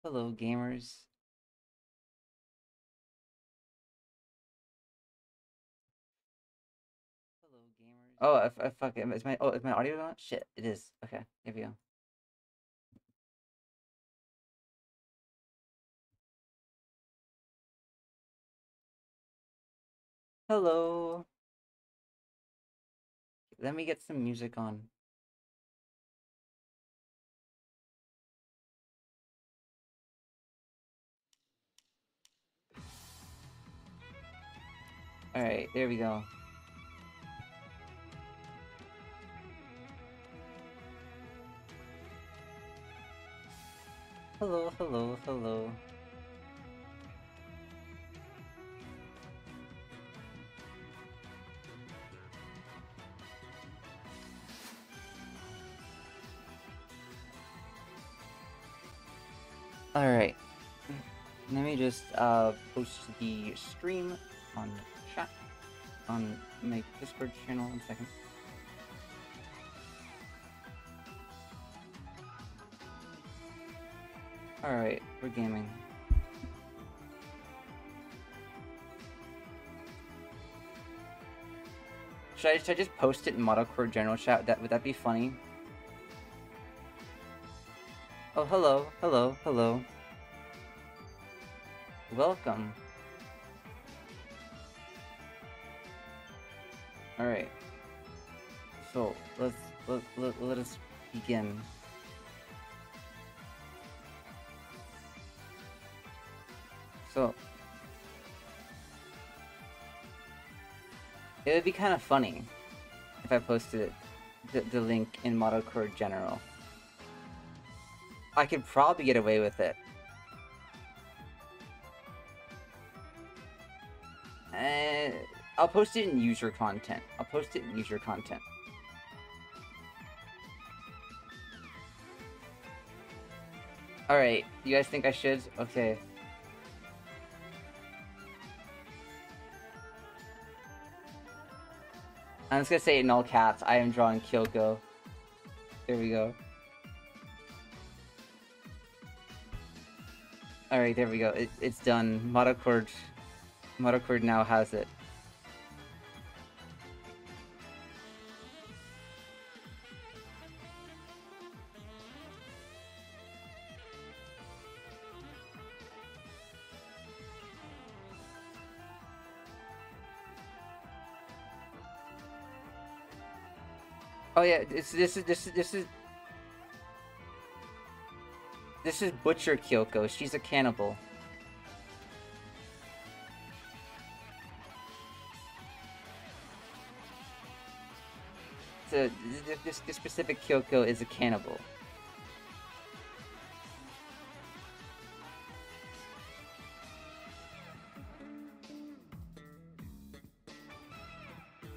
Hello, gamers. Hello, gamers. Oh, I fuck it. Is my audio on? Shit, it is. Okay, here we go. Hello. Let me get some music on. All right, there we go. Hello, hello, hello. All right. Let me just post the stream on chat on my Discord channel in a second. All right, we're gaming. Should I just post it in Modocore general chat? Would that be funny? Oh, hello, hello, hello. Welcome. All right. So let us begin. So it would be kind of funny if I posted the link in Modocore General. I could probably get away with it. I'll post it in user content. Alright, you guys think I should? Okay. I'm just gonna say it in all caps. I am drawing Kyouko. There we go. Alright, there we go. It's done. Modocore now has it. Oh yeah, this is Butcher Kyouko. She's a cannibal. So this specific Kyouko is a cannibal.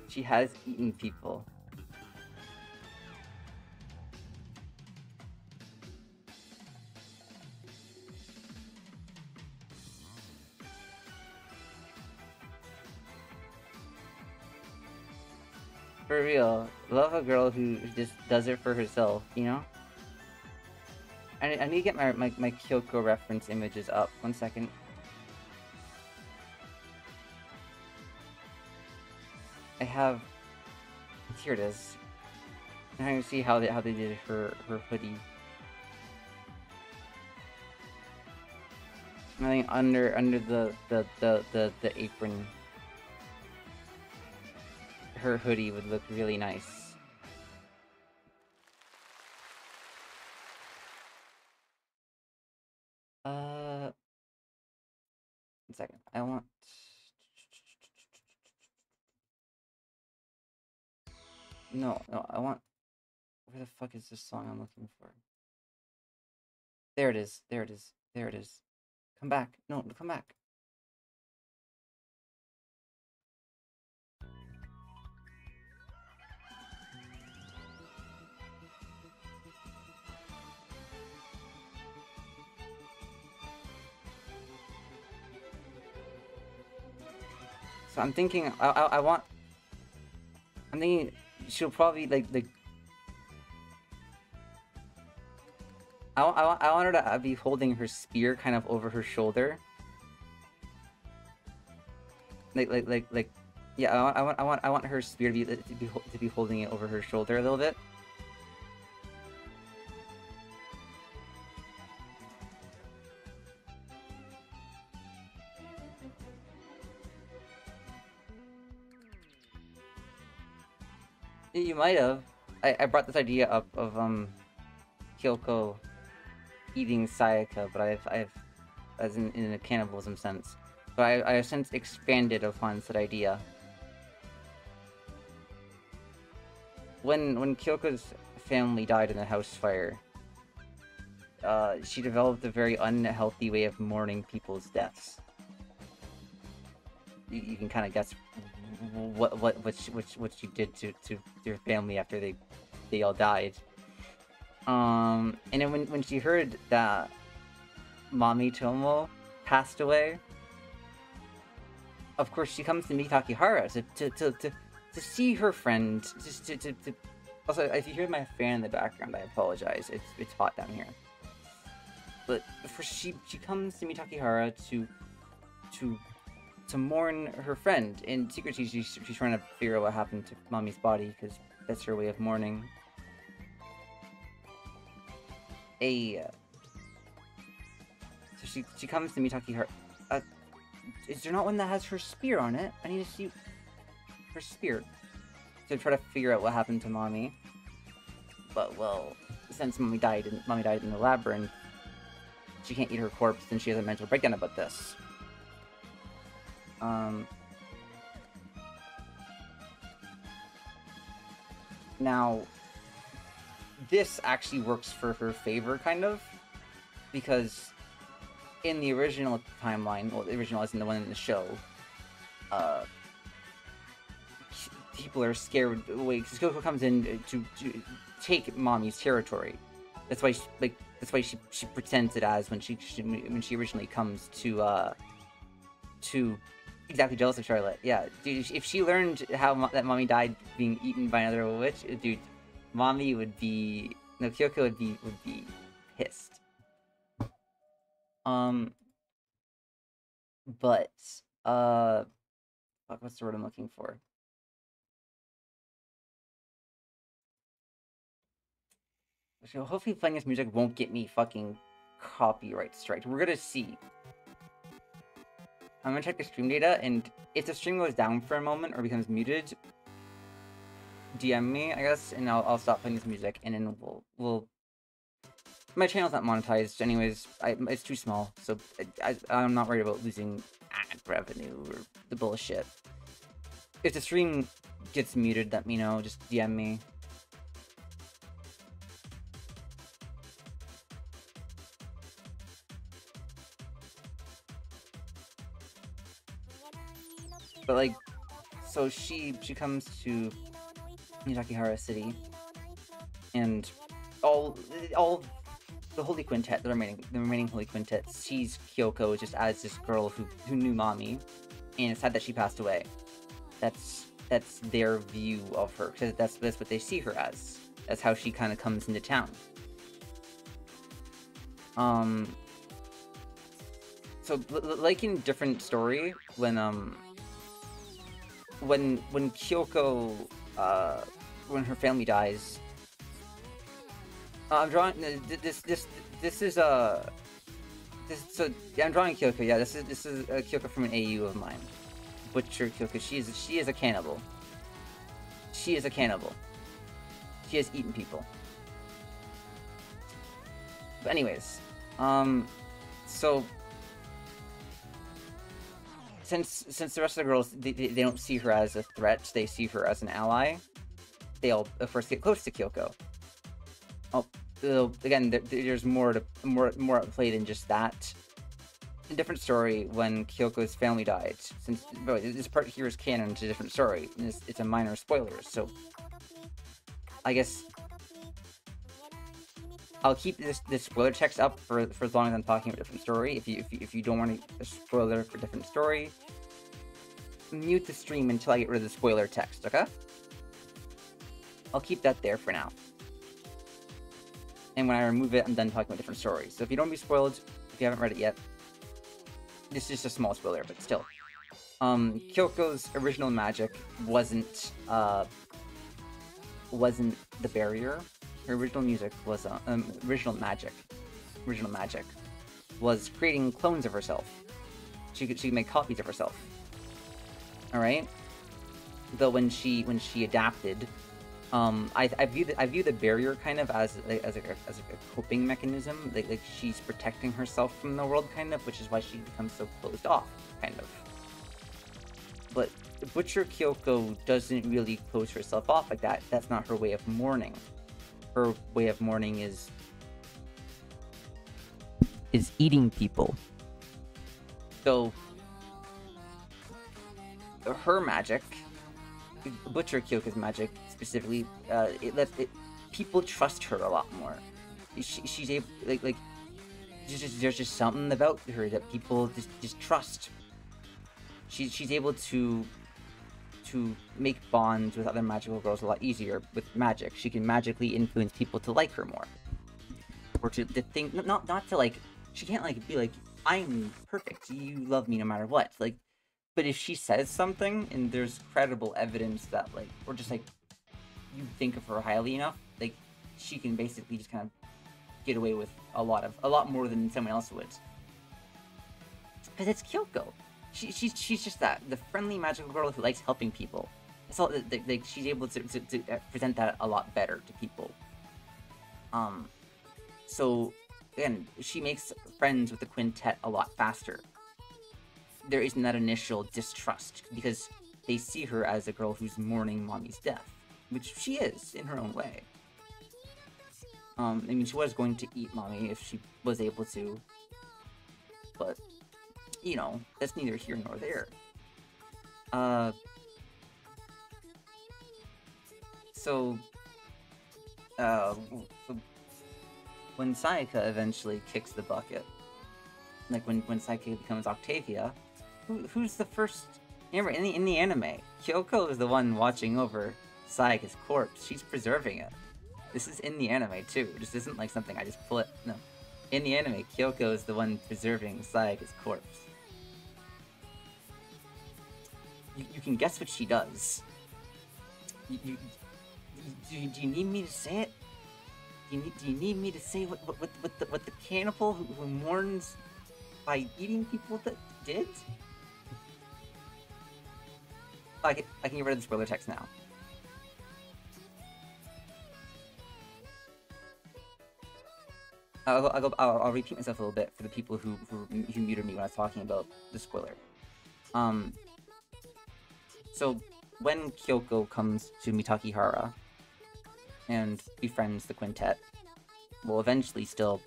She has eaten people. For real, love a girl who just does it for herself, you know? I need to get my Kyouko reference images up. 1 second. I have... Here it is. I'm trying to see how they did her hoodie. I think under the apron, her hoodie would look really nice. One second. I want... No, I want... Where the fuck is this song I'm looking for? There it is. Come back. No, come back. So I'm thinking, I'm thinking she'll probably like I want her to be holding her spear kind of over her shoulder. Like, yeah. I want her spear to be holding it over her shoulder a little bit. You might have. I brought this idea up of Kyouko eating Sayaka, but I've as in a cannibalism sense. But I have since expanded upon that idea. When Kyoko's family died in the house fire, she developed a very unhealthy way of mourning people's deaths. You can kind of guess what she did to their family after they all died. And then when she heard that Mami Tomo passed away, of course she comes to meet Takihara to see her friend. Also, if you hear my fan in the background, I apologize. It's hot down here. But she comes to meet Takihara to mourn her friend. In secret, she's trying to figure out what happened to Mami's body, because that's her way of mourning. So she comes to meet Takihara. Is there not one that has her spear on it? I need to see her spear to try to figure out what happened to Mami. But well, since Mami died in the labyrinth, she can't eat her corpse, and she has a mental breakdown about this. Now, this actually works for her favor, kind of, because in the original timeline, well, the original isn't the one in the show, people are scared away, because Kyouko comes in to take Mami's territory. That's why she pretends it as when she originally comes to exactly jealous of Charlotte. Yeah, dude, if she learned how that Mami died being eaten by another witch, dude, Kyouko would be pissed. But what's the word I'm looking for? So hopefully playing this music won't get me fucking copyright striked. We're gonna see. I'm gonna check the stream data, and if the stream goes down for a moment or becomes muted, DM me, I guess, and I'll stop playing this music, and then we'll. My channel's not monetized, anyways. It's too small, so I'm not worried about losing ad revenue or the bullshit. If the stream gets muted, let me know. Just DM me. But like, so she comes to Takihara City, and all the Holy Quintet, the remaining Holy Quintet, sees Kyouko just as this girl who knew Mami, and it's sad that she passed away. That's their view of her, because that's what they see her as. That's how she kind of comes into town. So like in different story, when Kyouko, when her family dies, I'm drawing I'm drawing Kyouko. Yeah, this is Kyouko from an AU of mine. Butcher Kyouko. She is a cannibal. She is a cannibal. She has eaten people. But anyways, so since the rest of the girls, they don't see her as a threat, they see her as an ally, they all first get close to Kyouko. Oh, again, there's more at play than just that. A different story when Kyoko's family died. Since this part here is canon to a different story, and it's a minor spoiler, so I guess I'll keep this spoiler text up for as long as I'm talking about a different story. If you don't want a spoiler for a different story, mute the stream until I get rid of the spoiler text, okay? I'll keep that there for now. And when I remove it, I'm done talking about different stories. So if you don't be spoiled, if you haven't read it yet, this is just a small spoiler, but still. Kyoko's original magic wasn't the barrier. Her original music was original magic was creating clones of herself. She could make copies of herself. All right. Though when she adapted, I view the barrier kind of as a coping mechanism. Like she's protecting herself from the world, kind of, which is why she becomes so closed off, kind of. But Butcher Kyouko doesn't really close herself off like that. That's not her way of mourning. Her way of mourning is eating people. So her magic, Butcher Kyoko's magic specifically, people trust her a lot more. She's able, like there's just something about her that people just trust. She's able to make bonds with other magical girls a lot easier with magic. She can magically influence people to like her more, or to think not to like. She can't like be like, I'm perfect, you love me no matter what. Like, but if she says something and there's credible evidence that like, or just like you think of her highly enough, like she can basically just kind of get away with a lot more than someone else would. Because it's Kyouko. She's just the friendly magical girl who likes helping people. It's all like she's able to present that a lot better to people. So again, she makes friends with the quintet a lot faster. There isn't that initial distrust because they see her as a girl who's mourning mommy's death, which she is in her own way. I mean, she was going to eat mommy if she was able to, but you know, that's neither here nor there. So when Sayaka eventually kicks the bucket, like when Sayaka becomes Octavia, who's the first? Remember, in the anime, Kyouko is the one watching over Sayaka's corpse. She's preserving it. This is in the anime too. This isn't like something I just pull it. No, in the anime, Kyouko is the one preserving Sayaka's corpse. You can guess what she does. Do you need me to say it? Do you need me to say what the cannibal who mourns by eating people that did? I can get rid of the spoiler text now. I'll repeat myself a little bit for the people who muted me when I was talking about the spoiler. So when Kyouko comes to Mitakihara and befriends the quintet, well, eventually still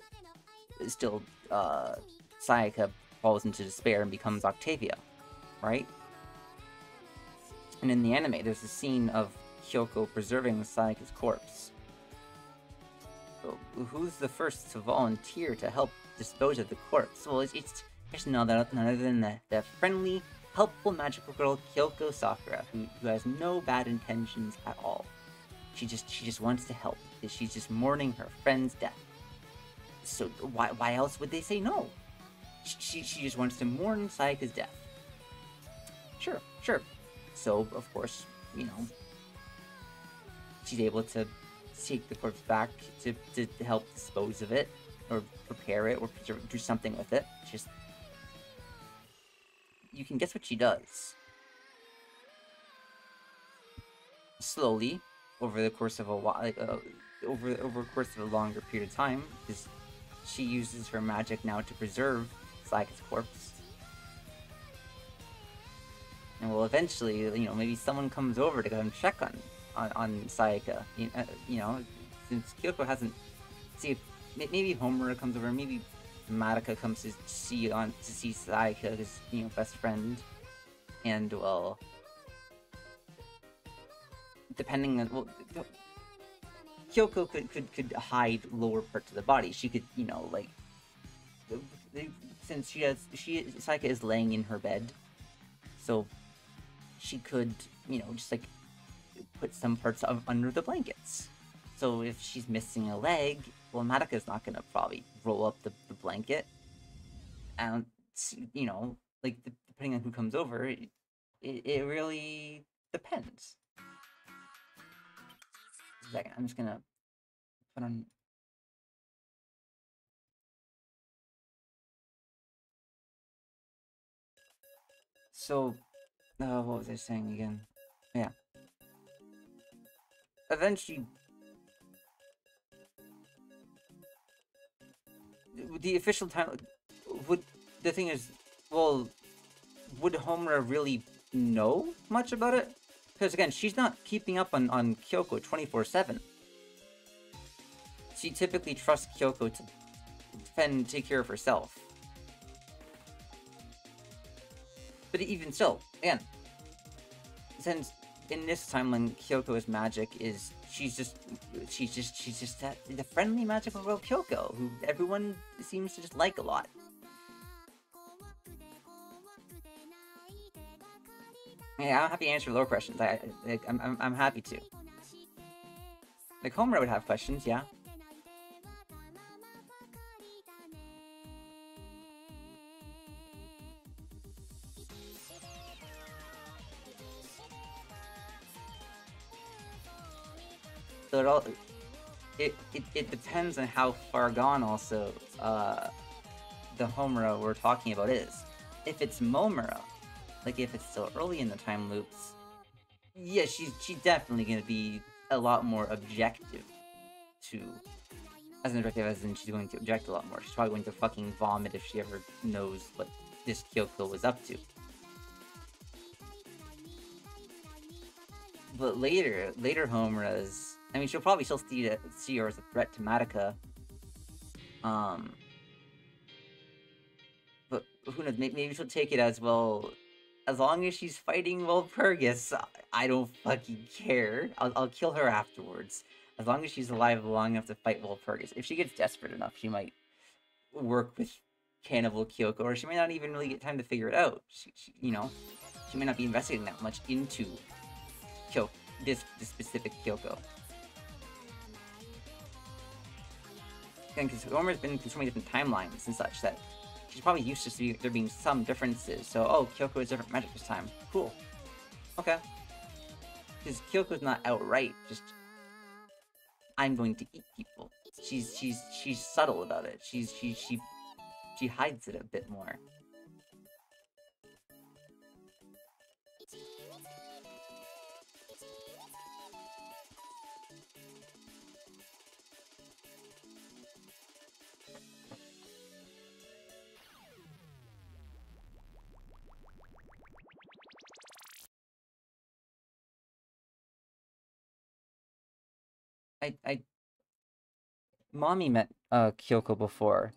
Sayaka falls into despair and becomes Octavia, right? And in the anime, there's a scene of Kyouko preserving Sayaka's corpse. So who's the first to volunteer to help dispose of the corpse? Well, it's none other than the friendly, helpful magical girl Kyouko Sakura, who has no bad intentions at all. She just wants to help. She's just mourning her friend's death. So why else would they say no? She just wants to mourn Sayaka's death. Sure. So of course, you know, she's able to take the corpse back to help dispose of it, or prepare it, or do something with it. Just, you can guess what she does. Slowly, over the course of a while, like over the course of a longer period of time, because she uses her magic now to preserve Sayaka's corpse. And well, eventually, you know, maybe someone comes over to come check on Sayaka. You know, since Kyouko hasn't. See, maybe Homer comes over. Maybe Madoka comes to see Sayaka, his best friend, and well, depending on Kyouko could hide lower parts of the body. She could, like, since Sayaka is laying in her bed, so she could, just like put some parts under the blankets. So if she's missing a leg, well, Madoka's not gonna probably roll up the blanket, and you know, like depending on who comes over, it really depends. A second, I'm just gonna put on. So, what was I saying again? Yeah. Eventually, the official time would. The thing is, well, would Homura really know much about it? Because again, she's not keeping up on Kyouko 24/7. She typically trusts Kyouko to defend and take care of herself. But even still, again, since in this timeline Kyoko's magic is she's just the friendly magical girl Kyouko, who everyone seems to just like a lot. Yeah, I'm happy to answer lower questions. I'm happy to. Like Homura would have questions, yeah. So it depends on how far gone also the Homura we're talking about is. If it's Momura, like if it's still early in the time loops, yeah, she's definitely gonna be a lot more objective to, as an objective as in she's going to object a lot more. She's probably going to fucking vomit if she ever knows what this Kyouko was up to. But later Homura's, I mean, she'll probably still see her as a threat to Madoka. But who knows? Maybe she'll take it as, well, as long as she's fighting Walpurgis, I don't fucking care. I'll kill her afterwards. As long as she's alive long enough to fight Walpurgis. If she gets desperate enough, she might work with Cannibal Kyouko, or she might not even really get time to figure it out. You know, she may not be investigating that much into this specific Kyouko. Again, because Homura's been through so many different timelines and such that she's probably used to there being some differences. So, oh, Kyouko has different magic this time. Cool. Okay. Because Kyoko's not outright just, I'm going to eat people. She's subtle about it. She hides it a bit more. Mommy met Kyouko before.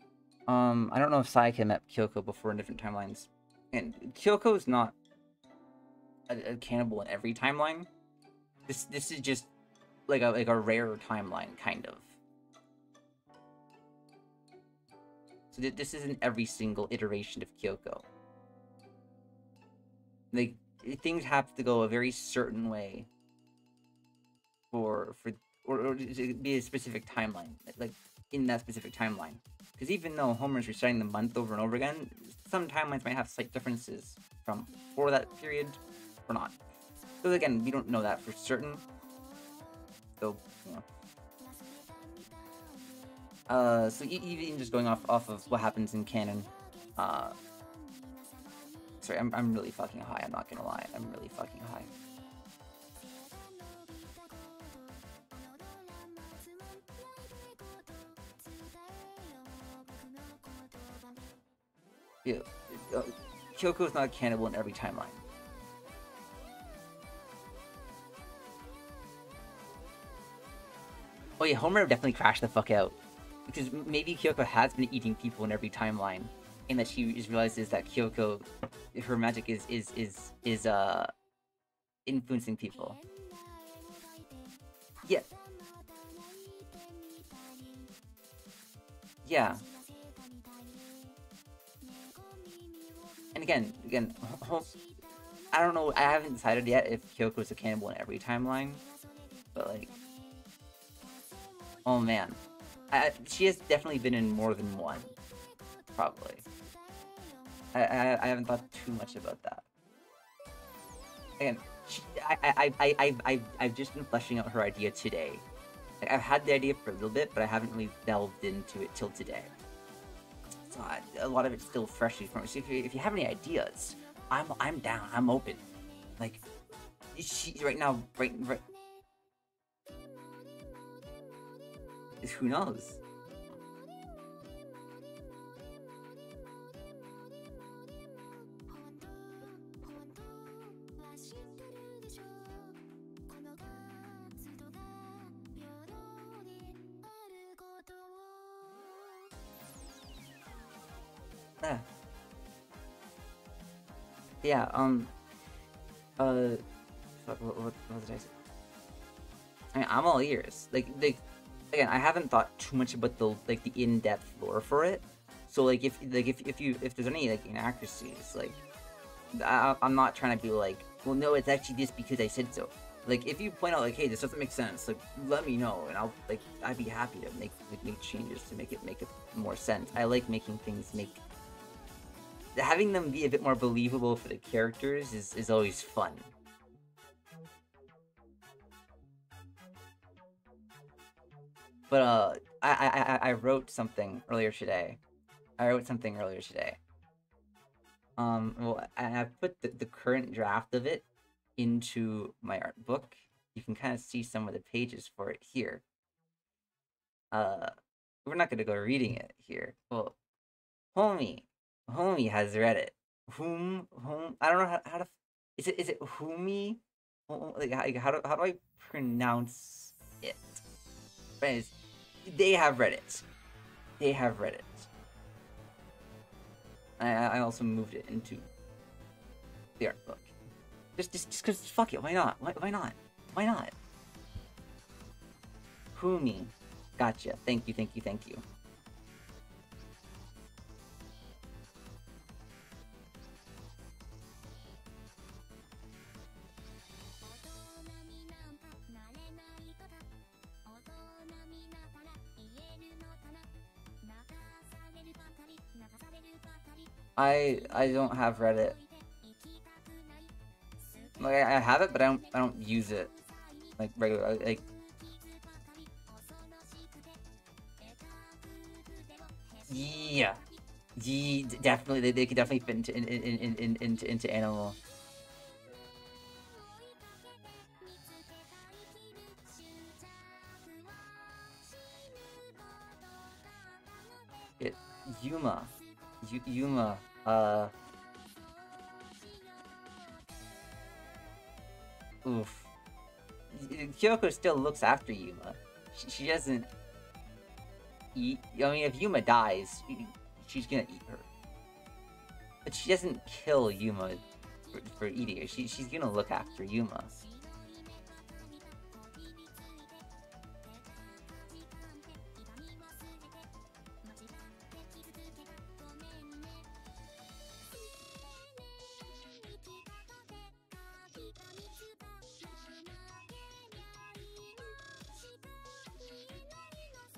I don't know if Sayaka met Kyouko before in different timelines. And Kyoko's not a cannibal in every timeline. This is just like a rare timeline, kind of. So this isn't every single iteration of Kyouko. Like, things have to go a very certain way or to be a specific timeline, like in that specific timeline. Because even though Homer's restarting the month over and over again, some timelines might have slight differences from for that period or not. So again, we don't know that for certain. So, you know. So even just going off of what happens in canon, sorry, I'm really fucking high, I'm not gonna lie, I'm really fucking high. Yeah, Kyoko's not a cannibal in every timeline. Oh yeah, Homer definitely crashed the fuck out. Because maybe Kyouko has been eating people in every timeline, and that she just realizes that Kyouko, her magic is influencing people. Yeah. Yeah. And again, I don't know, I haven't decided yet if Kyoko's a cannibal in every timeline, but like, oh man. She has definitely been in more than one, probably. I haven't thought too much about that. Again, I've just been fleshing out her idea today. Like, I've had the idea for a little bit, but I haven't really delved into it till today. So a lot of it's still freshly from me. So if you have any ideas, I'm down. I'm open. Like, she right now, right. Who knows? Yeah. Yeah, what did I say? I mean, I'm all ears. Like, again, I haven't thought too much about the in-depth lore for it. So if there's any like inaccuracies, like I'm not trying to be like, well, no, it's actually this because I said so. Like, if you point out like, hey, this doesn't make sense, like let me know, and I'd be happy to make changes to make it more sense. I like making things having them be a bit more believable for the characters is always fun. But I wrote something earlier today. Well, I put the current draft of it into my art book. You can kind of see some of the pages for it here. We're not gonna go reading it here. Well, homie has read it. Whom I don't know how to. Is it Humi? Like how do I pronounce it? But anyways, they have read it. I also moved it into the art book. Just cause fuck it, why not? Why not? Humi. Gotcha. Thank you. I don't have Reddit. Like, I have it, but I don't use it like regularly. Like, yeah, definitely they could definitely fit into animal. Yuma, Yuma. Oof. Kyouko still looks after Yuma. She doesn't eat. I mean, if Yuma dies, she's gonna eat her. But she doesn't kill Yuma for eating her. She's gonna look after Yuma.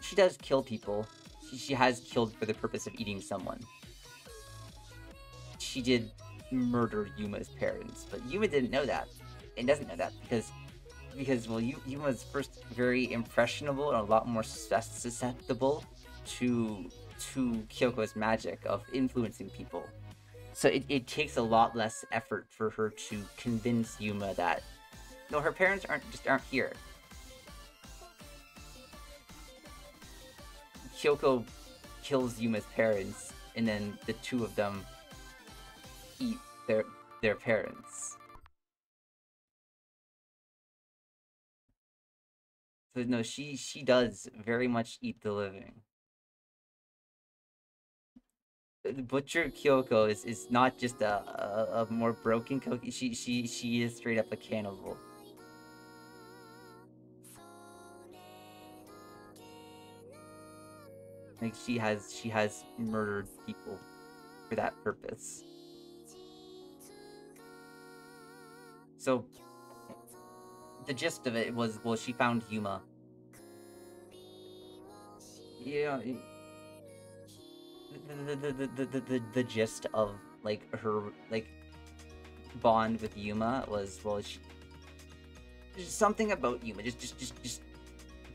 She does kill people. She has killed for the purpose of eating someone. She did murder Yuma's parents, but Yuma didn't know that. And doesn't know that because well, Yuma's first very impressionable and a lot more susceptible to Kyoko's magic of influencing people. So it takes a lot less effort for her to convince Yuma that no, her parents aren't here. Kyouko kills Yuma's parents, and then the two of them eat their parents. So no, she does very much eat the living. The Butcher Kyouko is not just a more broken Koki. She is straight up a cannibal. Like, she has murdered people for that purpose. So the gist of it was, well, she found Yuma. Yeah, the gist of like her like bond with Yuma was, well, just something about Yuma just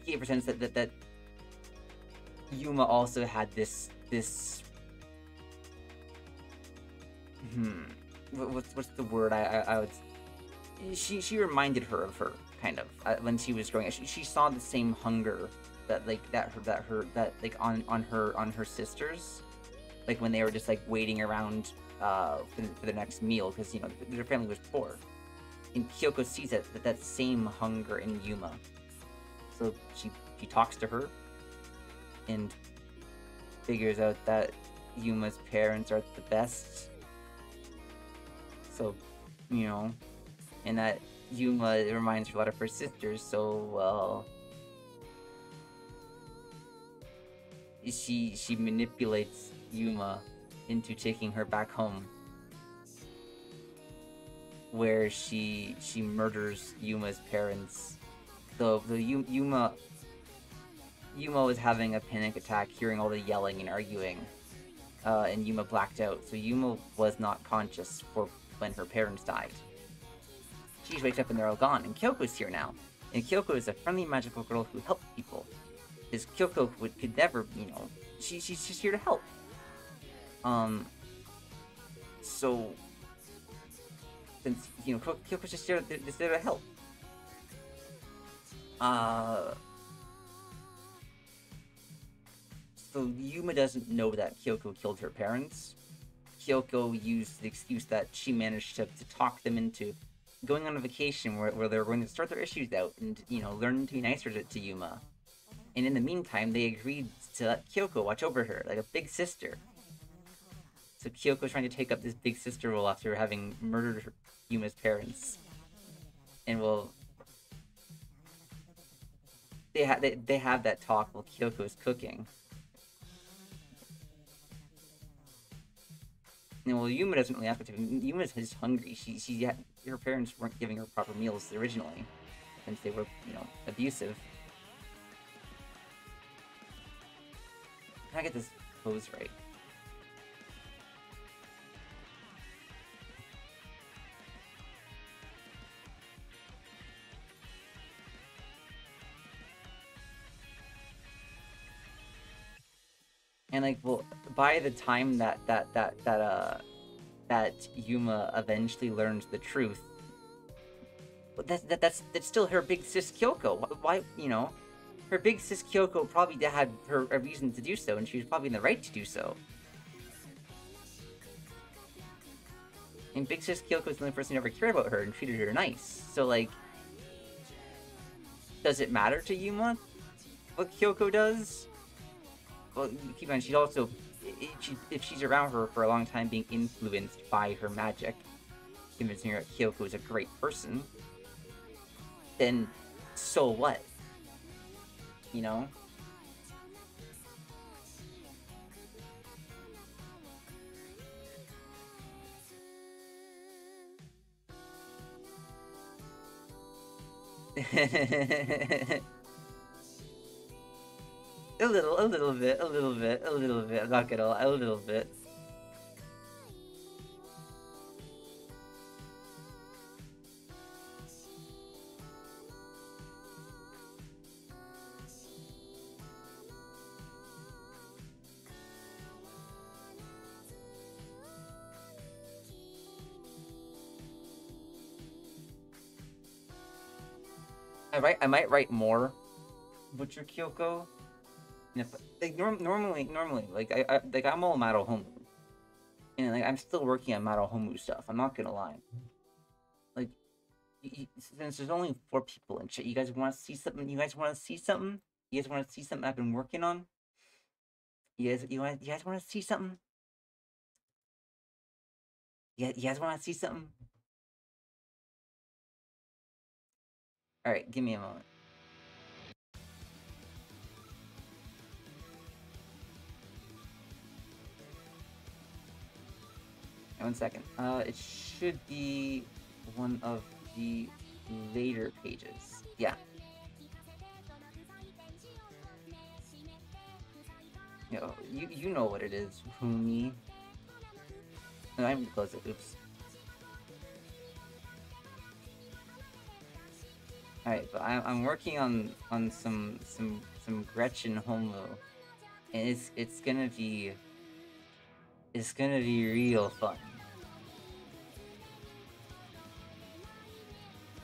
gave her sense that Yuma also had this hmm what's the word I would, she reminded her of her, kind of, when she was growing up. She saw the same hunger that like that like on her sisters, like when they were just like waiting around for the next meal, because their family was poor. And Kyoko sees that same hunger in Yuma, so she talks to her and figures out that Yuma's parents are the best. So, you know, and that Yuma reminds her a lot of her sisters. So, well, she manipulates Yuma into taking her back home, where she murders Yuma's parents. The Yuma was having a panic attack, hearing all the yelling and arguing, and Yuma blacked out. So Yuma was not conscious for when her parents died. She wakes up and they're all gone, and Kyoko's here now. And Kyoko is a friendly magical girl who helps people. Because Kyoko could never, she's just here to help. So since Kyoko's just there to help. So Yuma doesn't know that Kyoko killed her parents. Kyoko used the excuse that she managed to talk them into going on a vacation where they're going to start their issues out and, learn to be nicer to Yuma. And in the meantime, they agreed to let Kyoko watch over her, like a big sister. So Kyoko's trying to take up this big sister role after having murdered Yuma's parents. And well, they have that talk while Kyoko's cooking. And well, Yuma doesn't really ask what to do. Yuma's just hungry. Her parents weren't giving her proper meals originally, since they were, abusive. Can I get this pose right? And like, well, by the time that Yuma eventually learns the truth, that's still her big sis Kyoko. Why, her big sis Kyoko probably had a reason to do so, and she was probably in the right to do so. And big sis Kyoko is the only person who ever cared about her and treated her nice. So like, does it matter to Yuma what Kyoko does? Well, keep in mind, she's also, if she's around her for a long time, being influenced by her magic, convincing her that Kyoko is a great person, then so what? A little bit. I'm not gonna lie, a little bit. I might write more Butcher Kyoko. If, like, normally, like I'm all Madohomu, and like I'm still working on Madohomu stuff. I'm not gonna lie. Like, since there's only 4 people in chat, you guys want to see something? You guys want to see something? You guys want to see something I've been working on? You guys want to see something? You guys want to see something? All right, give me a moment. One second. It should be one of the later pages. Yeah. Yo, you know what it is, Humi. No, I'm gonna close it. Oops. Alright, but I'm working on some Gretchen Homo, and it's gonna be real fun.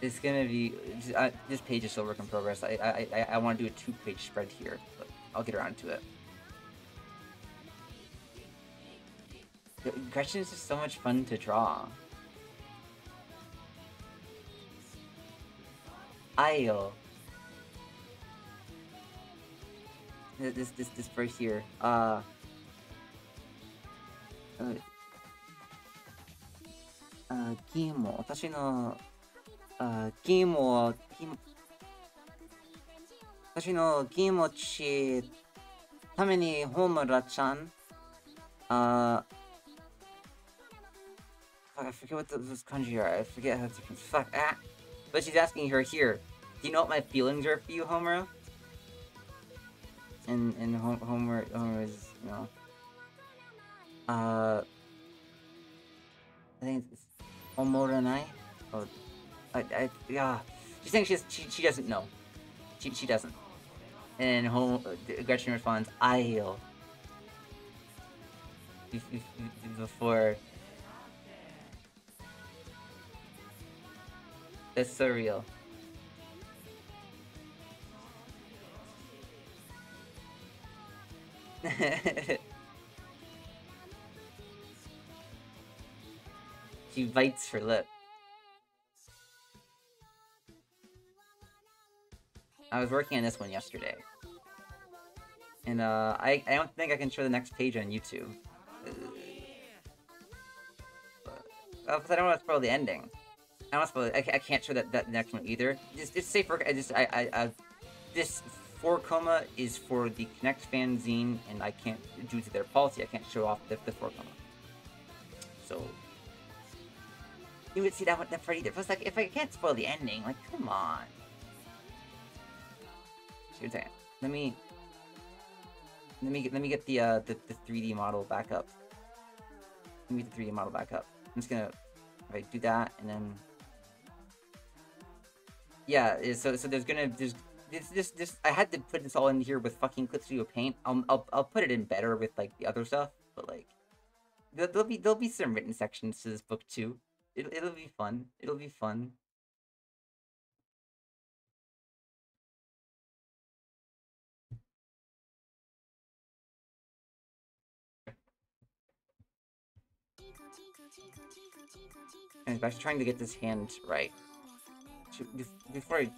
It's gonna be this page is still work in progress. I want to do a 2-page spread here, but I'll get around to it. Gretchen is just so much fun to draw. Ayo. This right here. Gimo. 私の気持ちためにホムラちゃん I forget what this kanji are. I forget how to fuck. But she's asking her here. Do you know what my feelings are for you, Homer? And Homer is, you know. I think it's Homoranai. Oh, yeah. She's saying she doesn't know. She doesn't. And Gretchen responds, "Ayo." Before. That's so real. She bites her lip. I was working on this one yesterday. And I don't think I can show the next page on YouTube. Because I don't want to spoil the ending. I don't want to spoil. I can't show that next one either. Just say for this 4 Coma is for the Connect fanzine, and I can't, due to their policy, I can't show off the 4 Coma. So you would see that part either. Plus, like, if I can't spoil the ending, like, come on. Let me get the 3D model back up. Let me get the 3D model back up. I'm just gonna do that, and then yeah. So there's this. I had to put this all in here with fucking Clip Studio Paint. I'll put it in better with like the other stuff, but like there'll be some written sections to this book too. It'll be fun. It'll be fun. And I'm trying to get this hand right. Before I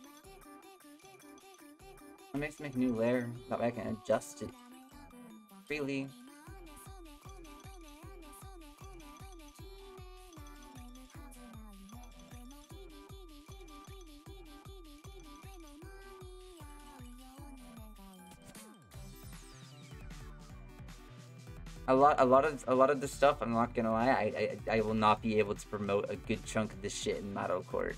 make a new layer, that way I can adjust it freely. A lot of the stuff, I'm not gonna lie, I will not be able to promote a good chunk of this shit in Madoka Court.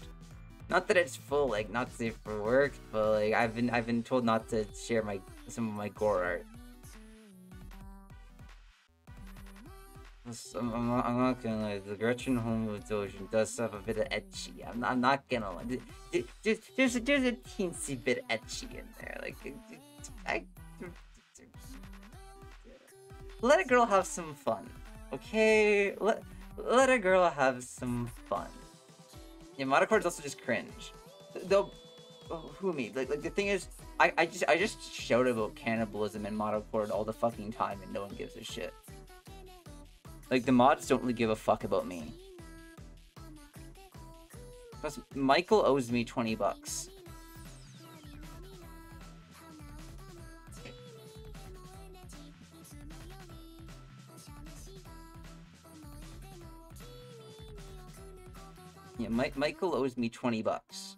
Not that it's full, like, not safe for work, but like I've been told not to share some of my gore art. I'm not gonna lie, the Gretchen Homo Dojo does have a bit of ecchi. I'm not gonna lie. There's a teensy bit of ecchi in there. Like, let a girl have some fun, okay? Let a girl have some fun. Yeah, Madoka is also just cringe. Though, who me? Like the thing is, I just shout about cannibalism in Madoka all the fucking time, and no one gives a shit. Like, the mods don't really give a fuck about me. Plus, Michael owes me $20. Yeah, Michael owes me $20.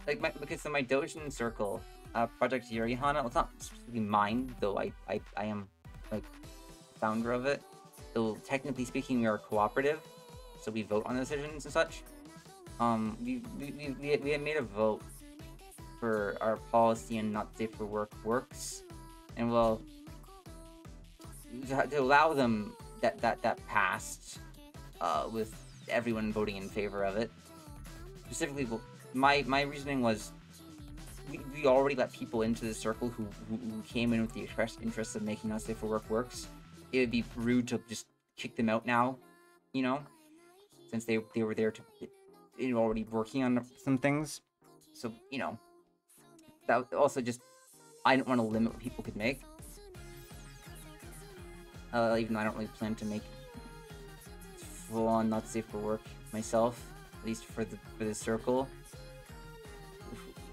Like, my Dojin circle Project Yurihana. Well, it's not specifically mine, though I am like founder of it. Though technically speaking, we are cooperative, so we vote on decisions and such. We had made a vote for our policy and not safe for work works, and well, to allow them that passed, with everyone voting in favor of it. Specifically, my reasoning was we already let people into the circle who came in with the express interest of making not safe for work works. It would be rude to just kick them out now, you know, since they were there to already working on some things. So, you know, that also just, I didn't want to limit what people could make. Even though I don't really plan to make full-on not safe for work myself, at least for the circle.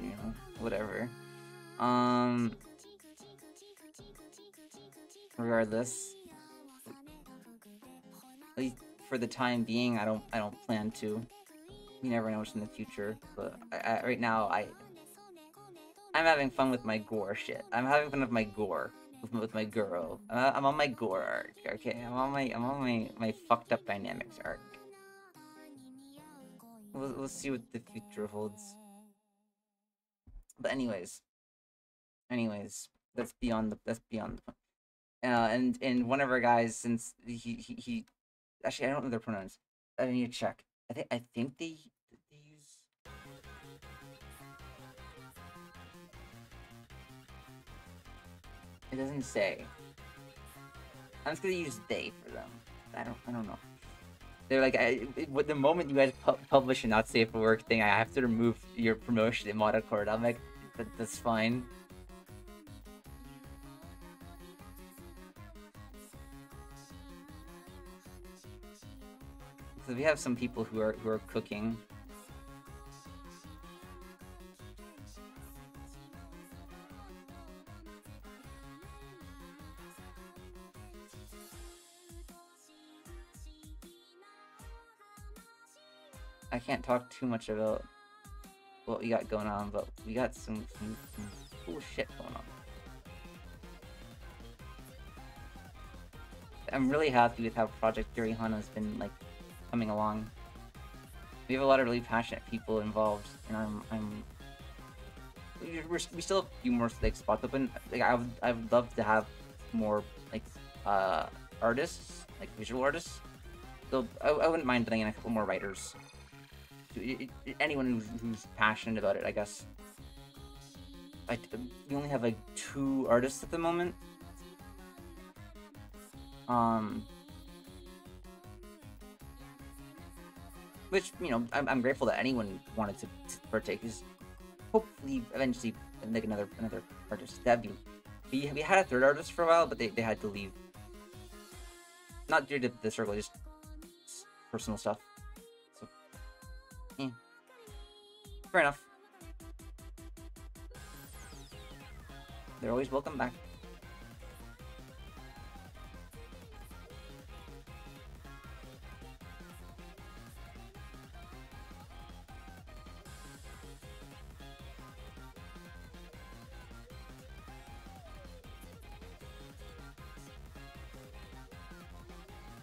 You know, whatever. Regardless, at least for the time being, I don't plan to. You never know what's in the future, but right now I'm having fun with my gore shit. I'm having fun with my gore. With my girl. I'm on my gore arc, okay? I'm on my fucked up dynamics arc. We'll see what the future holds. But anyways, that's beyond the point. And one of our guys, since he actually, I don't know their pronouns. I need to check. I think they use. It doesn't say. I'm just gonna use they for them. I don't know. They're like, the moment you guys publish a not safe for work thing, I have to remove your promotion in Monocord. I'm like, that's fine. So we have some people who are cooking. I can't talk too much about what we got going on, but we got some cool shit going on. I'm really happy with how Project Yurihana has been, like, coming along. We have a lot of really passionate people involved, and we still have a few more, like, spots open. Like, I would love to have more, like, artists, like visual artists. So I wouldn't mind putting in a couple more writers. Anyone who's passionate about it, I guess. We only have like 2 artists at the moment. Which, you know, I'm grateful that anyone wanted to partake. Because hopefully, eventually, like another artist. That'd be. We had a 3rd artist for a while, but they had to leave. Not due to the circle, just personal stuff. So, yeah. Fair enough. They're always welcome back.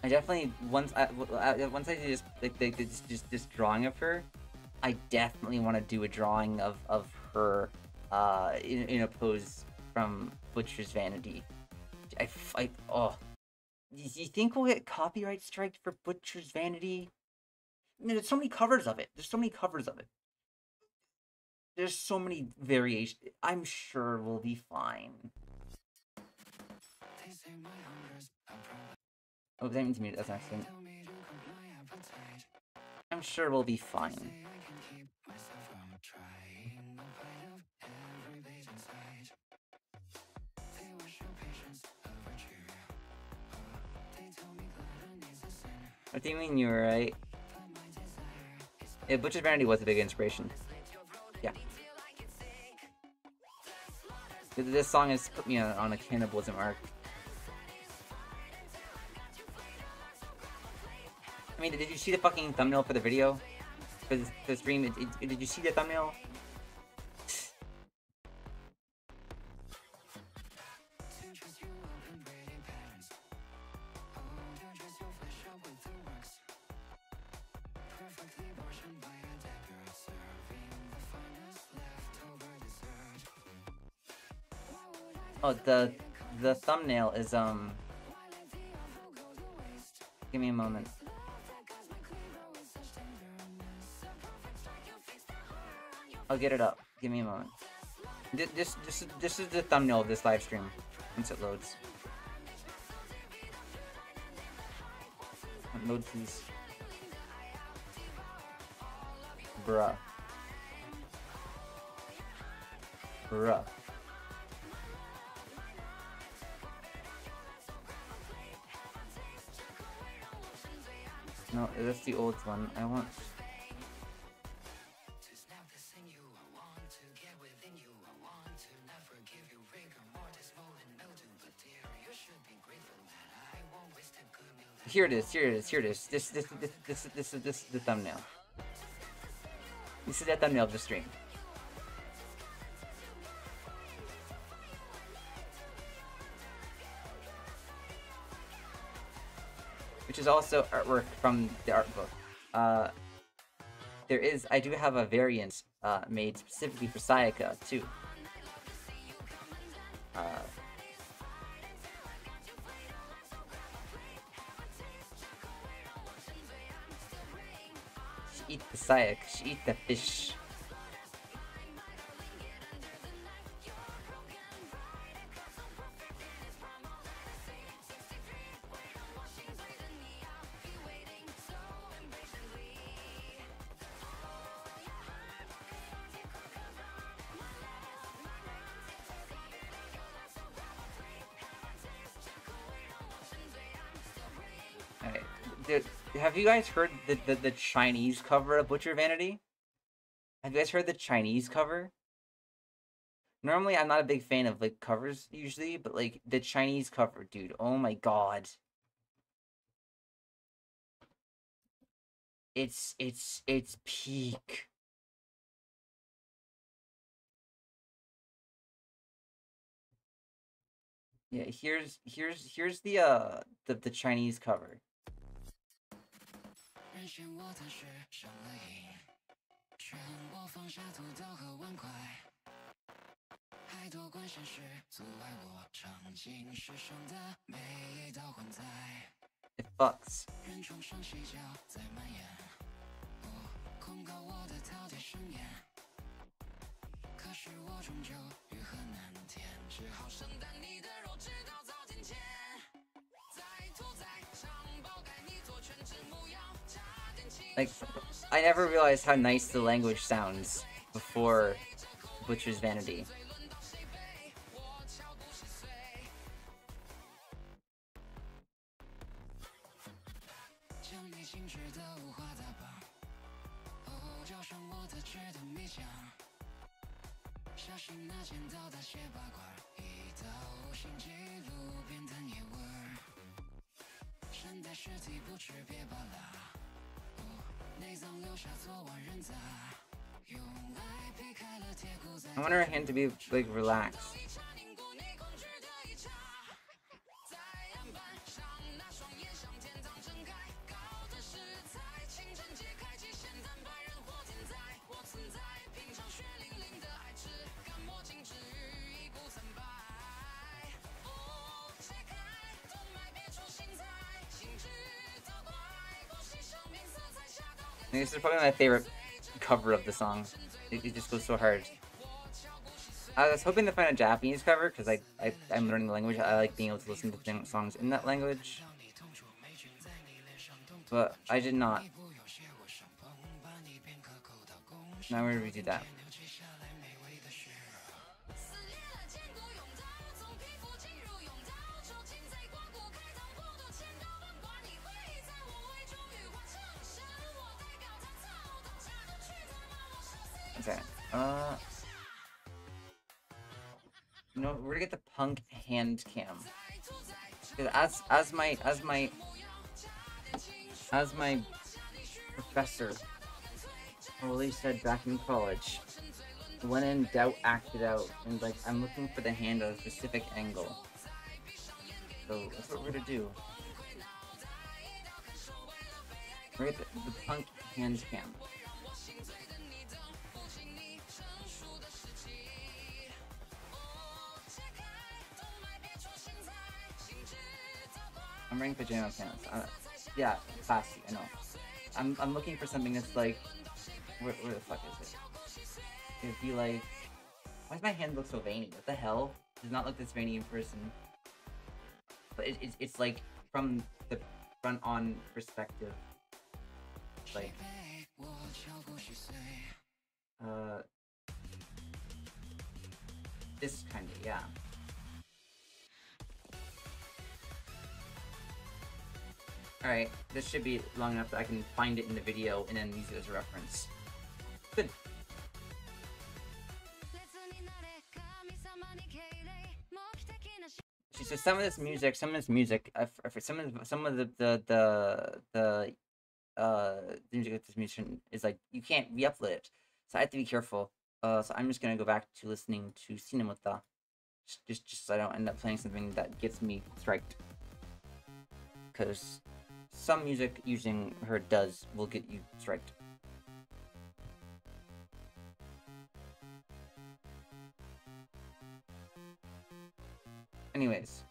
I definitely once I just like this drawing of her, I definitely want to do a drawing of her in a pose from Butcher's Vanity. Oh, you think we'll get copyright striked for Butcher's Vanity? I mean, there's so many covers of it. There's so many variations. I'm sure we'll be fine. Oh, that means me. That's an accident. I'm sure we'll be fine. What do you mean you were right? Yeah, Butcher's Vanity was a big inspiration. Yeah. This song has put me on a cannibalism arc. I mean, did you see the fucking thumbnail for the video? For the stream? Did you see the thumbnail? Oh, the thumbnail is Give me a moment. I'll get it up. Give me a moment. This is the thumbnail of this live stream once it loads. Load please. Bruh. Bruh. No, that's the old one. I want... Here it is, here it is, here it is. This is the thumbnail. This is the thumbnail of the stream. Which is also artwork from the art book. I do have a variant made specifically for Sayaka too. She eat the Sayak, she eat the fish. Have you guys heard the Chinese cover of Butcher Vanity? Have you guys heard the Chinese cover? Normally, I'm not a big fan of like covers usually, but like the Chinese cover, dude. Oh my god. It's peak. Yeah, here's the Chinese cover. It fucks. Like, I never realized how nice the language sounds before Butcher's Vanity. I want her hand to be like relaxed. This is probably my favorite cover of the song. It just goes so hard. I was hoping to find a Japanese cover because I'm learning the language. I like being able to listen to songs in that language, but I did not. Now we're gonna redo that. Okay. You know, we're gonna get the punk hand cam. Because as my professor always said back in college, when in doubt, act it out. And like, I'm looking for the hand at a specific angle. So that's what we're gonna do. We're gonna get the punk hand cam. I'm wearing pajama pants. Yeah, classy. I know. I'm looking for something that's like, where the fuck is it? It'd be like, why does my hand look so veiny? What the hell? It does not look this veiny in person. But it's like from the front on perspective. Like, this kind of, yeah. Alright, this should be long enough that I can find it in the video and then use it as a reference. Good. So some of this music, for some of the music of this musician is like, you can't re-upload it. So I have to be careful. So I'm just gonna go back to listening to Cinemata. Just so I don't end up playing something that gets me striked. Because some music using her will get you striked. Anyways.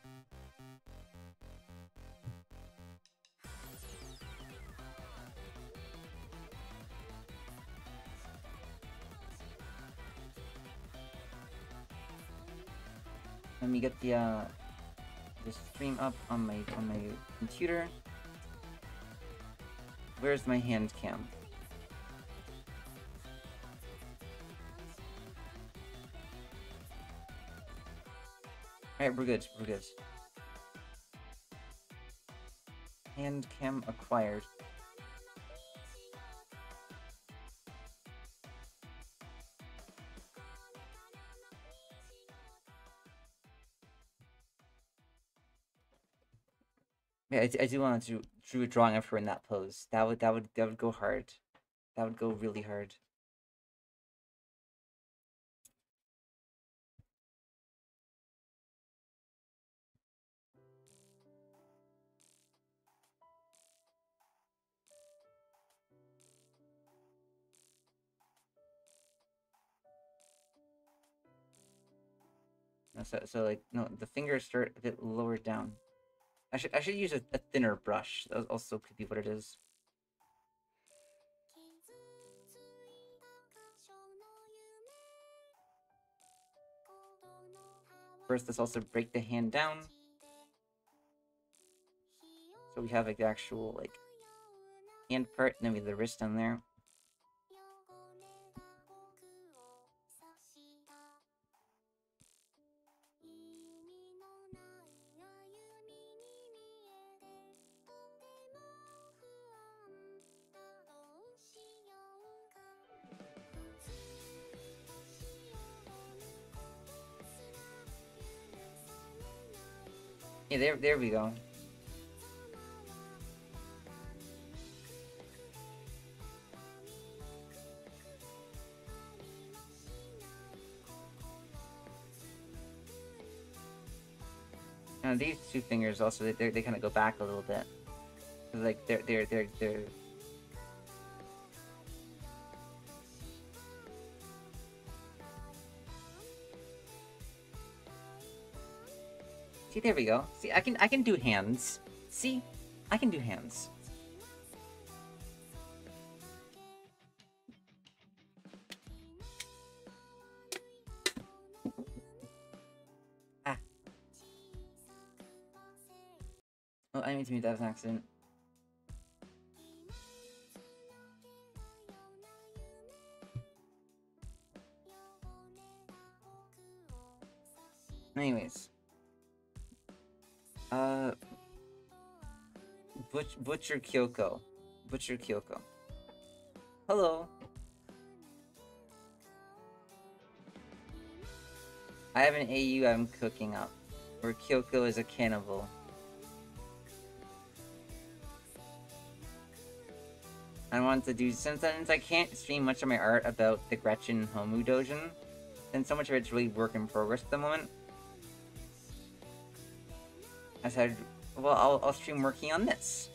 Let me get the stream up on my computer. Where's my hand cam? Alright, we're good. Hand cam acquired. Yeah, I do want to do a drawing of her in that pose. That would go hard. That would go really hard. So like, no, the fingers start a bit lower down. I should use a thinner brush. That also could be what it is. First, let's also break the hand down. So we have like the actual like hand part, and then we have the wrist down there. Yeah, there we go. Now these two fingers also they kind of go back a little bit. Like they're See, there we go. See, I can do hands. See? I can do hands. Ah. Oh, I mean to me that was an accident. Anyways. Butcher Kyouko. Butcher Kyouko. Hello. I have an AU I'm cooking up, where Kyouko is a cannibal. I want to do, since I can't stream much of my art about the Gretchen Homu Dojin, then so much of it's really work in progress at the moment. I said, well, I'll stream working on this.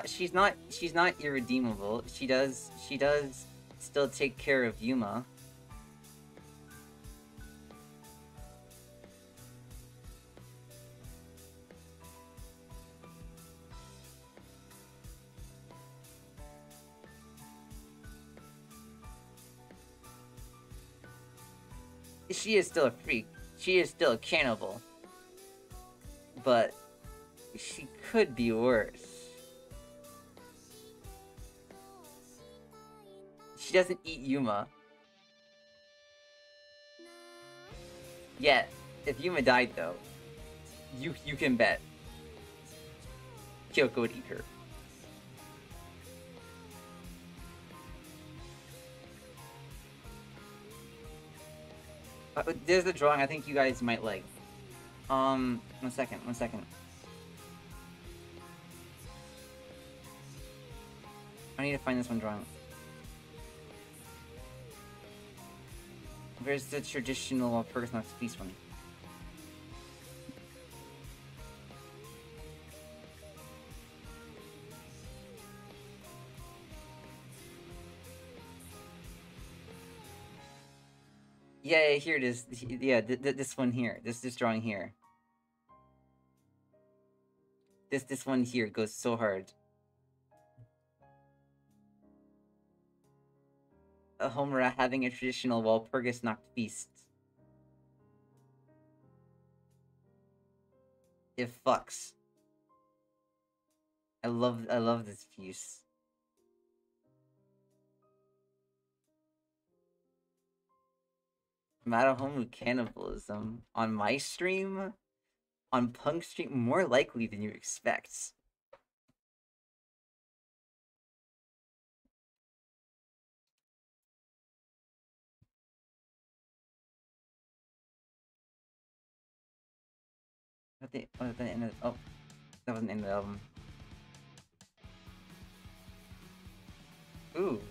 she's not irredeemable. She does still take care of Yuma. She is still a freak. She is still a cannibal. But she could be worse. She doesn't eat Yuma. Yet, if Yuma died though, you can bet Kyouko would eat her. There's the drawing I think you guys might like. One second. I need to find this one drawing. Where's the traditional Perkins Feast one? Yeah, here it is. Yeah, this one here. This drawing here. This one here goes so hard. A Homura having a traditional Walpurgis Nacht feast. It fucks. I love this piece. Madahomu cannibalism on my stream, on Punk stream, more likely than you expect. Oh, that wasn't the end of the album. Ooh.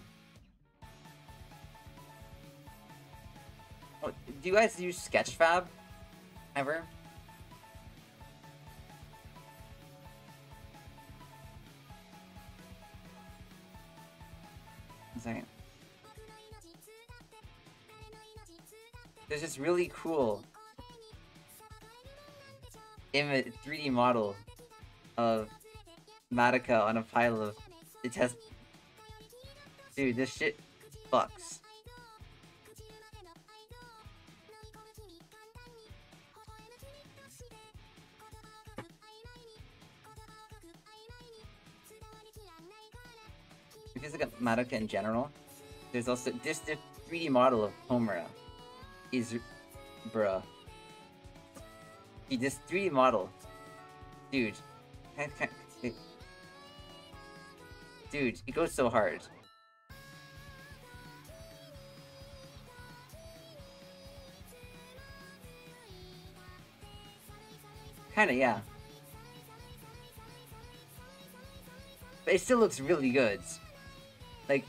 Oh, do you guys use Sketchfab? Ever? One second. There's this really cool 3D model of Madoka on a pile of test. Dude, this shit fucks. Because like Madoka in general, there's also this 3D model of Homura is bruh. This 3D model, dude, dude, it goes so hard. Kinda, yeah. But it still looks really good. Like,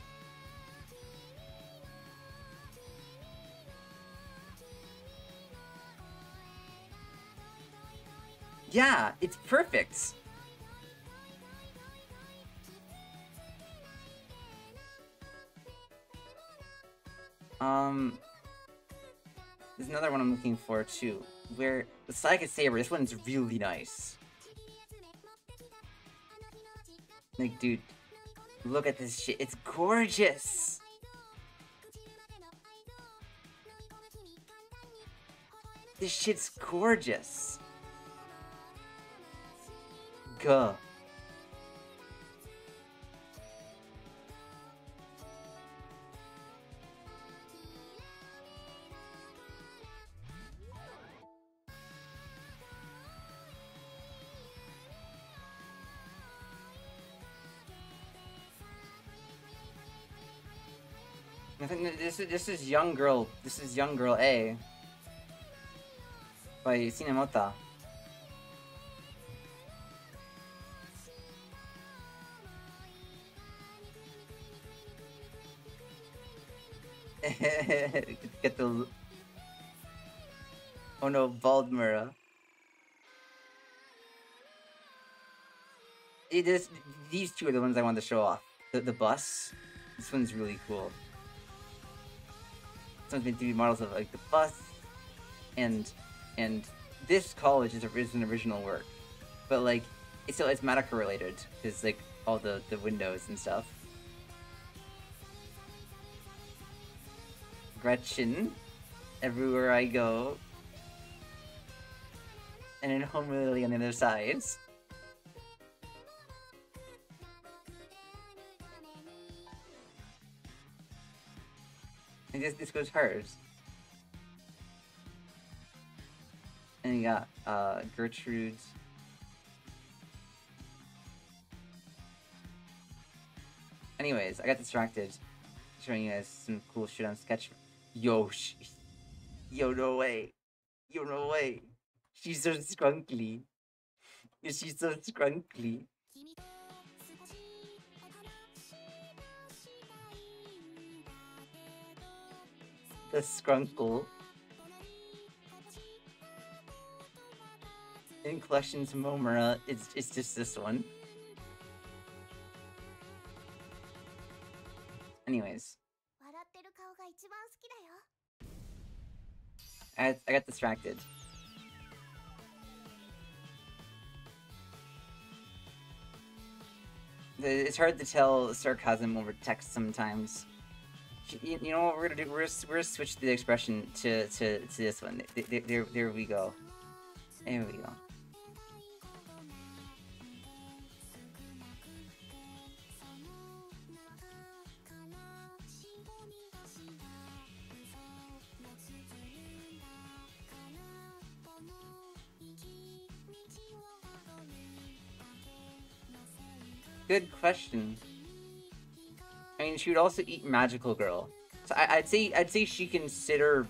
yeah, it's perfect. There's another one I'm looking for too, where the Psychic Saber, this one's really nice. Like, dude, look at this shit, it's gorgeous! This shit's gorgeous! Gah. I think this is Young Girl. This is Young Girl A by Sinemota. Get the oh no, Baldmura. It is, these two are the ones I wanted to show off. The bus. This one's really cool. Someone's been 3D models of like the bus, and and this college is an original work, but like it's Madoka related because like all the windows and stuff. Gretchen, everywhere I go, and then Home Lily on the other sides. And this goes hers. And you got Gertrude's. Anyways, I got distracted showing you guys some cool shit on Sketch. Yo, yo, no way. Yo, no way. She's so scrunkly. She's so scrunkly. The scrunkle. In Collections Momura, it's just this one. Anyways. I got distracted. It's hard to tell sarcasm over text sometimes. You know what we're gonna do? We're gonna switch the expression to this one. There we go. There we go. Good question. I mean, she would also eat Magical Girl. So I'd say she consider.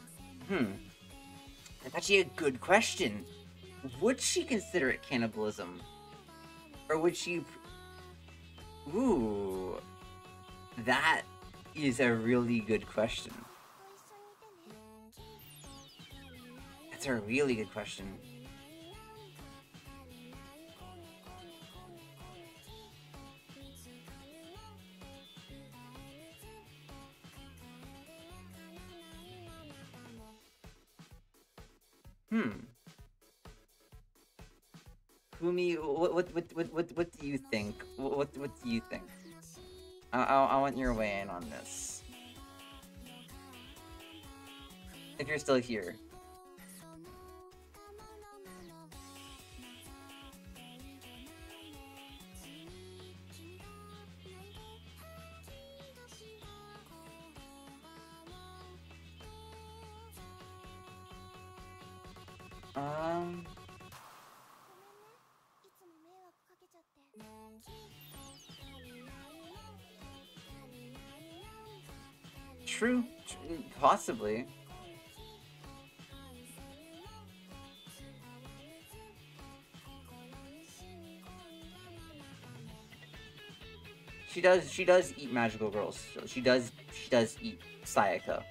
That's actually a good question. Would she consider it cannibalism, or would she? Ooh, that is a really good question. That's a really good question. Fumi, what do you think? What do you think? I want your way in on this. If you're still here. True, possibly. She does eat magical girls. So she does eat Sayaka.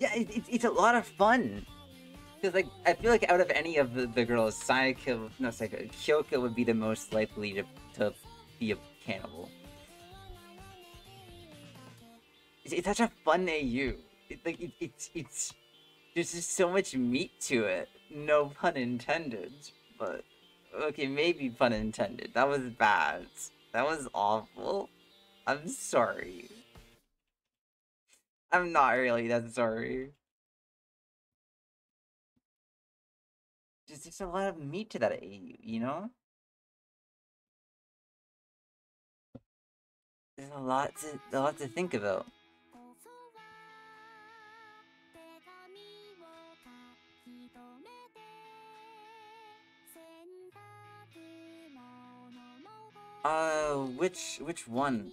Yeah, it's a lot of fun. Because, like, I feel like out of any of the girls, Kyouko would be the most likely to be a cannibal. It's such a fun AU. It's there's just so much meat to it. No pun intended, but okay, maybe pun intended. That was bad. That was awful. I'm sorry. I'm not really that sorry. Just a lot of meat to that AU, you know? There's a lot to think about. Which one?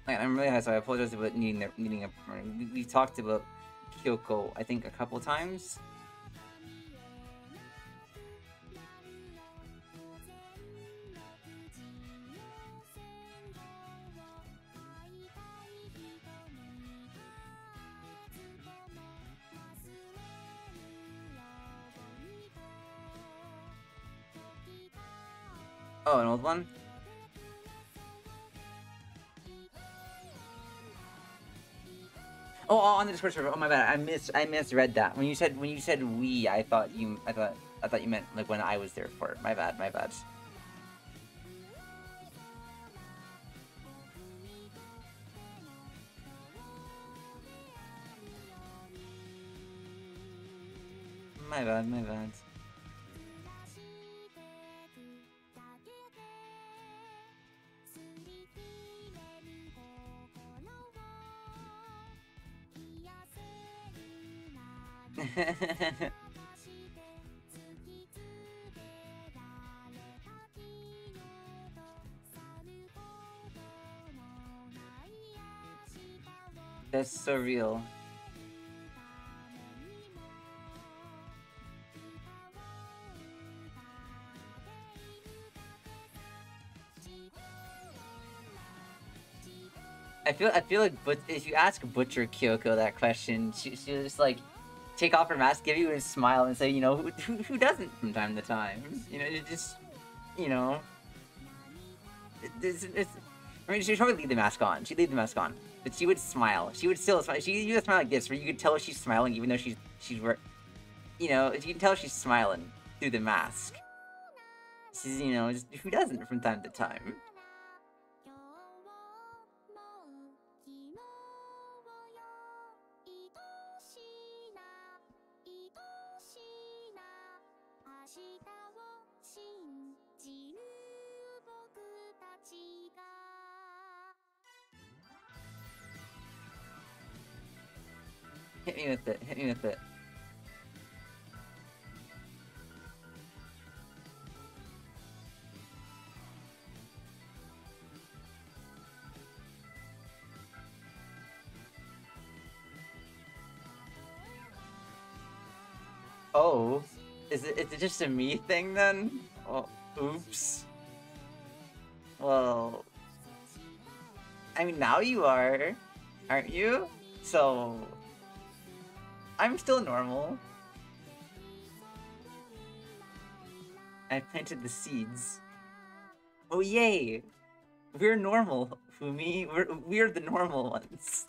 I'm really high, so I apologize about needing a. We talked about Kyouko, I think, a couple times. Oh, an old one? Oh, on the Discord server. Oh my bad, I misread that. When you said we, I thought you meant like when I was there for it. My bad. My bad. My bad. That's so real. I feel like, but if you ask Butcher Kyoko that question, she'll just like take off her mask, give you a smile, and say, you know, who doesn't from time to time? You know, it just, you know, I mean, she'd probably leave the mask on. She'd leave the mask on, but she would smile. She would still smile. She would smile like this, where you could tell she's smiling, even though she's you know, you can tell she's smiling through the mask. She's, you know, just, who doesn't from time to time? Hit me with it. Hit me with it. Oh, is it just a me thing then? Oh, oops. Well, I mean, now you are, aren't you? So, I'm still normal. I planted the seeds. Oh yay! We're normal, Fumi. We're the normal ones.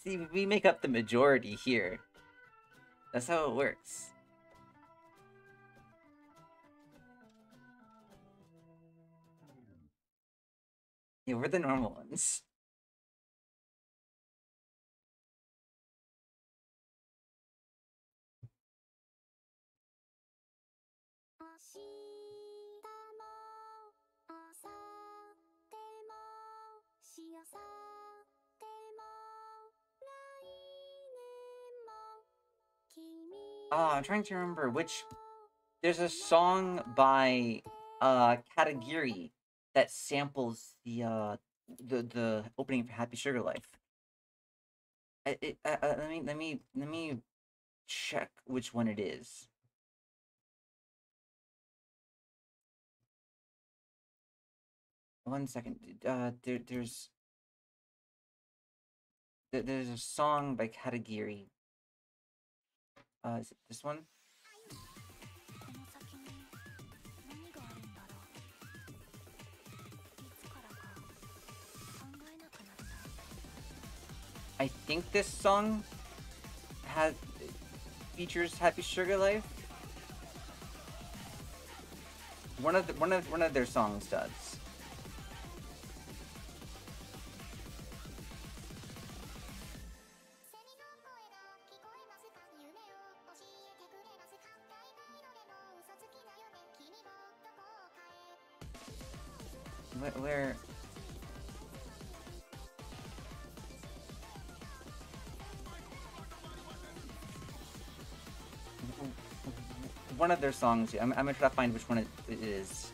See, we make up the majority here. That's how it works. Yeah, we're the normal ones. Oh, I'm trying to remember which. There's a song by Katagiri that samples the opening for Happy Sugar Life. Let me check which one it is. One second. There's a song by Katagiri. Is it this one? I think this song features Happy Sugar Life. One of their songs does. Where? One of their songs. I'm gonna try to find which one it is.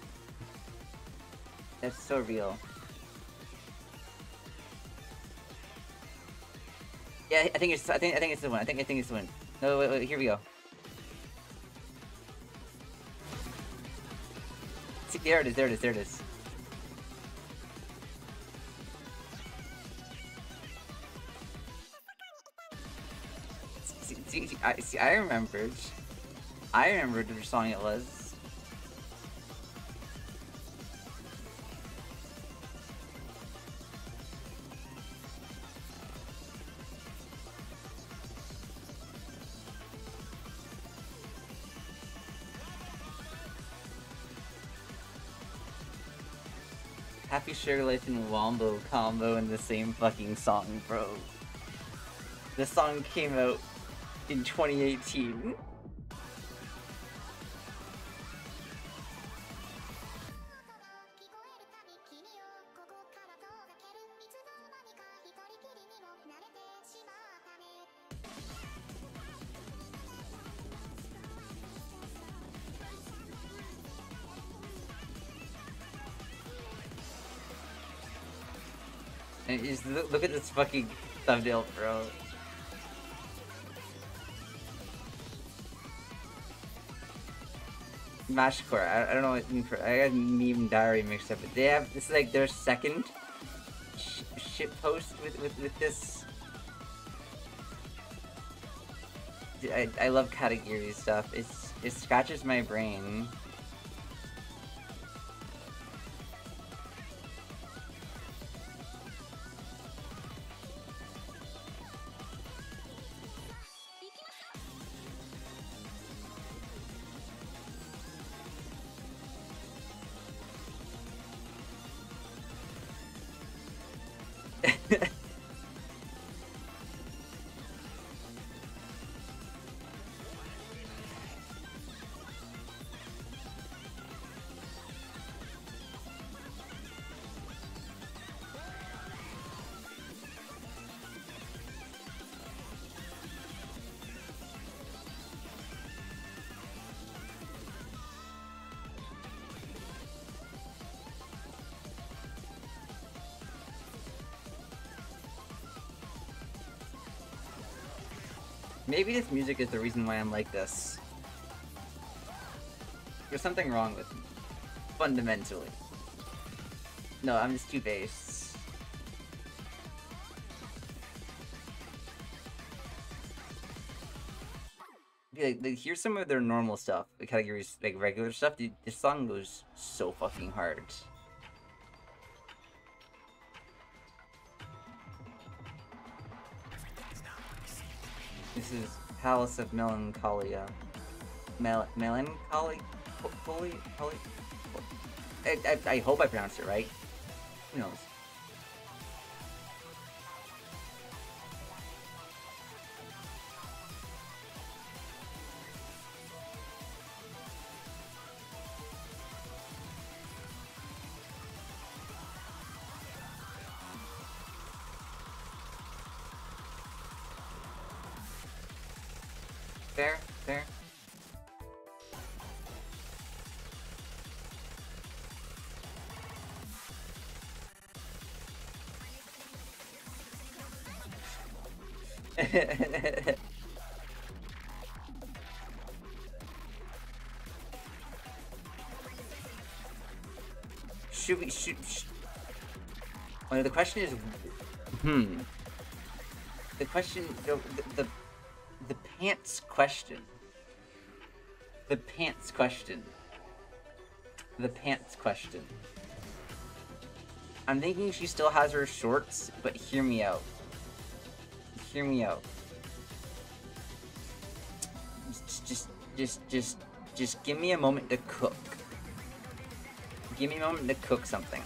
That's so real. Yeah, I think it's the one. I think it's the one. No, wait, here we go. See, there it is. See, I remembered. I remembered which song it was. Happy Sugar Life and Wombo combo in the same fucking song, bro. This song came out in 2018. And just look at this fucking thumbnail, bro. Mashcore. I don't know what I got Meme Diary mixed up, but they have this is like their second shit post with this. I love category stuff. It scratches my brain. Maybe this music is the reason why I'm like this. There's something wrong with me. Fundamentally. No, I'm just too based. Like, here's some of their normal stuff. The categories, like regular stuff. This song goes so fucking hard. This is Palace of Melancholia. Melancholy? I hope I pronounced it right. Who knows? Fair. Well, the question is, the question, the pants question. The pants question. I'm thinking she still has her shorts, but hear me out. Just give me a moment to cook. Give me a moment to cook something.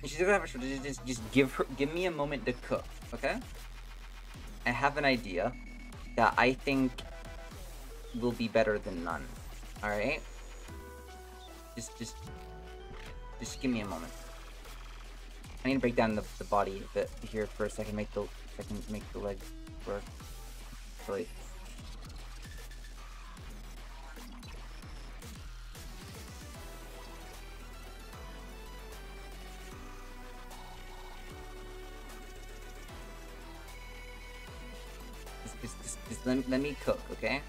She's gonna have her shorts. Just give me a moment to cook, okay? I have an idea that I think will be better than none. Alright? Just give me a moment. I need to break down the body a bit here first. I can make the leg work. Really. Just let me cook, okay?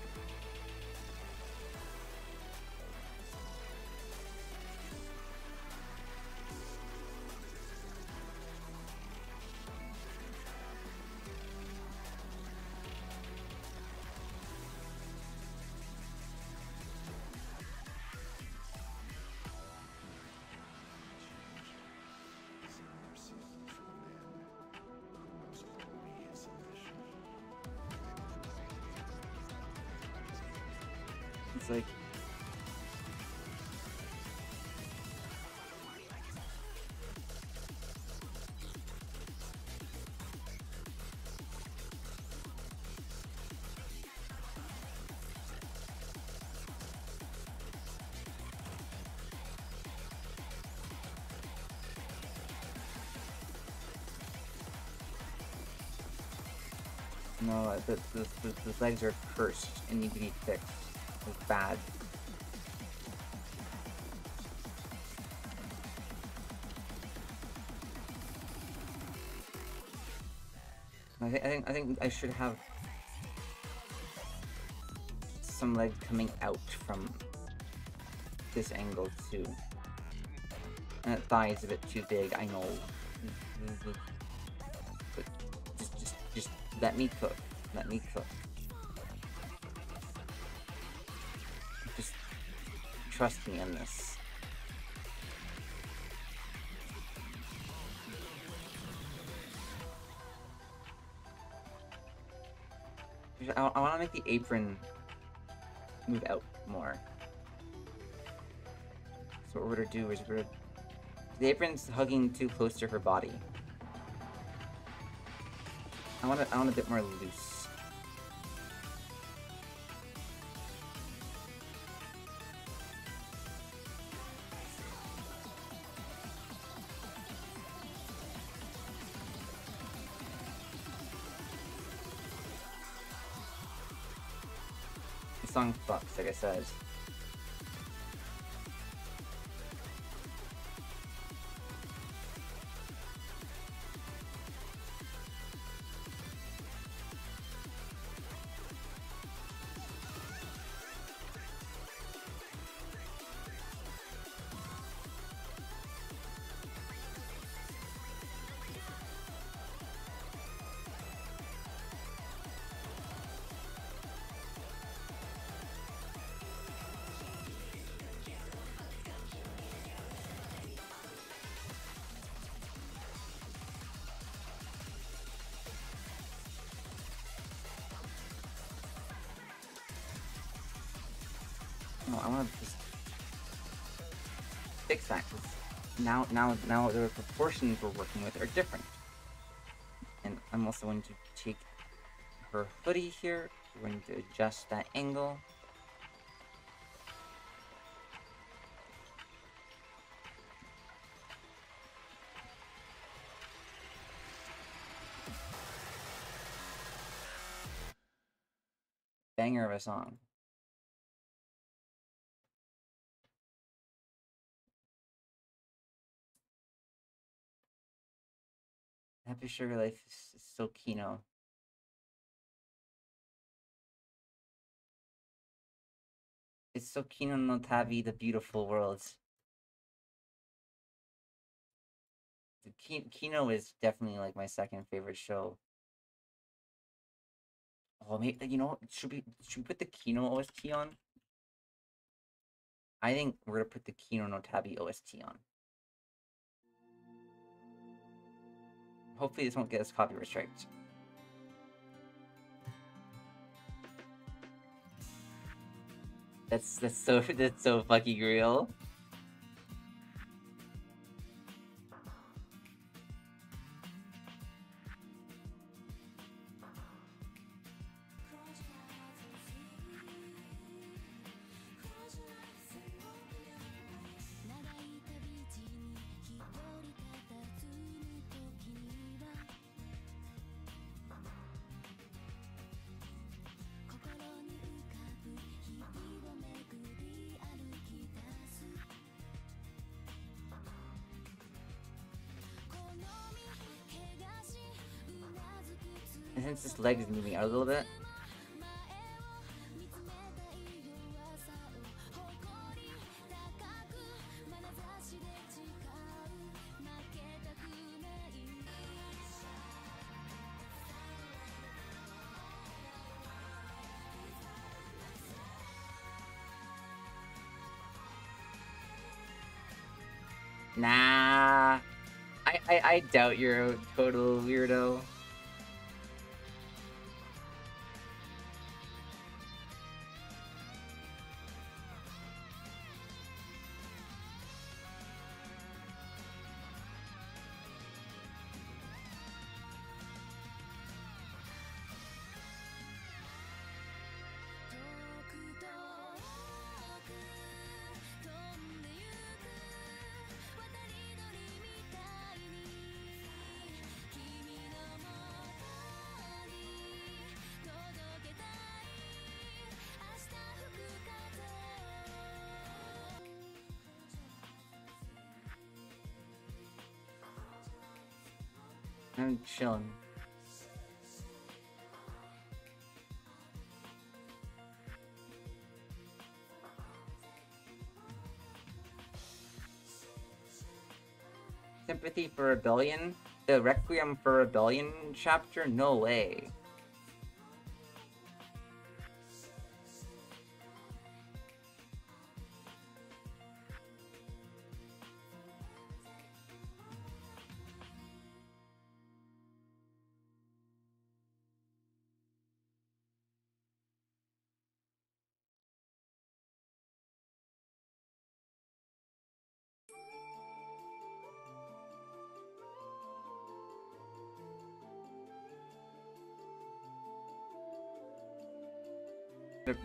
It's like... No, the legs are cursed and need to be fixed. It's bad. I think I should have some leg coming out from this angle too. And that thigh is a bit too big, I know. But just let me cook. Let me cook. Just trust me on this. I want to make the apron move out more. So what we're gonna do is the apron's hugging too close to her body. I want a bit more loose. The song fucks, like I said. No, I want to just fix that, because now the proportions we're working with are different. And I'm also going to take her hoodie here. We're going to adjust that angle. Banger of a song. Happy Sugar Life is so Kino. It's so Kino no Tabi, the beautiful world. Kino is definitely like my second favorite show. Oh, maybe, you know what? Should we put the Kino OST on? I think we're gonna put the Kino no Tabi OST on. Hopefully this won't get us copyright striked. That's so fucking real. And since this leg is moving out a little bit. Nah. I doubt you're a total weirdo. I'm chilling. Sympathy for Rebellion? The Requiem for Rebellion chapter? No way.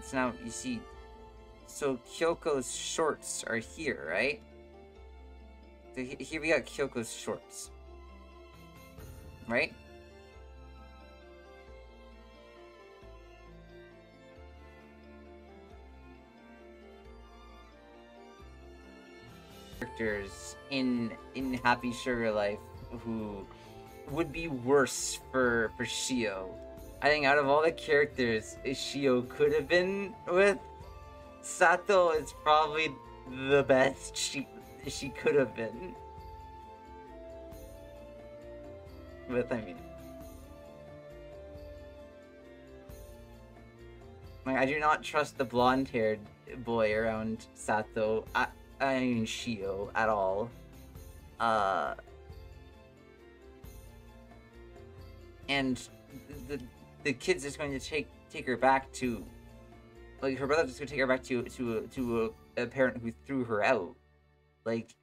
So now, you see, so Kyoko's shorts are here, right? So here we got Kyoko's shorts. Right? Characters in Happy Sugar Life who would be worse for Shio. I think out of all the characters Shio could have been with, Sato is probably the best she could have been with. I mean, like, I do not trust the blonde-haired boy around Sato. I mean Shio at all. And the kid's just going to take her back to, like, her brother's just going to take her back to a parent who threw her out. Like,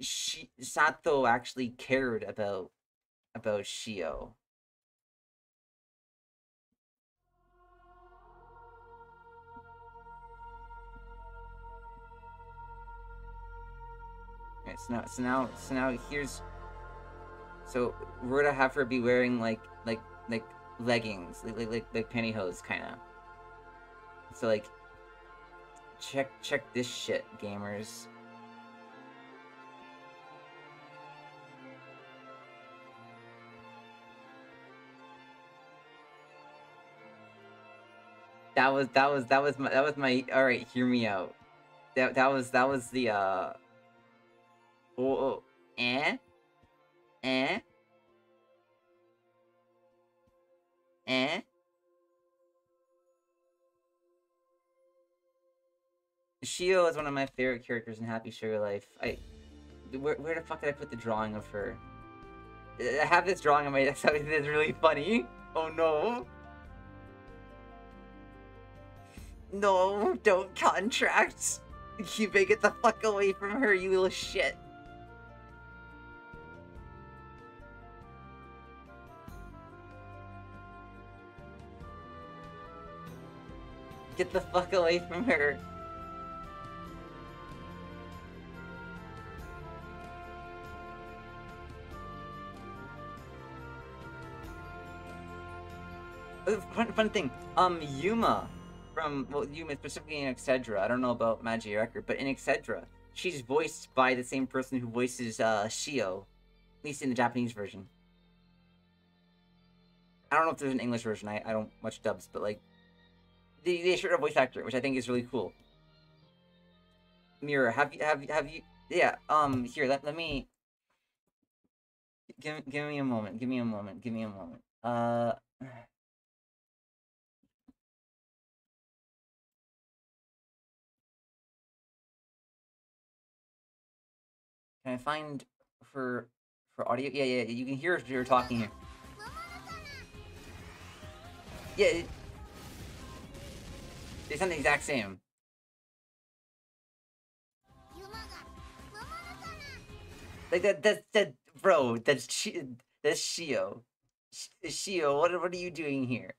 Sato actually cared about Shio. Okay, so now here's. So we're gonna have her be wearing like leggings, like pantyhose, kind of. So like, check this shit, gamers. That was my. All right, hear me out. That was the oh, eh. Shio is one of my favorite characters in Happy Sugar Life. Where the fuck did I put the drawing of her? I have this drawing on my desktop. It's really funny. Oh no. No, don't contract. You may get the fuck away from her, you little shit. Get the fuck away from her. Fun thing, Yuma from, well, Yuma specifically in Excedra, I don't know about Magic Record, but in Excedra, she's voiced by the same person who voices Shio, at least in the Japanese version. I don't know if there's an English version. I don't watch dubs, but like they shared a voice actor, which I think is really cool. Mirror, have you? Yeah. Here, let me give me a moment. Give me a moment. Give me a moment. Can I find for audio? Yeah, yeah. You can hear if you're talking here. Yeah, they sound the exact same. Like that bro, that's Shio. Shio, what are you doing here?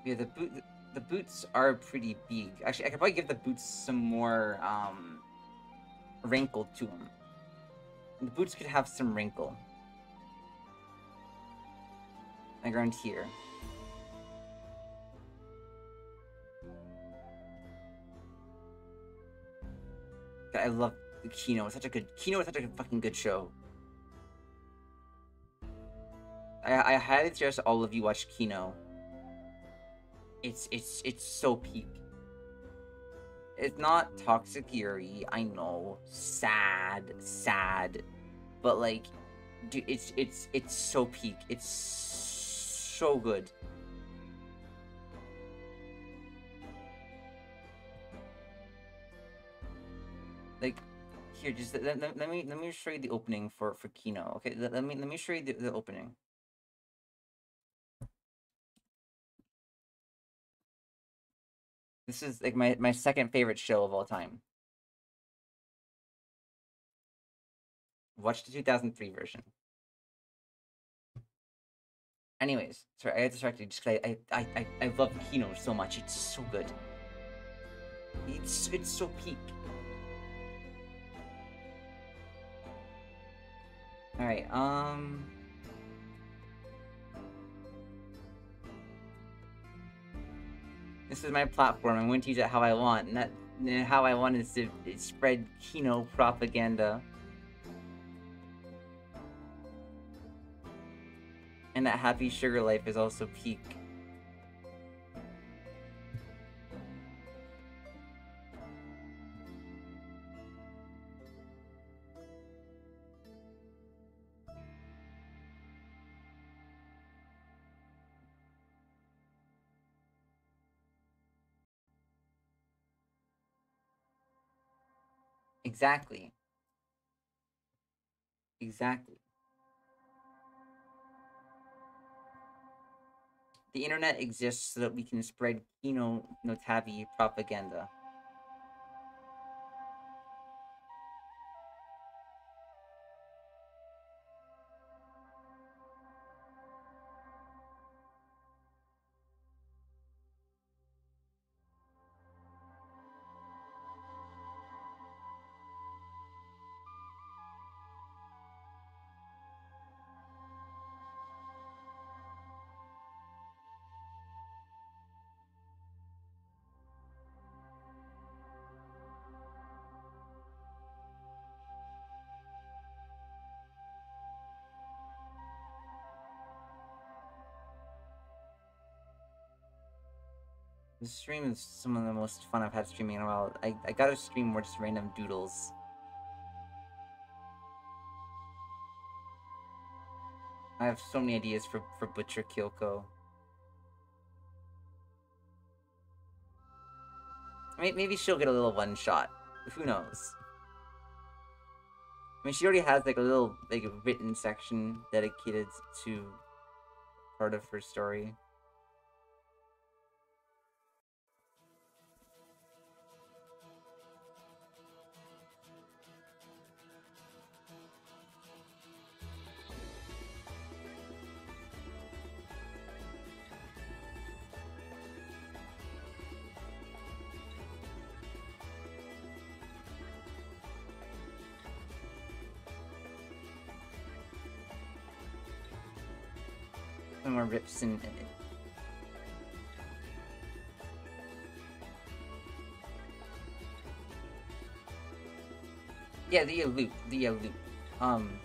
Yeah, the boots are pretty big. Actually, I could probably give the boots some more wrinkle to them. The boots could have some wrinkle. Like around here. God, I love Kino. It's such a good Kino is such a fucking good show. I highly suggest all of you watch Kino. It's so peak. It's not toxic Yuri, I know. Sad. But like, dude, it's so peak. It's so good. Like, here, just let me show you the opening for Kino. Okay, let me show you the opening. This is like my second favorite show of all time. Watch the 2003 version. Anyways, sorry, I got distracted just because I love Kino so much. It's so good. It's so peak. All right, this is my platform. I'm going to use it how I want, and that how I want is to spread Kino propaganda. And that Happy Sugar Life is also peak. Exactly. Exactly. The internet exists so that we can spread Kino no Tabi propaganda. This stream is some of the most fun I've had streaming in a while. I got a stream more just random doodles. I have so many ideas for Butcher Kyouko. Maybe she'll get a little one shot. Who knows? I mean, she already has like a little like written section dedicated to part of her story. more rips and yeah, the loop, loop. Um,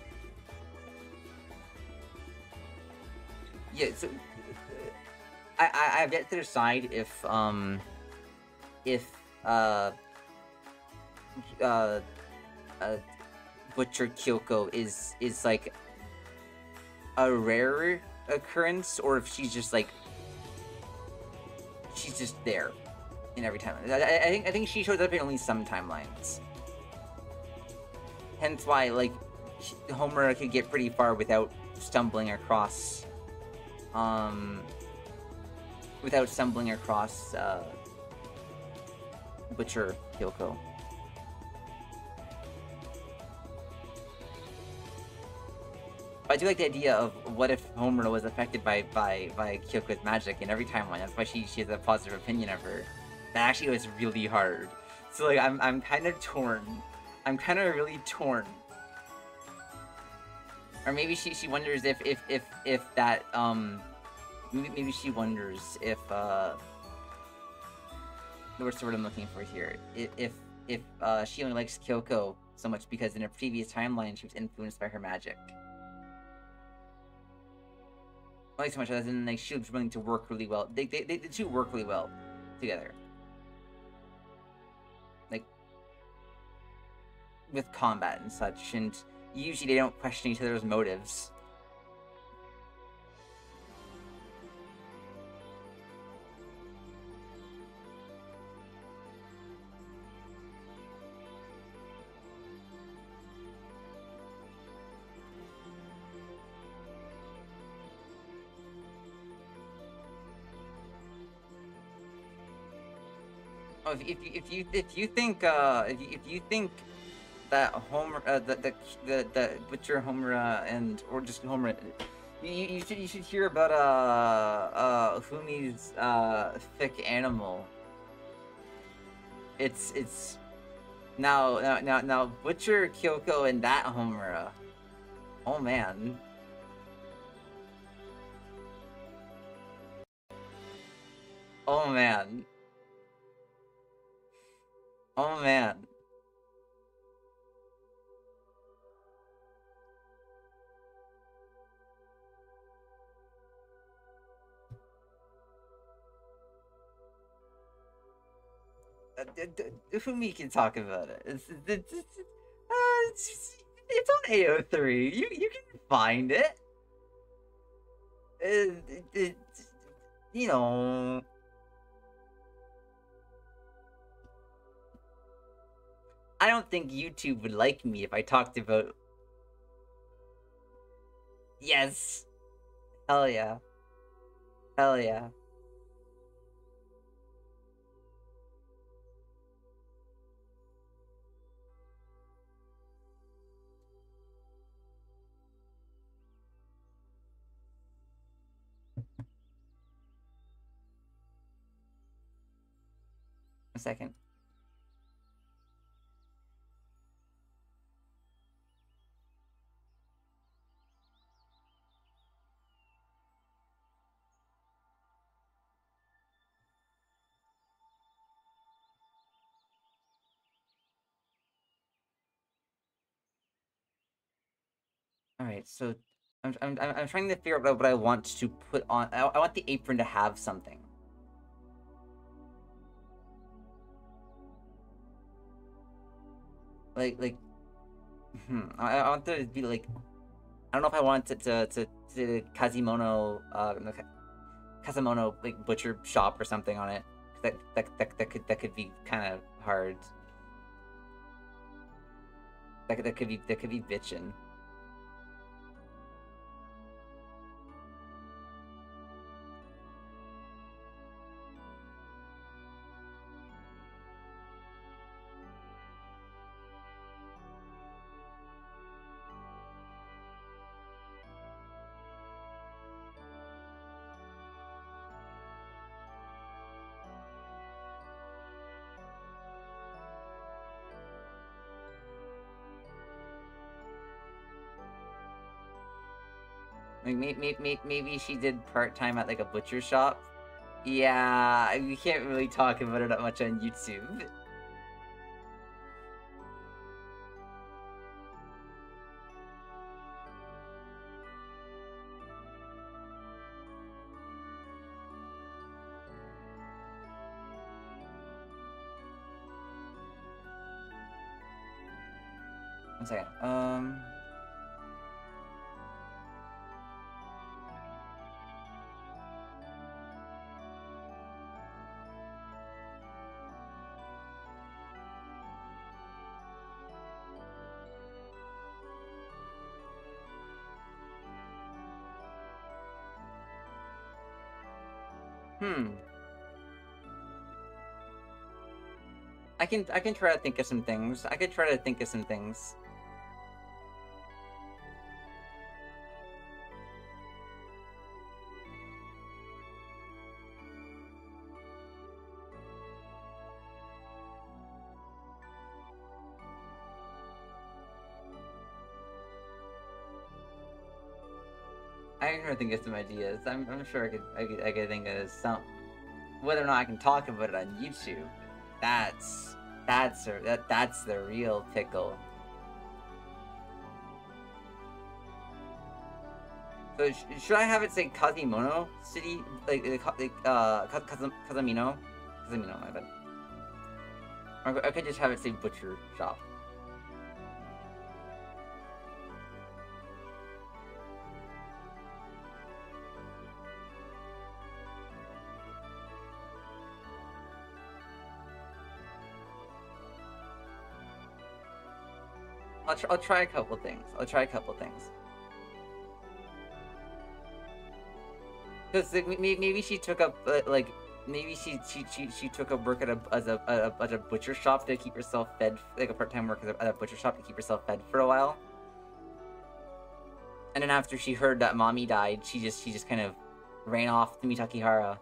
yeah. So I've yet to decide if uh uh uh Butcher Kyouko is like a rare occurrence, or if she's just like she's just there in every time. I think she shows up in only some timelines. Hence why like Homer could get pretty far without stumbling across Butcher Kyouko. But I do like the idea of what if Homer was affected by Kyoko's magic in every timeline. That's why she has a positive opinion of her. That actually was really hard. So like I'm kind of torn. I'm kind of really torn. Or maybe she wonders if that maybe she wonders if what's the word I'm looking for here? If she only likes Kyoko so much because in a previous timeline she was influenced by her magic. Not like so much as in like she was willing to work really well. They the two work really well together. Like with combat and such, and usually they don't question each other's motives. Oh, if you think if you think that Homer the Butcher Homer and or just Homer you should hear about Fumi's thick animal. It's now Butcher Kyoko and that Homura. Oh man. Oh man. Oh man. Fumi can talk about it. It's on AO3. You can find it. You know. I don't think YouTube would like me if I talked about. Yes. Hell yeah. Hell yeah. A second. All right, so I'm trying to figure out what I want to put on. I want the apron to have something. Like, I want there to be like, I don't know if I want it to Kazimono no, Kazamono like butcher shop or something on it. That could be kind of hard. That could be bitchin'. Like, maybe she did part-time at, like, a butcher shop. Yeah, we can't really talk about it that much on YouTube. One second. Hmm. I can try to think of some things. I could try to think of some things. I can try to think of some ideas. I'm sure I could think of some. Whether or not I can talk about it on YouTube, that's the real pickle. So should I have it say Kazimono City, Kazamino, my bad. Or I could just have it say Butcher Shop. I'll try a couple things. Because maybe she took up maybe she took a work at a butcher shop to keep herself fed, like a part-time work at a butcher shop to keep herself fed for a while. And then after she heard that mommy died, she just kind of ran off to meet Takihara.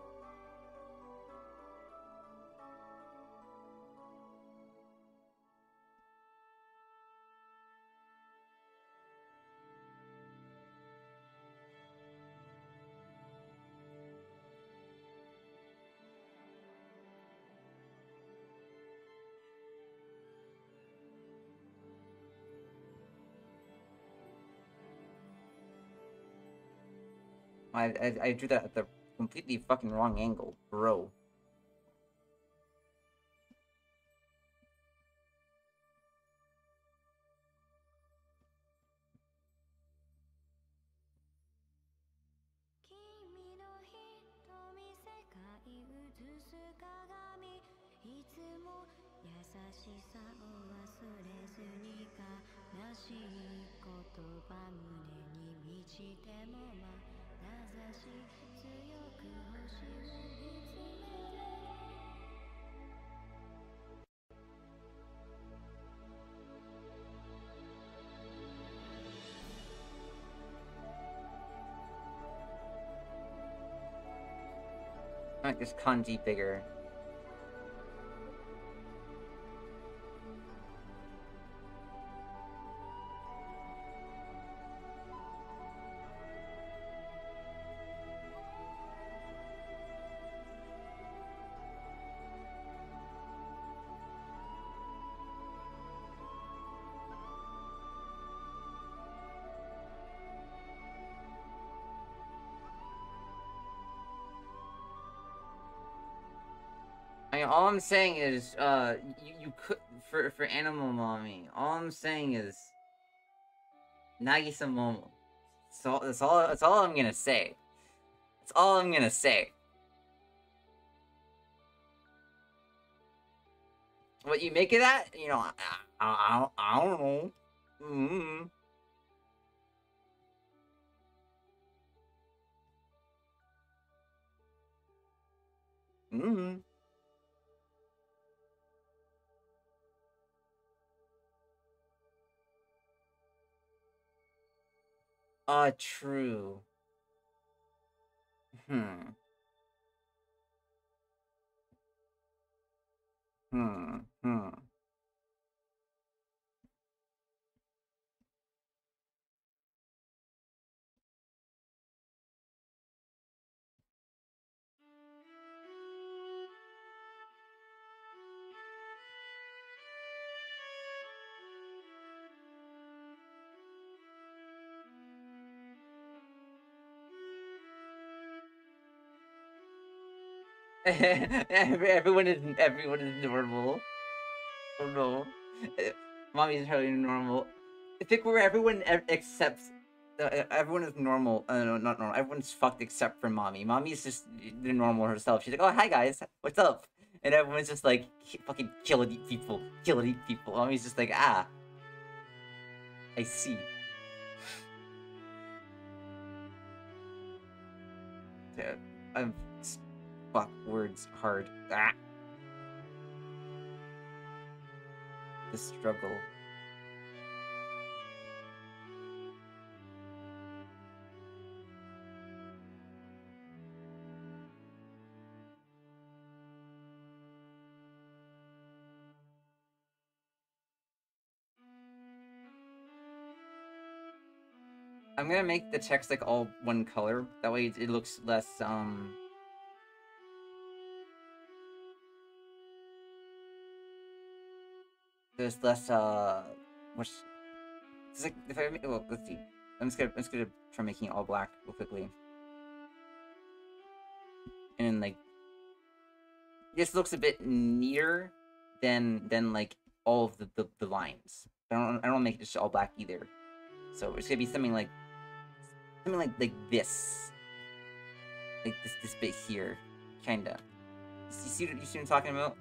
I drew that at the completely fucking wrong angle, bro. Make this kanji bigger. I mean, all I'm saying is, you could for Animal Mommy. All I'm saying is, Nagisa Momo. That's all I'm gonna say. That's all I'm gonna say. What you make of that? You know, I don't know. Mm. Mm. True. Hmm. Hmm. Hmm. Everyone is normal. Oh no. Mommy's totally normal. Pick where everyone accepts. Everyone is normal. No, not normal. Everyone's fucked except for mommy. Mommy's just the normal herself. She's like, "Oh, hi guys, what's up?" And everyone's just like, "Fucking kill and eat people, kill and eat people." Mommy's just like, "Ah, I see." Yeah, I'm fuck words hard. Ah, the struggle. I'm gonna make the text like all one color. That way it looks less there's less what's it's like if I well, let's see. I'm just gonna try making it all black real quickly. And then, like, this looks a bit neater than like all of the lines. I don't make it just all black either. So it's gonna be something like this. Like this bit here. Kinda. You see what I'm talking about?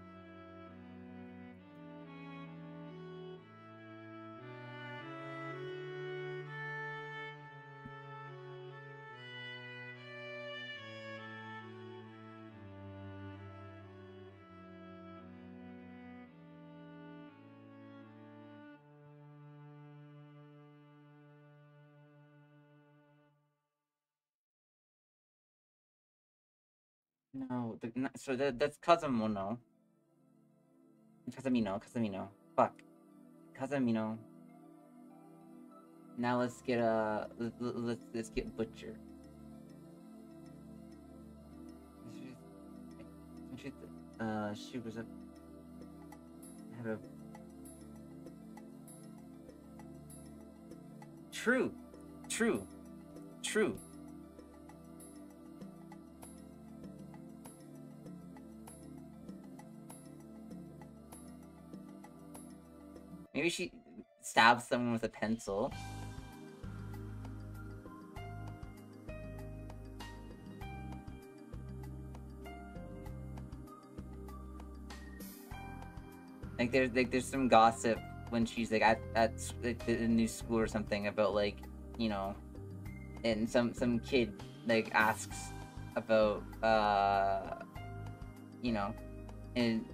No, so that's Kazumono. Kazamino. Fuck. Kazamino. Now let's get let's get Butcher. She was a had a true, true, true. Maybe she stabs someone with a pencil. Like there's some gossip when she's like at like, the new school or something about like, you know, and some kid like asks about you know, and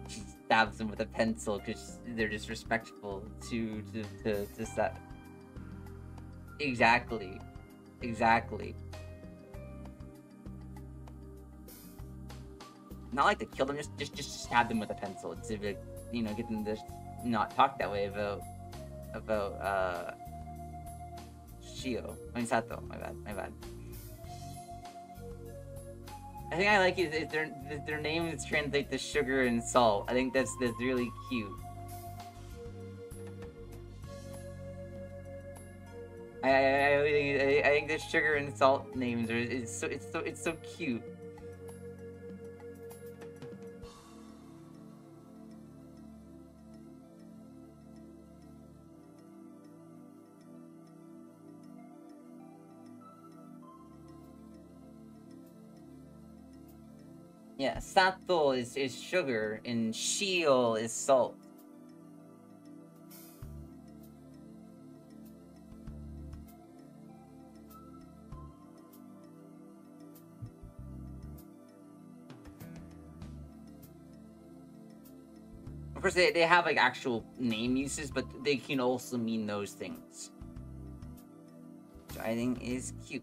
she stabs them with a pencil because they're disrespectful to set. Exactly. Not like to kill them, just stab them with a pencil to like, get them to not talk that way about Shio. I mean Sato. My bad. I think I like it. Their names translate to sugar and salt. I think that's really cute. I think the sugar and salt names it's so cute. Yeah, sato is sugar and shio is salt. Of course, they have like actual name uses, but they can also mean those things, which I think is cute.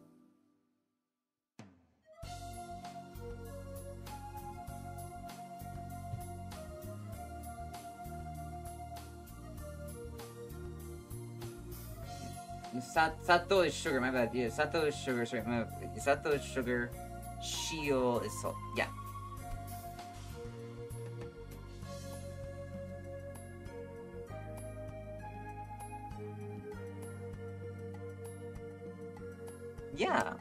Sato is sugar, my bad. Yeah, sato is sugar, sorry, my bad. Sato is sugar, shio is salt. Yeah. Yeah.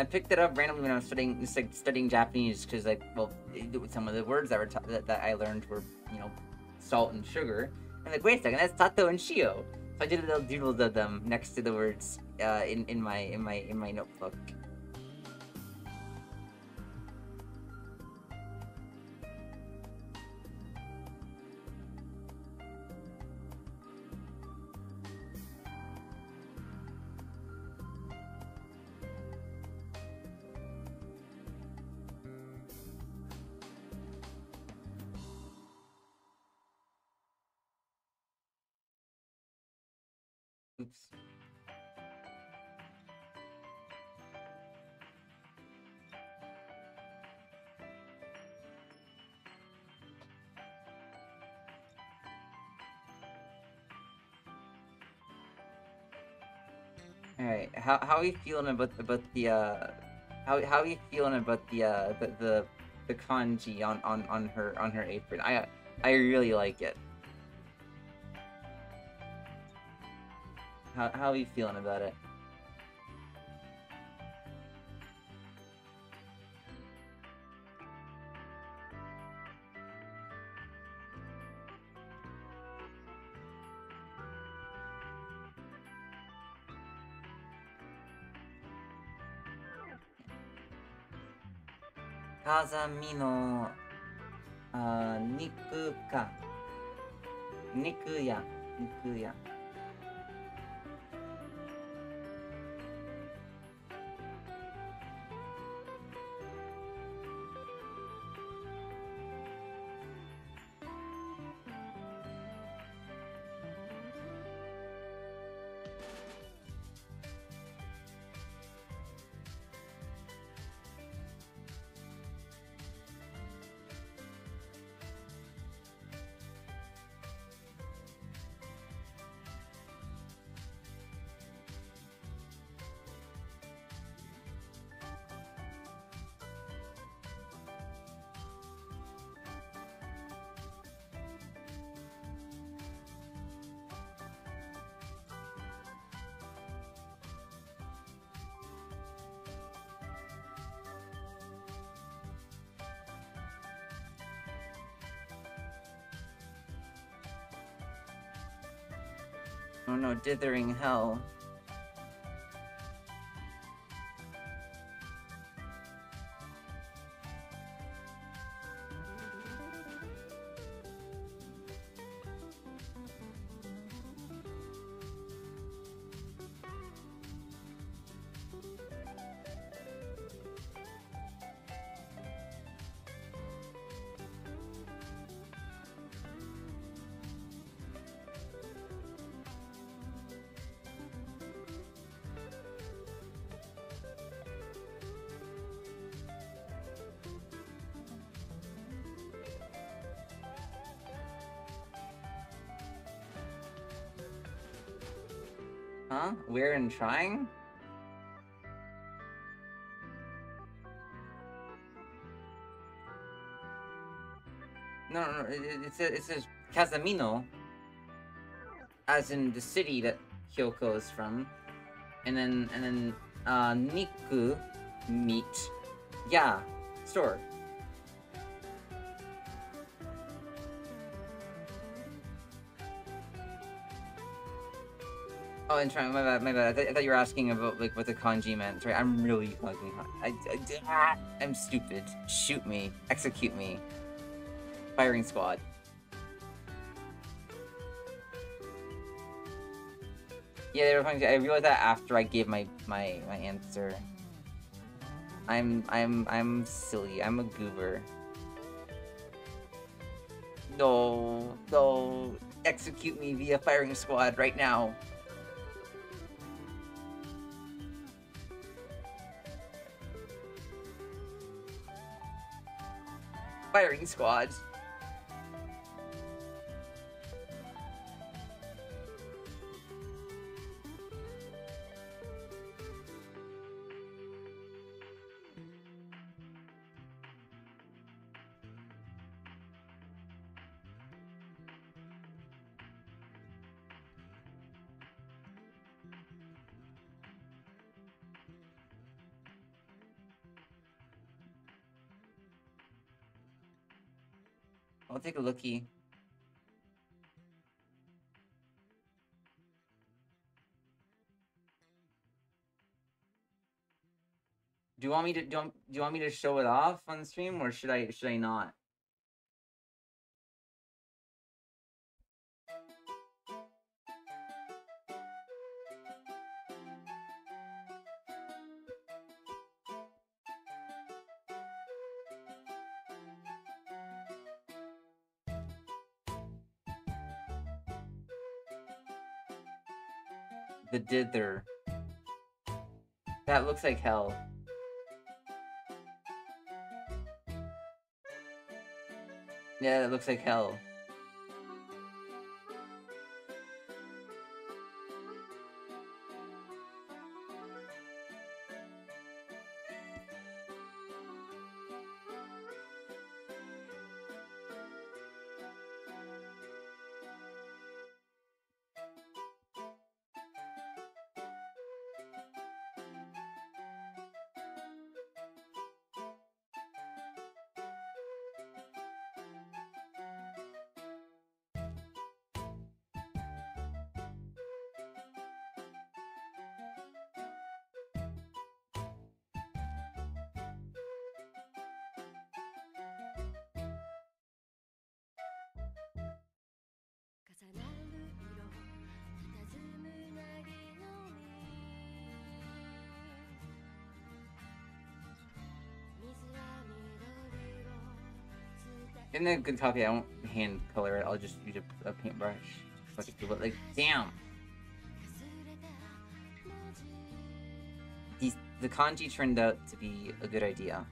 I picked it up randomly when I was studying Japanese because some of the words that that I learned were salt and sugar. I'm like, wait a second, that's Tato and Shio. So I did a little doodle of them next to the words in my notebook. Oops. All right. How are you feeling about the how are you feeling about the kanji on her apron? I really like it. How are you feeling about it? Kazami no niku ka. Niku ya. 'Oh no, dithering hell. Huh? We're in trying? No, it says Casamino, as in the city that Kyouko is from, and then Niku, meat, yeah, store. Oh, and trying, my bad. I thought you were asking about like what the kanji meant. Sorry, I'm really fucking hot. I'm stupid. Shoot me, execute me. Firing squad. Yeah, they were funny. I realized that after I gave my answer. I'm silly. I'm a goober. No, execute me via firing squad right now. Firing squad. I'll take a lookie. Do you want me to do you want me to show it off on the stream, or should I not? The dither. That looks like hell. Yeah, that looks like hell. In a good copy, I won't hand color it. I'll just use a paintbrush. Like, damn. The kanji turned out to be a good idea.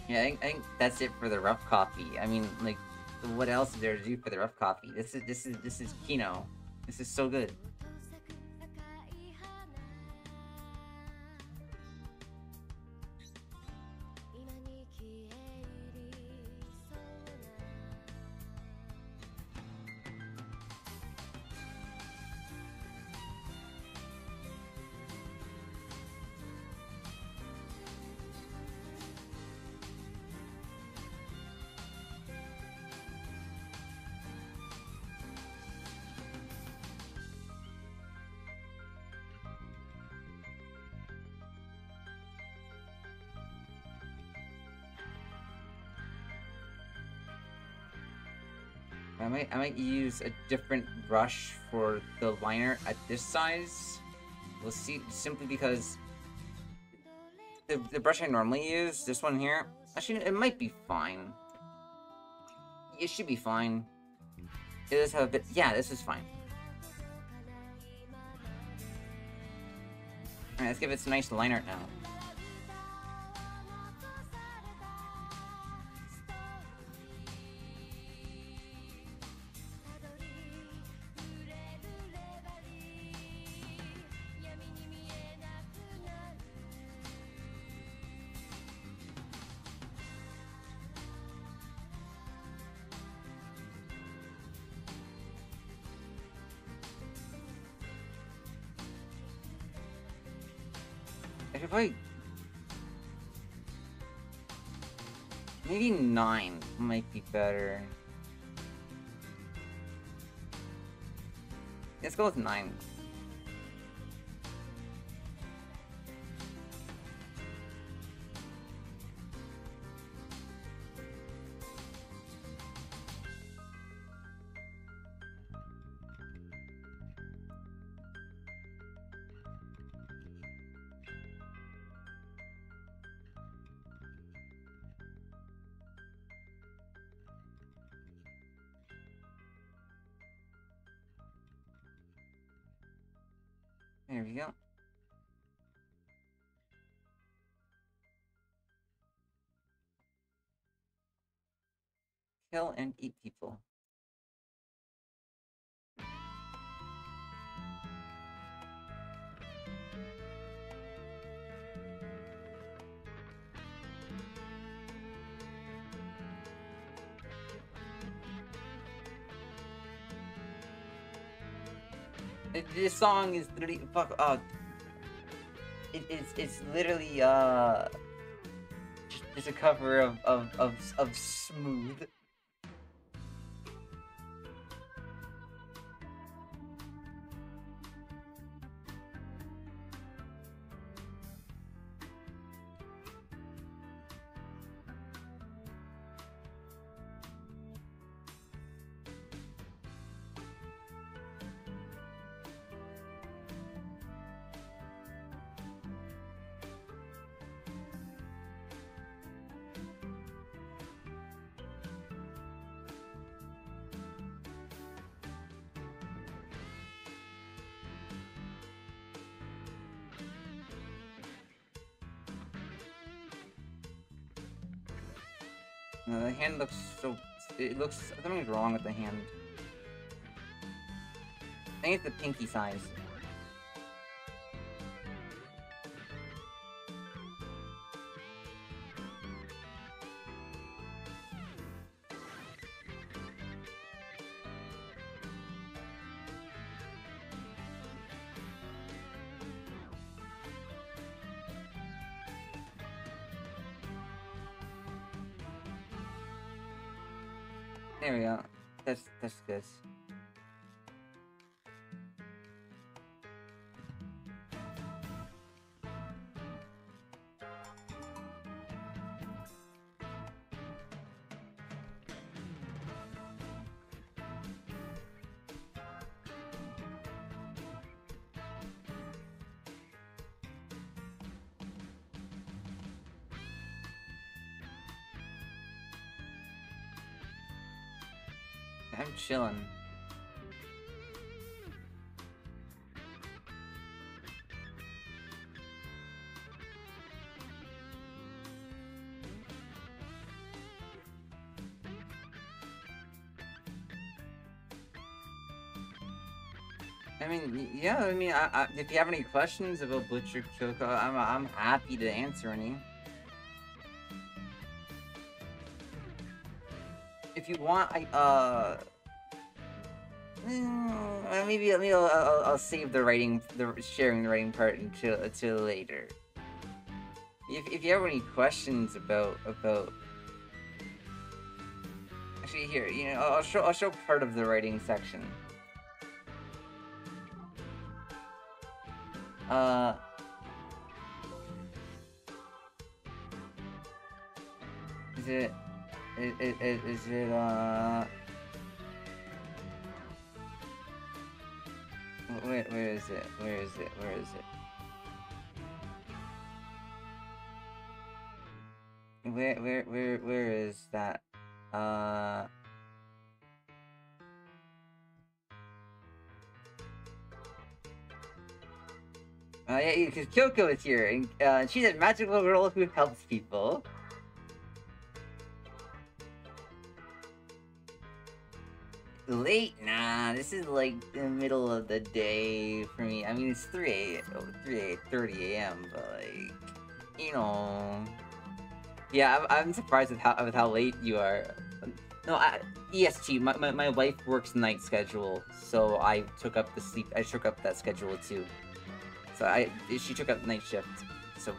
Yeah, I think that's it for the rough copy. I mean, like, what else is there to do for the rough copy? This is Kino. This is so good. I might use a different brush for the liner at this size. We'll see, simply because the brush I normally use, this one here, actually it might be fine. It should be fine. It does have a bit, yeah, this is fine. Alright, let's give it some nice liner now. If I... Maybe 9 might be better. Let's go with 9. There we go. Kill and eat people. This song is literally it's literally just a cover of Smooth. No, the hand looks so... It looks... Something's wrong with the hand. I think it's the pinky size. There we go. That's good. I'm chilling. I mean, yeah. I mean, if you have any questions about Butcher Kyouko, I'm happy to answer any. If you want, maybe I'll save the sharing the writing part until later. If you have any questions about actually here, you know, I'll show part of the writing section. Is it? Is it, where is it? Where is it? Where is it? Where is that? Yeah, because Kyouko is here, and she's a magical girl who helps people. Late? Nah, this is like the middle of the day for me. I mean, it's 3:30 a.m., but like, you know. Yeah, I'm surprised with how late you are. No, EST. My wife works night schedule, so I took up that schedule too. So she took up night shift. So.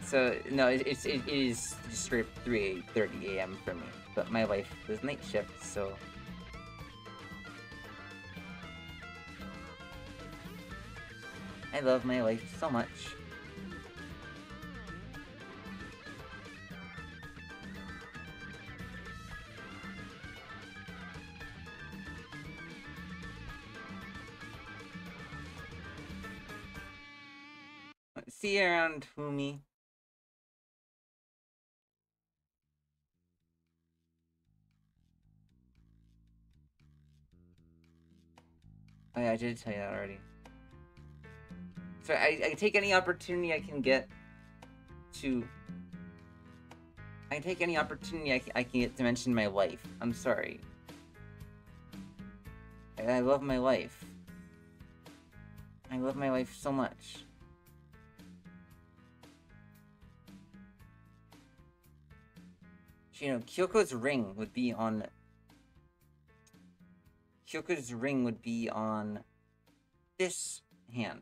So no, it is just straight 3:30 a.m. for me. But my wife does night shift, so. I love my wife so much. See you around, Fumi. Oh yeah, I did tell you that already. So I take any opportunity I can get to I take any opportunity I can get to mention my life. I'm sorry. I love my life. I love my life so much. You know, Kyoko's ring would be on... Kyoko's ring would be on this hand.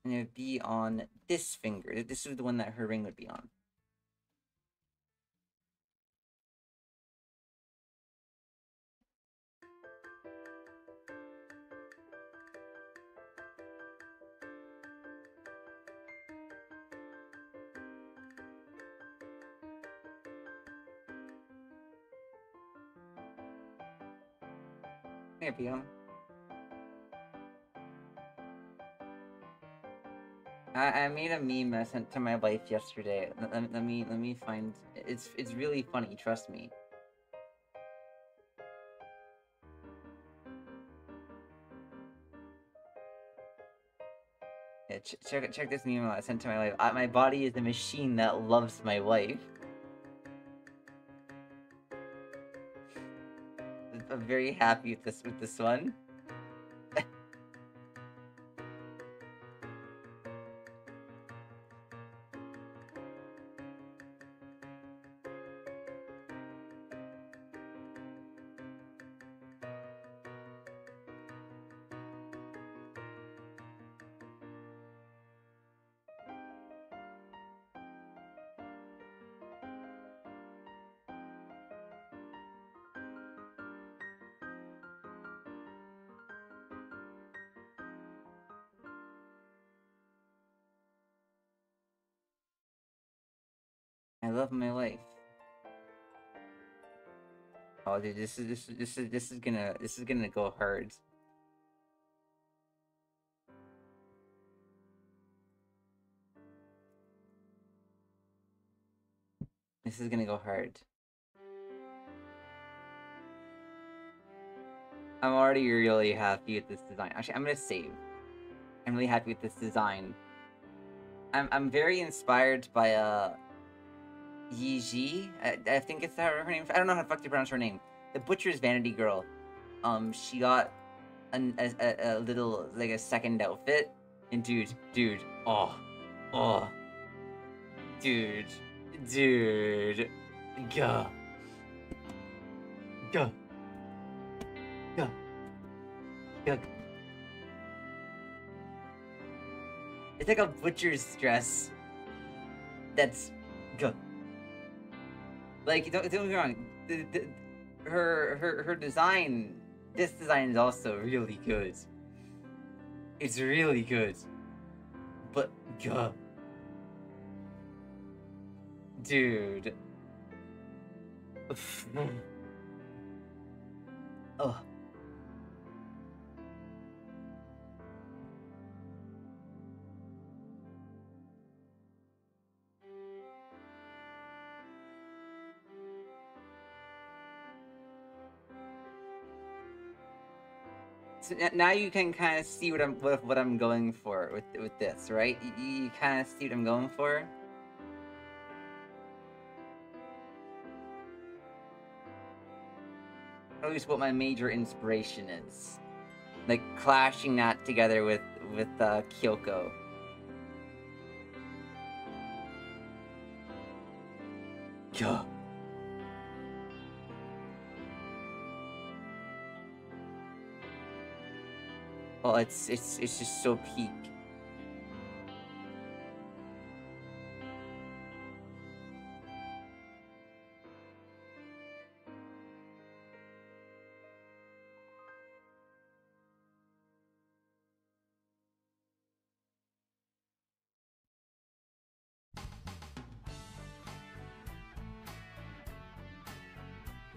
And it would be on this finger. This is the one that her ring would be on. There we go. I made a meme I sent to my wife yesterday. Let me find... It's really funny, trust me. Yeah, check this meme I sent to my wife. My body is a machine that loves my wife. I'm very happy with this one. I love my life. Oh, dude, this is gonna go hard. This is gonna go hard. I'm already really happy with this design. Actually, I'm gonna save. I'm really happy with this design. I'm very inspired by Yiji. I think it's her name. I don't know how to fuck to pronounce her name. The Butcher's Vanity Girl. She got a little, like, a second outfit. And dude, oh, dude, go. It's like a butcher's dress. That's good. Like, don't get me wrong. Her design. This design is also really good. It's really good. But God, dude. Oh. So now you can kind of see what I'm going for with this, right? You kind of see what I'm going for. At least what my major inspiration is, like clashing that together with Kyouko. Yeah. Oh, it's just so peak.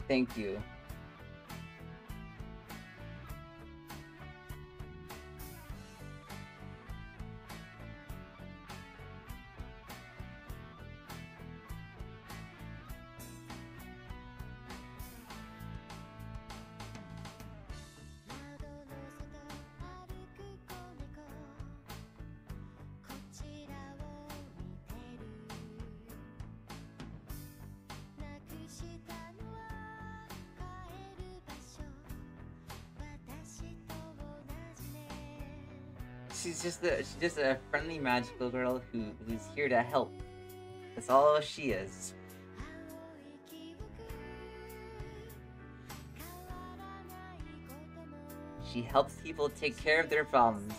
Thank you. she's just a friendly magical girl who's here to help. That's all she is. She helps people take care of their problems.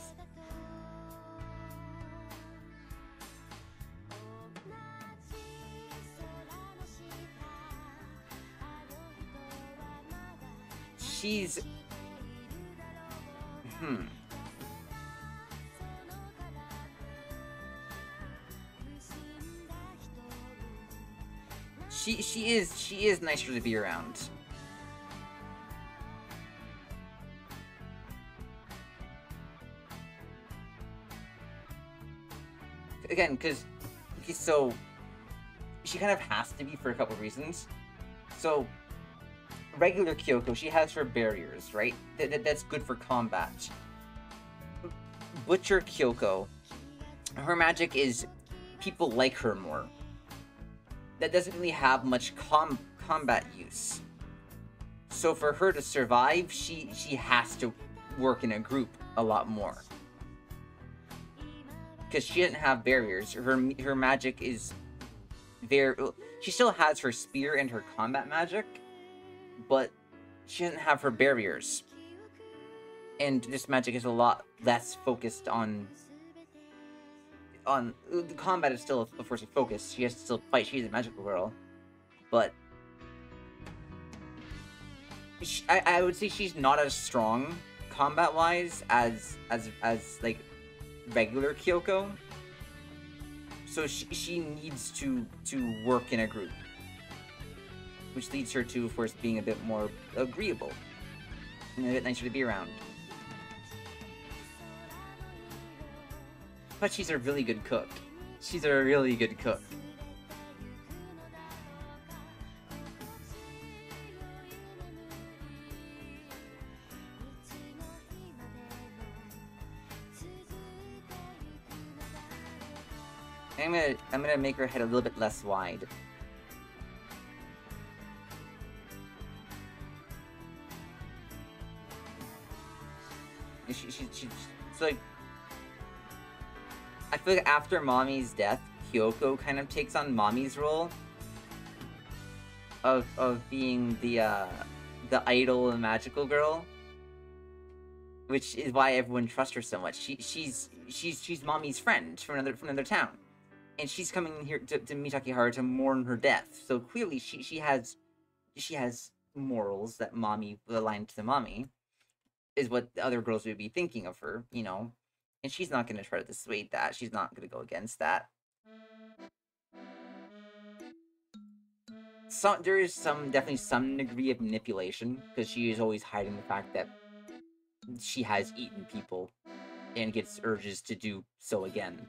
She's... She is nicer to be around. Again, because so she kind of has to be for a couple reasons. So regular Kyouko, she has her barriers, right? That's good for combat. Butcher Kyouko, her magic is people like her more. That doesn't really have much combat use. So for her to survive, she has to work in a group a lot more. Because she doesn't have barriers. Her magic is very... She still has her spear and her combat magic, but she doesn't have her barriers. And this magic is a lot less focused on... The combat is still, of course, a focus. She has to still fight. She's a magical girl. But... I would say she's not as strong, combat-wise, as like, regular Kyouko. So she needs to work in a group. Which leads her to, of course, being a bit more agreeable. And a bit nicer to be around. But she's a really good cook. She's a really good cook. I'm gonna make her head a little bit less wide. So like, I feel like after Mommy's death, Kyouko kind of takes on Mommy's role of being the idol and magical girl, which is why everyone trusts her so much. She's Mommy's friend from another town, and she's coming here to Mitakiharu to mourn her death. So clearly, she has morals that Mommy aligned to Mommy, is what the other girls would be thinking of her, you know. And she's not going to try to dissuade that. She's not going to go against that. There is definitely some degree of manipulation, because she is always hiding the fact that she has eaten people and gets urges to do so again.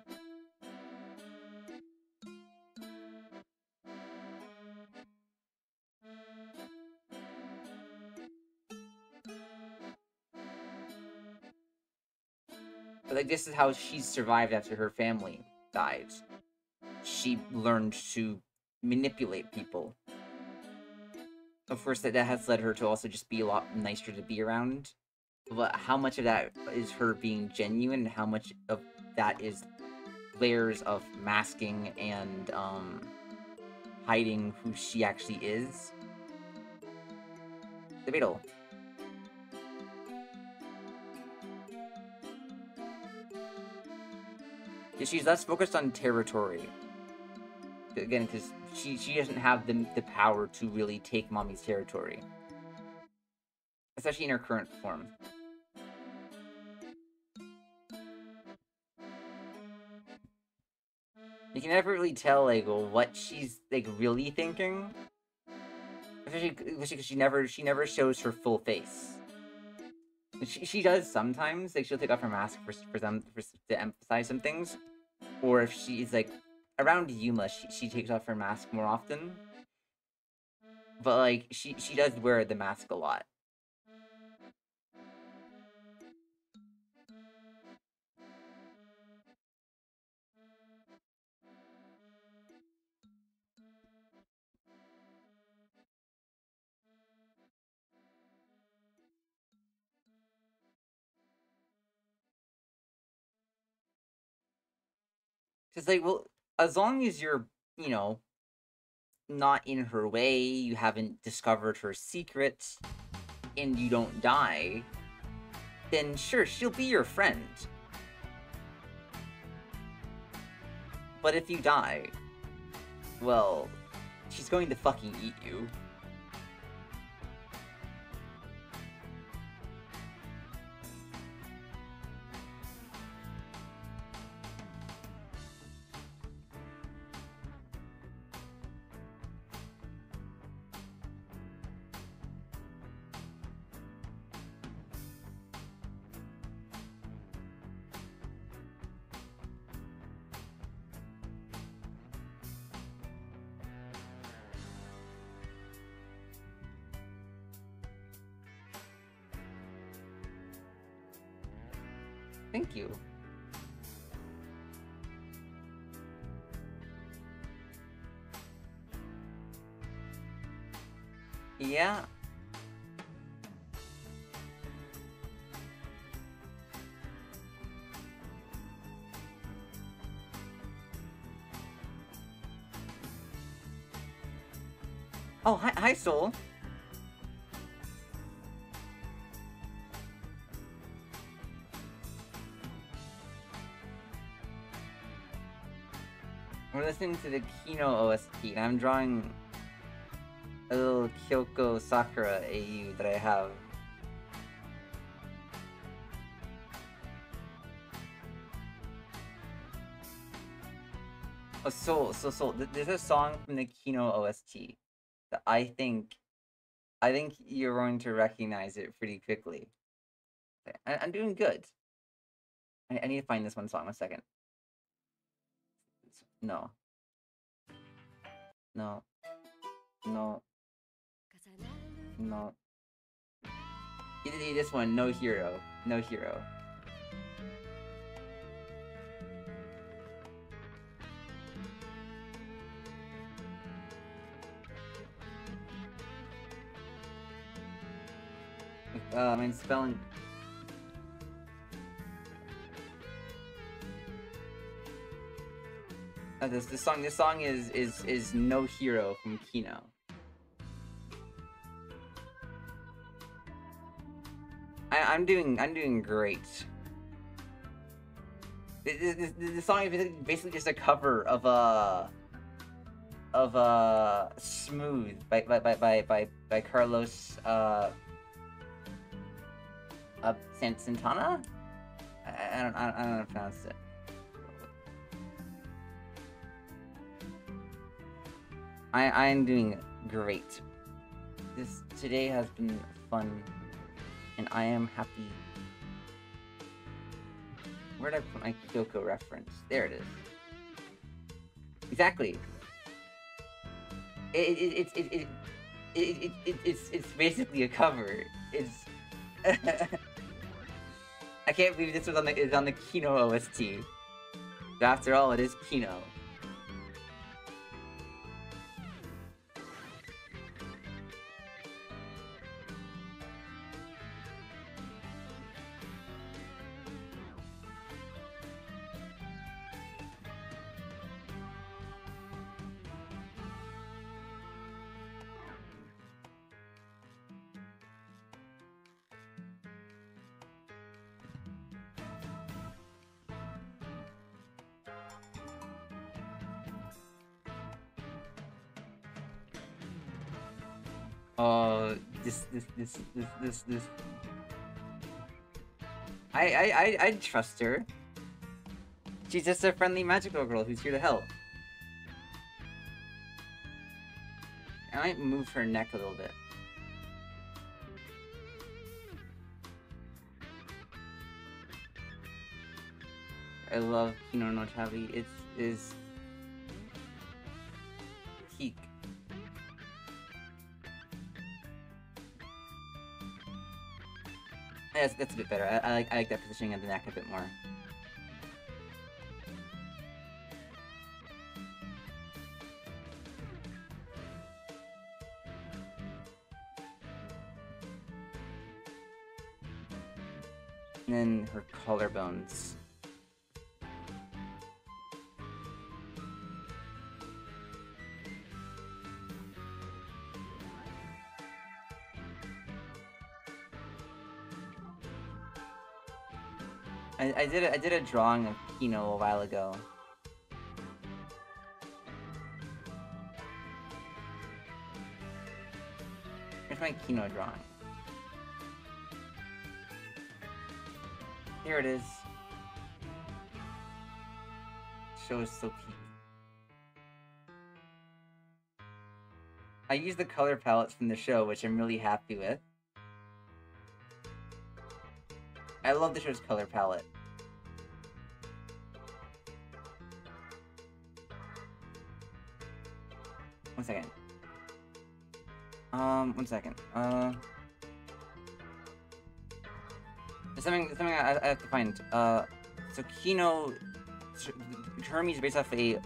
But like, this is how she survived after her family died. She learned to manipulate people. Of course, that has led her to also just be a lot nicer to be around. But how much of that is her being genuine, and how much of that is layers of masking and hiding who she actually is? Debatable. Yeah, she's less focused on territory. Again, because she doesn't have the power to really take Mommy's territory. Especially in her current form. You can never really tell, like, what she's, like, really thinking. Especially because she never shows her full face. She does sometimes, like, she'll take off her mask to emphasize some things. Or if she's, like, around Yuma, she takes off her mask more often. But, like, she does wear the mask a lot. Cause like, well, as long as you're, you know, not in her way, you haven't discovered her secret, and you don't die, then sure, she'll be your friend. But if you die, well, she's going to fucking eat you. Thank you. Yeah. Oh, hi, Soul. We're listening to the Kino OST, and I'm drawing a little Kyouko Sakura AU that I have. Oh, Soul. There's a song from the Kino OST that I think you're going to recognize it pretty quickly. I'm doing good. I need to find this one song. 1 second. No. No. No. No. This one, No Hero. No Hero. I'm spelling. This song is No Hero from Kino. I'm doing great. The song is basically just a cover of Smooth by Carlos Santana? I don't know how to pronounce it. I'm doing great. Today has been fun, and I am happy. Where did I put my Kyouko reference? There it is. Exactly. It's basically a cover. It's. I can't believe this was on the Kino OST. But after all, it is Kino. Oh, this. I trust her. She's just a friendly magical girl who's here to help. I might move her neck a little bit. I love Kino no Tabi. It is peak. Yes, that's a bit better. I like that positioning of the neck a bit more. And then her collarbones. I did a drawing of Kino a while ago. Here's my Kino drawing. Here it is. Show is so cute. I used the color palettes from the show, which I'm really happy with. I love the show's color palette. One second. One second. There's something I have to find. So Kino, Hermes is based off a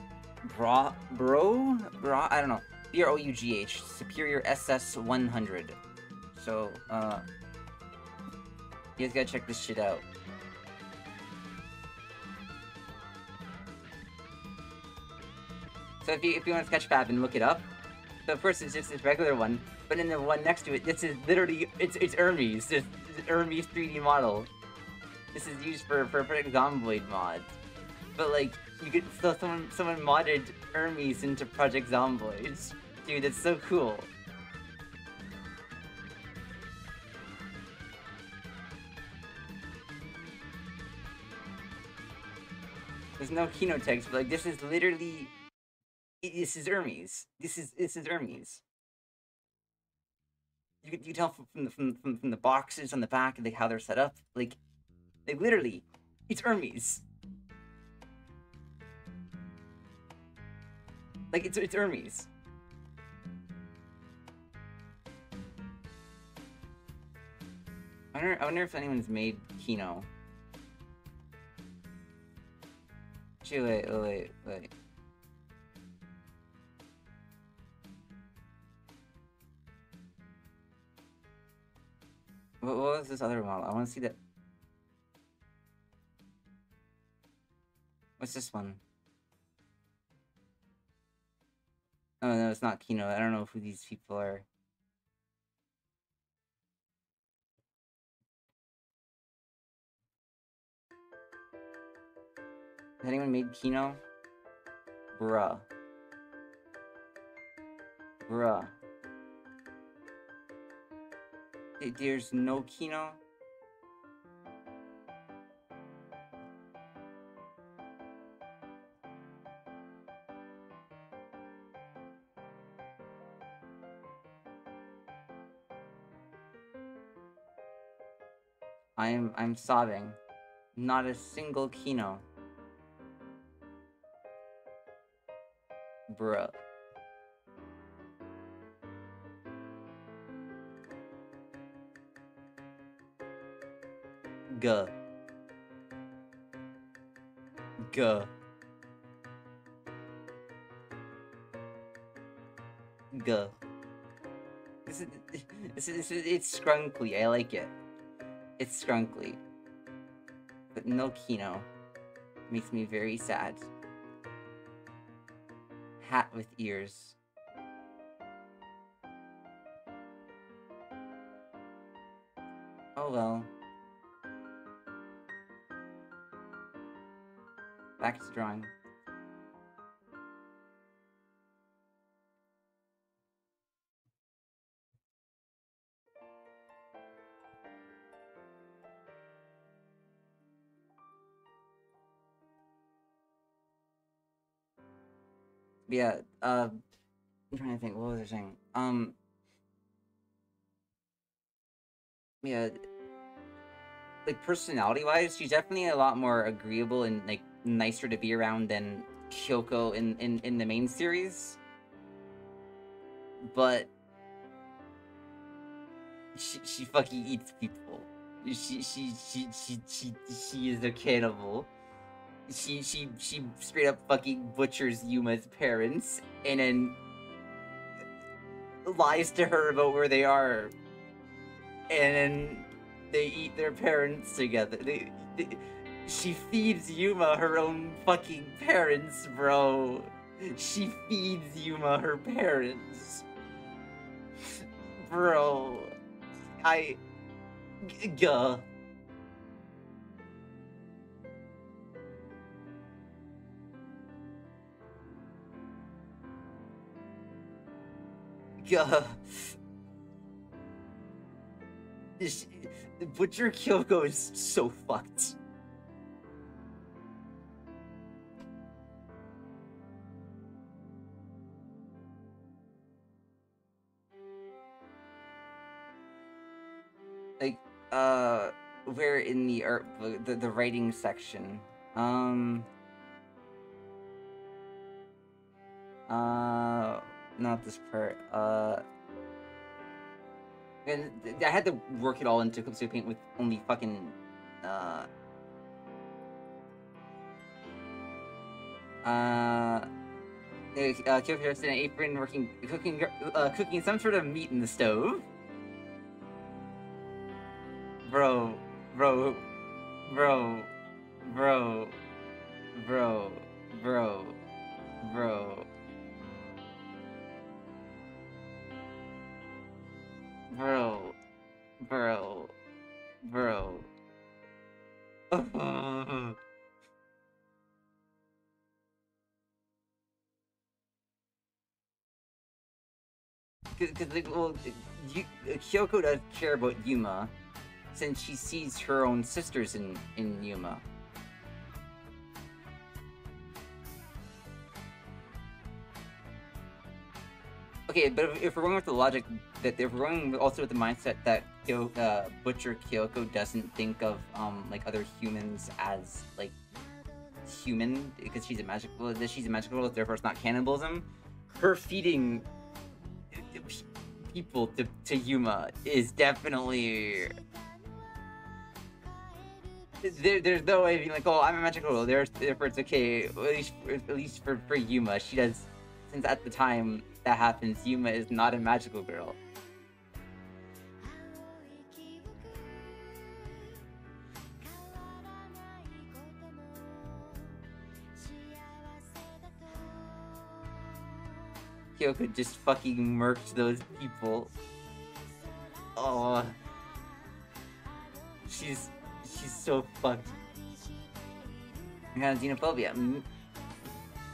bra, I don't know. BROUGH, Superior SS100. So, you guys gotta check this shit out. So if you want to sketch fab and look it up, so of course it's just this regular one, but in the one next to it, this is literally, it's Hermes. It's Hermes 3D model. This is used for Project Zomboid mods. But like, you could still, someone modded Hermes into Project Zomboid. Dude, that's so cool. There's no Kino text, but like, this is literally, this is Hermes. This is Hermes. You can tell from the boxes on the back, like how they're set up, like literally, it's Hermes. Like it's Hermes. I wonder if anyone's made Kino. Actually, wait. What was this other model? I want to see that. What's this one? Oh no, it's not Kino. I don't know who these people are. Has anyone made Kino? Bruh. There's no Kino? I'm sobbing. Not a single Kino. Bruh. Guh. This is it's scrunkly. I like it. It's scrunkly. But no Kino. Makes me very sad. Hat with ears. Oh well. Back to drawing. Yeah, I'm trying to think, what was I saying? Yeah, like, personality-wise, she's definitely a lot more agreeable and, like, nicer to be around than Kyouko in the main series. But she fucking eats people. She is a cannibal. She straight up fucking butchers Yuma's parents and then lies to her about where they are. And then they eat their parents together. She feeds Yuma her own fucking parents, bro. She feeds Yuma her parents. Bro. Gah. Butcher Kyouko is so fucked. Like, where in the art, the writing section? Not this part. And I had to work it all into Substitute Paint with only fucking, Kyoko in an apron, cooking some sort of meat in the stove. Bro. Because like, well, Kyoko does care about Yuma, since she sees her own sisters in Yuma. Okay, but if we're going with the logic that if we're going also with the mindset that Butcher Kyoko doesn't think of like other humans as like human because she's a magical girl, therefore it's not cannibalism. Her feeding people to Yuma is definitely there's no way of being like, oh, I'm a magical girl, therefore it's okay. At least for Yuma, she does, since at the time that happens, Yuma is not a magical girl. Kyoko just fucking murked those people. Oh, she's so fucked. And xenophobia.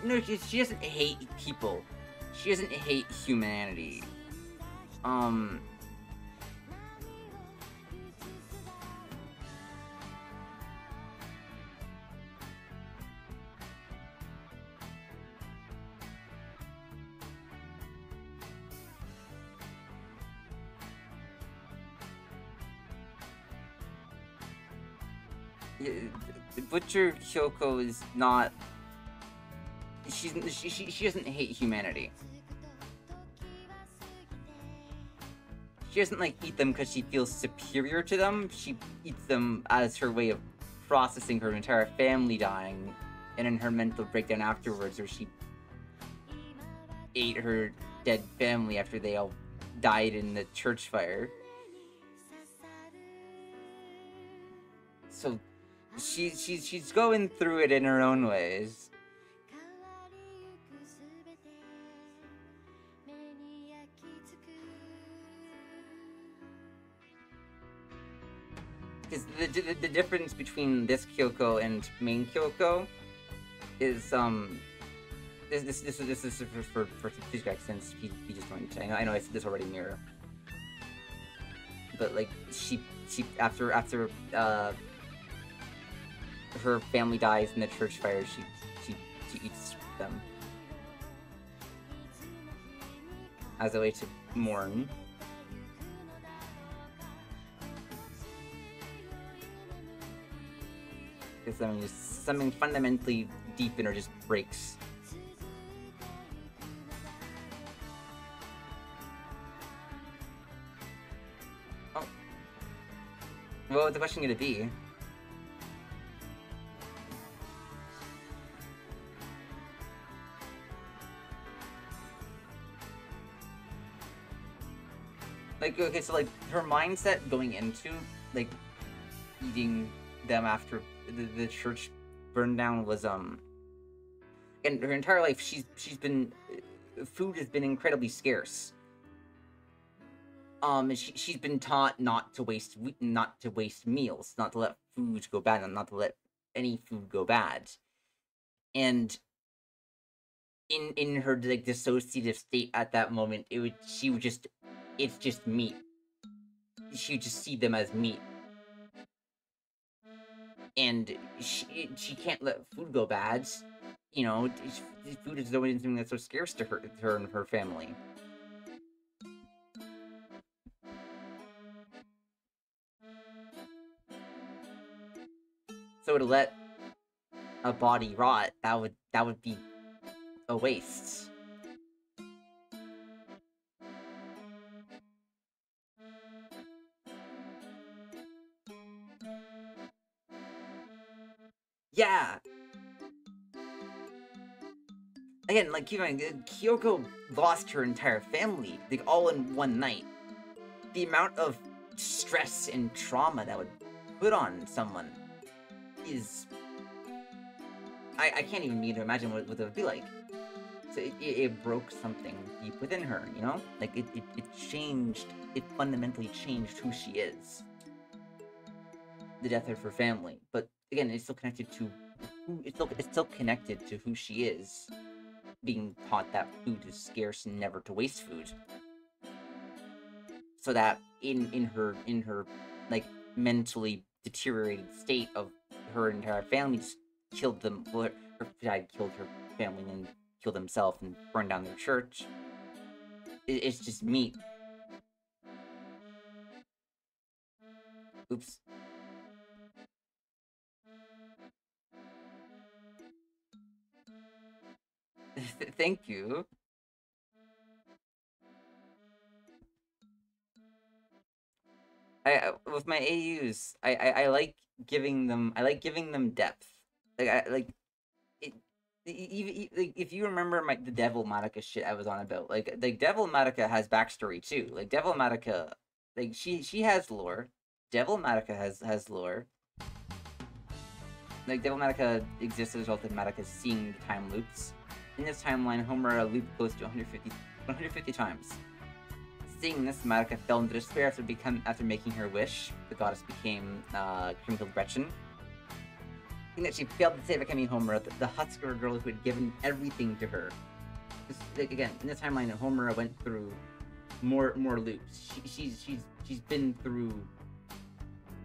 No, she doesn't hate people. She doesn't hate humanity. Butcher Kyoko is not. She doesn't hate humanity. She doesn't like eat them because she feels superior to them. She eats them as her way of processing her entire family dying, and in her mental breakdown afterwards, where she ate her dead family after they all died in the church fire. So she's going through it in her own ways. Because the difference between this Kyoko and main Kyoko is this is for Fishback, since he just joined. I know I said this already, Mira. But like she after her family dies in the church fire, she eats them as a way to mourn. Because something fundamentally deep in her just breaks. Oh. What was the question gonna be? Like, okay, so like her mindset going into like eating them after the church burned down was and her entire life she's been food has been incredibly scarce. And she's been taught not to waste meals, not to let food go bad, and not to let any food go bad. And in her like dissociative state at that moment, she would just, it's just meat. She would just see them as meat, and she can't let food go bad. You know, food is always something that's so scarce to her and her family. So to let a body rot, that would be a waste. Yeah. Again, like Kyouko lost her entire family, like all in one night. The amount of stress and trauma that would put on someone is, I can't even begin to imagine what it would be like. So it broke something deep within her, you know? Like it changed, it fundamentally changed who she is. The death of her family, but again, it's still connected to it's still connected to who she is, being taught that food is scarce and never to waste food. So that in her like mentally deteriorated state of her entire family just killed them. Well, her dad killed her family and killed himself and burned down their church. It's just meat. Oops. Thank you. With my AUs, I like giving them depth. Like it. Even like, if you remember the Devil Madoka shit I was on about, like Devil Madoka has backstory too. Like Devil Madoka, like she has lore. Devil Madoka has lore. Like Devil Madoka exists as a result of Madoka seeing time loops. In this timeline, Homura looped close to 150 times. Seeing this, Madoka fell into despair after making her wish. The goddess became Crimson Gretchen. Seeing that she failed to save Akemi Homura, the Husker girl who had given everything to her. Just, like, again, in this timeline, Homura went through more loops. She's been through.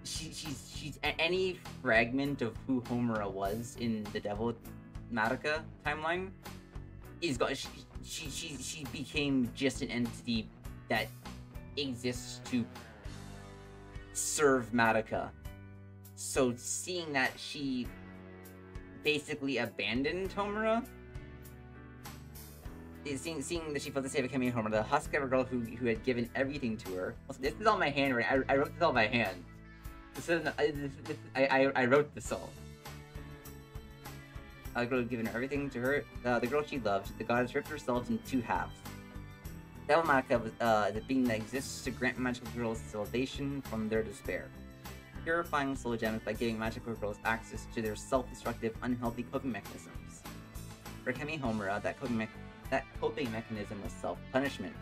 She's any fragment of who Homura was in the Devil Madoka timeline is gone. She became just an entity that exists to serve Madoka. So seeing that she basically abandoned Homura, seeing that she failed to save Akemi Homura, the Husker girl who had given everything to her. Also, this is all my handwriting. I wrote this all by hand. I wrote this all. The girl had given everything to her. The girl she loved, the goddess ripped herself in two halves. Devil Madoka was the being that exists to grant magical girls salvation from their despair. Purifying soul gems by giving magical girls access to their self-destructive, unhealthy coping mechanisms. For Akemi Homura, that coping mechanism was self-punishment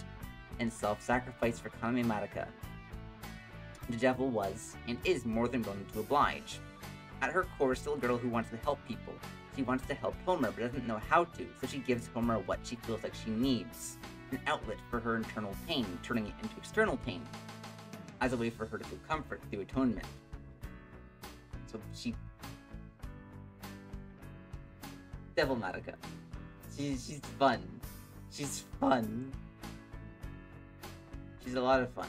and self-sacrifice for Kaname Madoka. The devil was, and is, more than willing to oblige. At her core, still a girl who wants to help people. She wants to help Homura, but doesn't know how to, so she gives Homura what she feels like she needs. An outlet for her internal pain, turning it into external pain, as a way for her to feel comfort through atonement. So she... Devil Madoka. She's fun. She's fun. She's a lot of fun.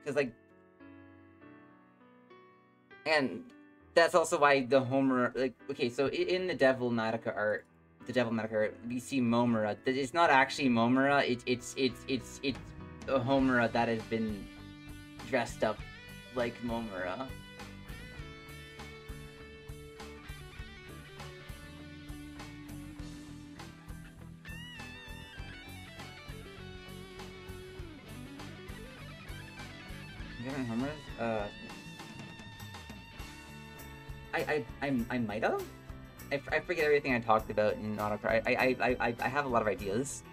Because, like... And that's also why the Homura... Like, okay, so in the Devil Madoka art, we see Momura. It's not actually Momura, it's a Homura that has been dressed up like Momura. Different Homuras? I might have? I forget everything I talked about in Autocry. I have a lot of ideas.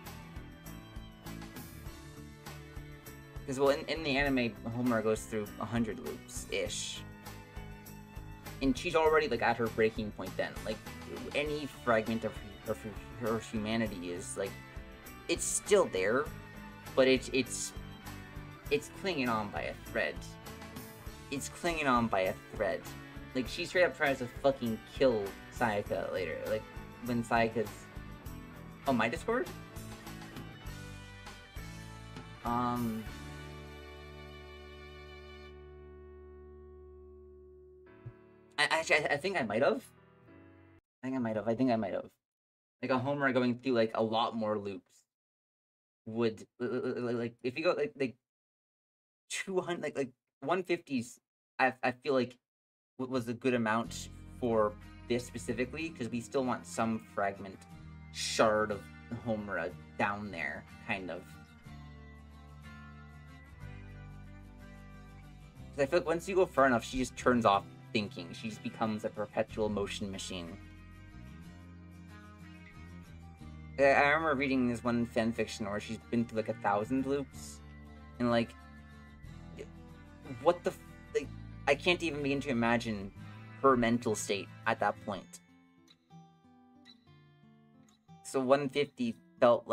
because well, in the anime, Homura goes through 100 loops ish, and she's already like at her breaking point. Then, like, any fragment of her humanity is like, it's still there, but it's clinging on by a thread. It's clinging on by a thread. Like, she straight up tries to fucking kill Sayaka later. Like, when Sayaka's... Oh, my Discord? I think I might have. I think I might have. Like, a Homer going through, like, a lot more loops would... Like, if you go, like 200... Like 150s, I feel like was a good amount for this specifically, because we still want some fragment shard of Homura down there, kind of. Because I feel like once you go far enough, she just turns off thinking. She just becomes a perpetual motion machine. I remember reading this one fanfiction where she's been through like 1,000 loops, and like, what the like, I can't even begin to imagine her mental state at that point. So 150 felt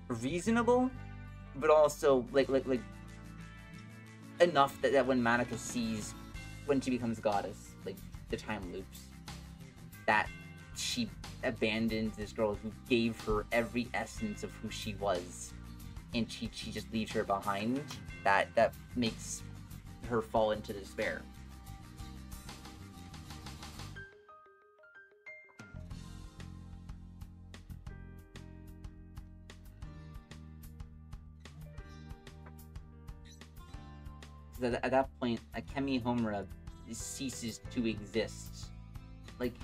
reasonable, but also like enough that when Madoka sees when she becomes goddess, like the time loops, that she abandons this girl who gave her every essence of who she was, and she just leaves her behind, that makes her fall into despair. So at that point, Akemi Homura ceases to exist. Like,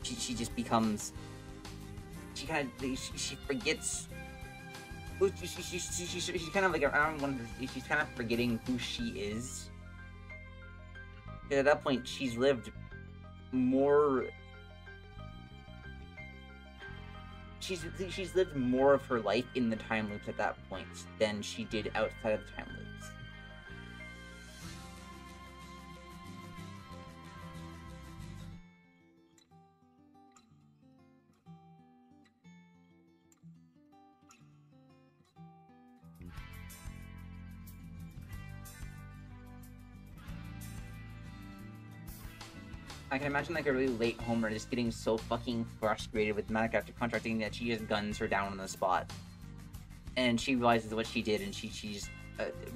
she just becomes, she kind of, she forgets, she's kind of like around one, she's kind of forgetting who she is. And at that point, she's lived more, she's lived more of her life in the time loops at that point than she did outside of the time loops. I can imagine like a really late Homer just getting so fucking frustrated with Madoka after contracting that she just guns her down on the spot, and she realizes what she did, and she just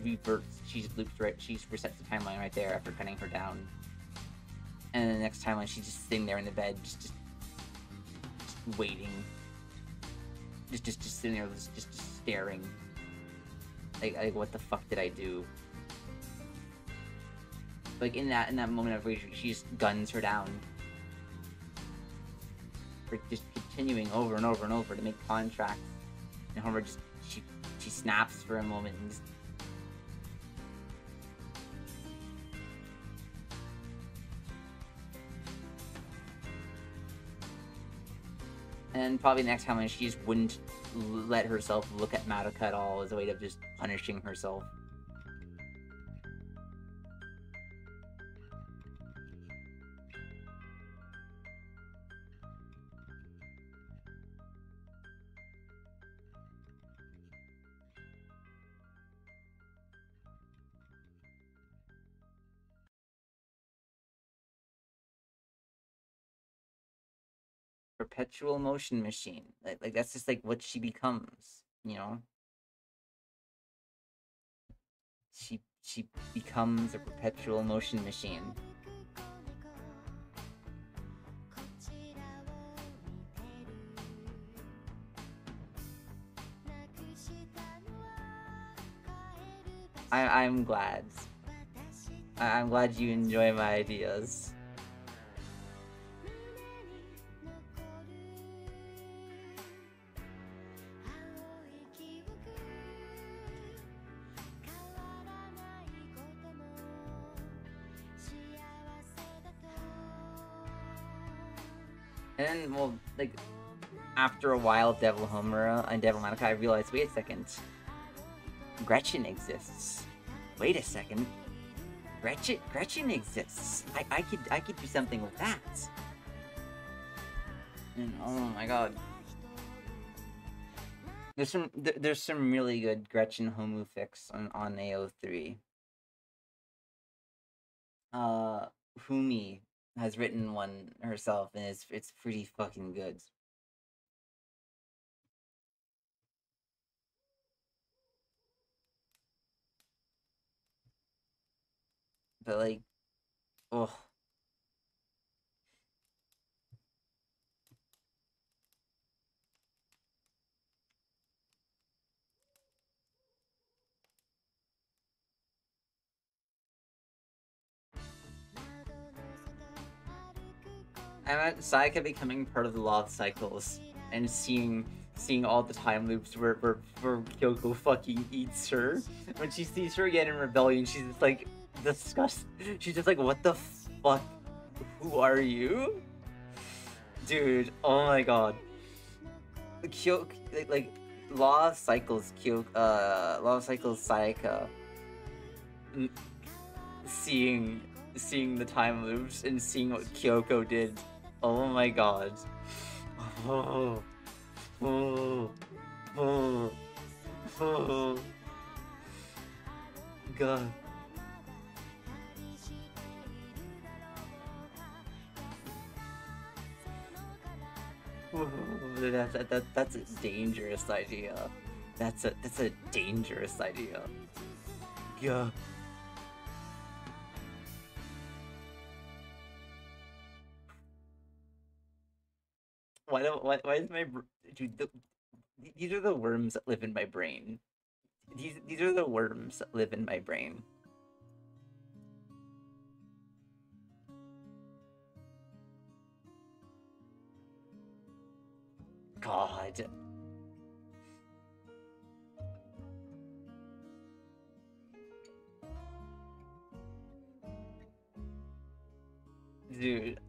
reverts. She just loops right. She resets the timeline right there after cutting her down, and then the next timeline she's just sitting there in the bed, just waiting, just sitting there, just staring. Like what the fuck did I do? Like in that moment of rage, she just guns her down. For just continuing over and over and over to make contracts. And Homer just, she snaps for a moment and just... And then probably the next time she just wouldn't let herself look at Madoka at all as a way of just punishing herself. Perpetual motion machine. Like that's just like what she becomes, you know? She becomes a perpetual motion machine. I'm glad. I'm glad you enjoy my ideas. And then, well, like, after a while, Devil Homura and Devil Madoka, I realized, wait a second, Gretchen exists. Wait a second, Gretchen exists. I could do something with that. And oh my god, there's some really good Gretchen Homu fics on AO3. Fumi has written one herself, and it's pretty fucking good. But like, oh. I'm at Sayaka becoming part of the law of cycles and seeing all the time loops where Kyouko fucking eats her. When she sees her again in Rebellion, she's just like disgust. She's just like, what the fuck? Who are you? Dude, oh my god. Kyouko, like Law of Cycles Law of Cycles Sayaka seeing the time loops and seeing what Kyouko did. Oh my god. Oh. Oh. Oh. Oh. God. Oh, that's a dangerous idea. That's a dangerous idea. Yeah. Why is my dude? These are the worms that live in my brain. These are the worms that live in my brain. God. Dude,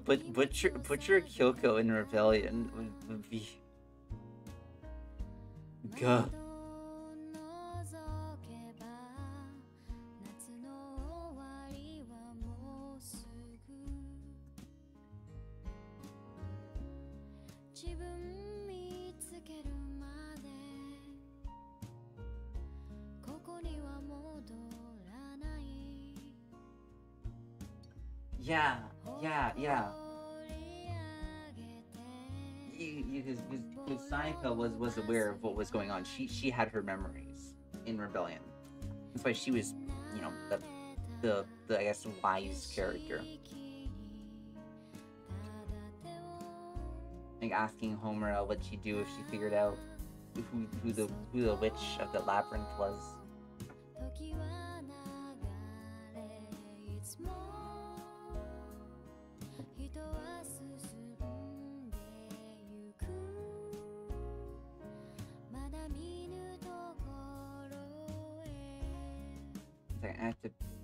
but Butcher Kyouko in Rebellion would be... God. Yeah. Because Sayaka was aware of what was going on. She had her memories in Rebellion. That's why she was, you know, the I guess wise character. Like asking Homura what she'd do if she figured out who the witch of the labyrinth was.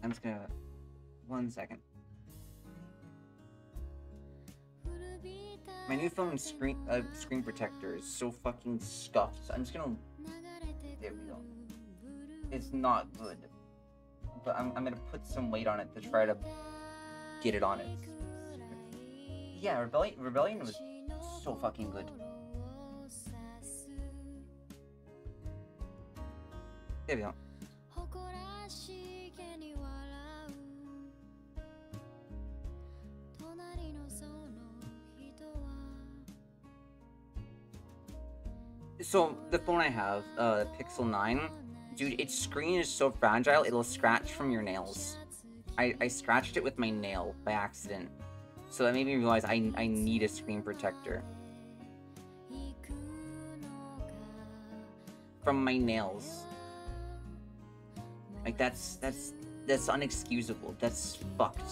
I'm just gonna... 1 second. My new phone's screen protector is so fucking scuffed. I'm just gonna... There we go. It's not good. But I'm gonna put some weight on it to try to get it on it. Yeah, Rebellion was so fucking good. There we go. So, the phone I have, Pixel 9, dude, its screen is so fragile, it'll scratch from your nails. I scratched it with my nail by accident. So that made me realize I need a screen protector. From my nails. Like, that's unexcusable. That's fucked.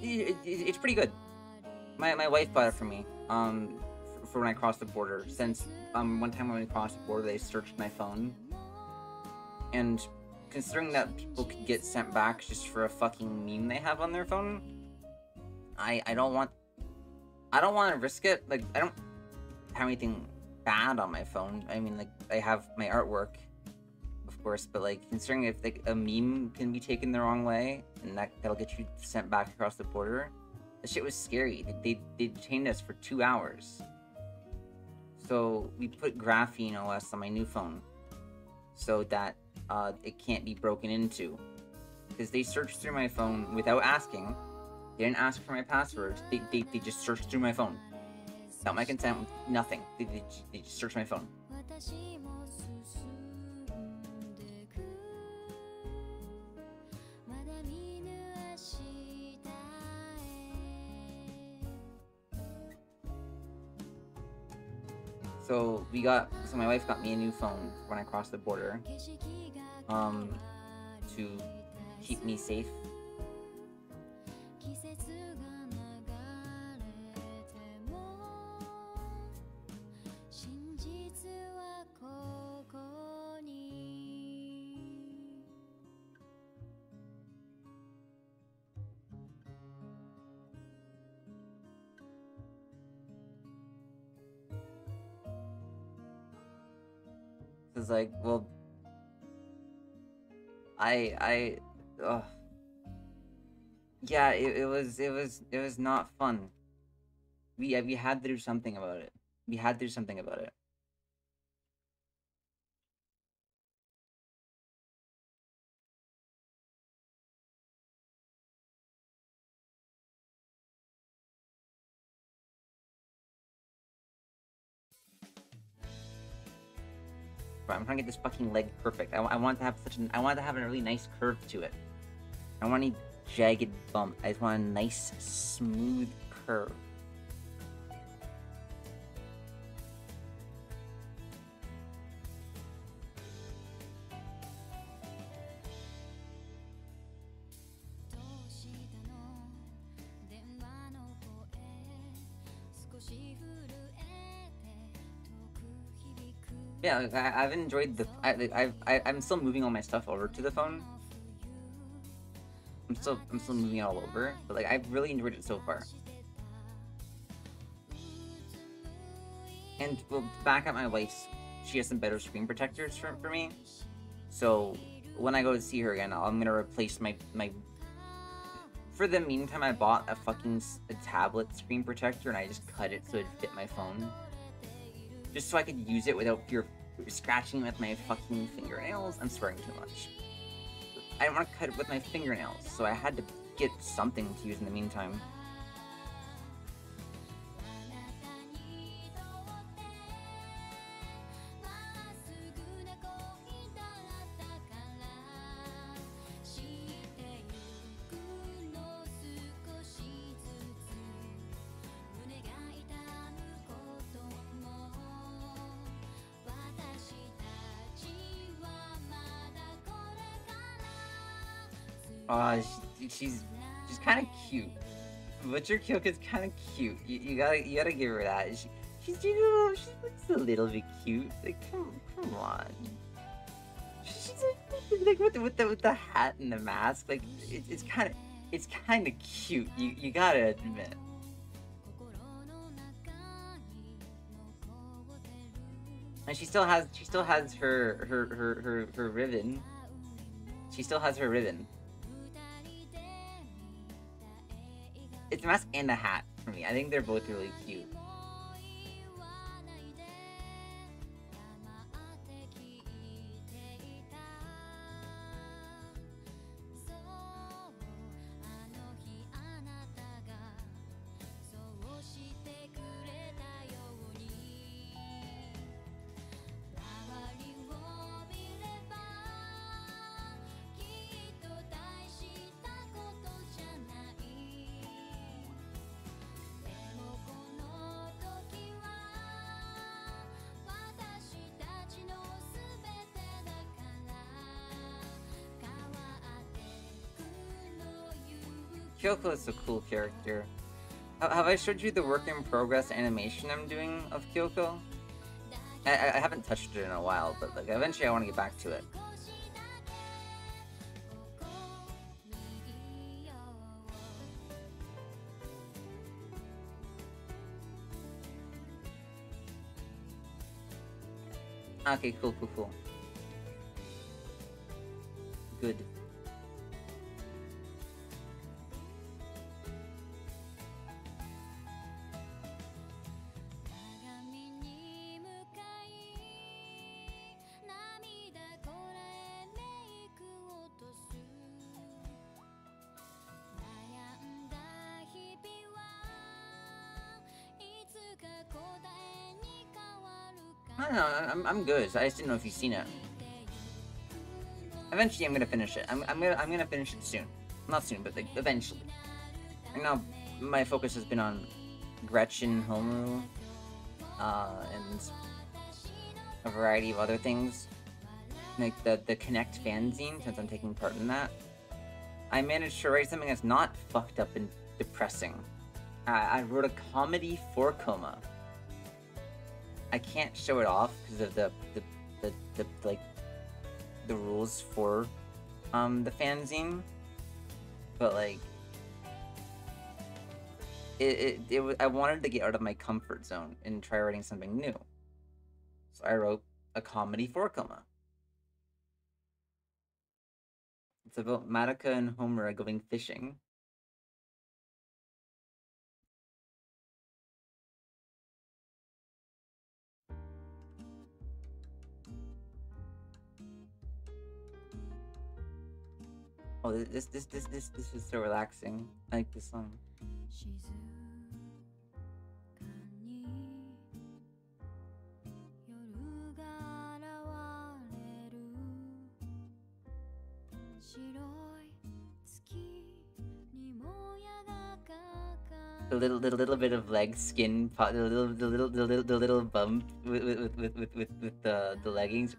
It's pretty good. My wife bought it for me. For when I crossed the border. Since one time when we crossed the border, they searched my phone, And considering that people could get sent back just for a fucking meme they have on their phone, I don't want to risk it. Like, I don't have anything bad on my phone. I mean, like, I have my artwork, of course, but like, considering if like a meme can be taken the wrong way and that'll get you sent back across the border, the shit was scary. They detained us for 2 hours. So we put graphene OS on my new phone so that it can't be broken into, because they searched through my phone without asking. They didn't ask for my password. They just searched through my phone without my consent. Nothing. They just searched my phone. So my wife got me a new phone when I crossed the border, to keep me safe. It's like, well, yeah, it was not fun. We had to do something about it. We had to do something about it. But I'm trying to get this fucking leg perfect. I want to have I want to have a really nice curve to it. I want a jagged bump. I just want a nice, smooth curve. Yeah, like, I've enjoyed the. I'm still moving all my stuff over to the phone. I'm still moving it all over, but like I've really enjoyed it so far. And well, back at my wife's, she has some better screen protectors for me. So when I go to see her again, I'm gonna replace my. For the meantime, I bought a tablet screen protector, and I just cut it so it fit my phone. Just so I could use it without fear of scratching with my fucking fingernails. I'm swearing too much. I didn't want to cut it with my fingernails, so I had to get something to use in the meantime. She's kind of cute. Butcher Kyoko's kind of cute. You gotta give her that. She looks a little bit cute. Like come on. She's like with the hat and the mask. Like it's kind of cute. You gotta admit. And she still has her ribbon. She still has her ribbon. It's a mask and a hat for me. I think they're both really cute. Kyouko is a cool character. Have I showed you the work in progress animation I'm doing of Kyouko? I haven't touched it in a while, but like eventually I want to get back to it. Okay, cool, cool, cool. Good. I don't know, I'm good. So I just didn't know if you've seen it. Eventually, I'm gonna finish it. I'm gonna finish it soon. Not soon, but like eventually. Right now, my focus has been on Gretchen, Homeru, and a variety of other things, like the Connect fanzine. Since I'm taking part in that, I managed to write something that's not fucked up and depressing. I wrote a comedy for Coma. I can't show it off because of the like the rules for the fanzine, but like it was, I wanted to get out of my comfort zone and try writing something new, so I wrote a comedy for Coma. It's about Madoka and Homer going fishing. Oh, this is so relaxing. I like this song. The little bit of leg skin, the little bump with the leggings.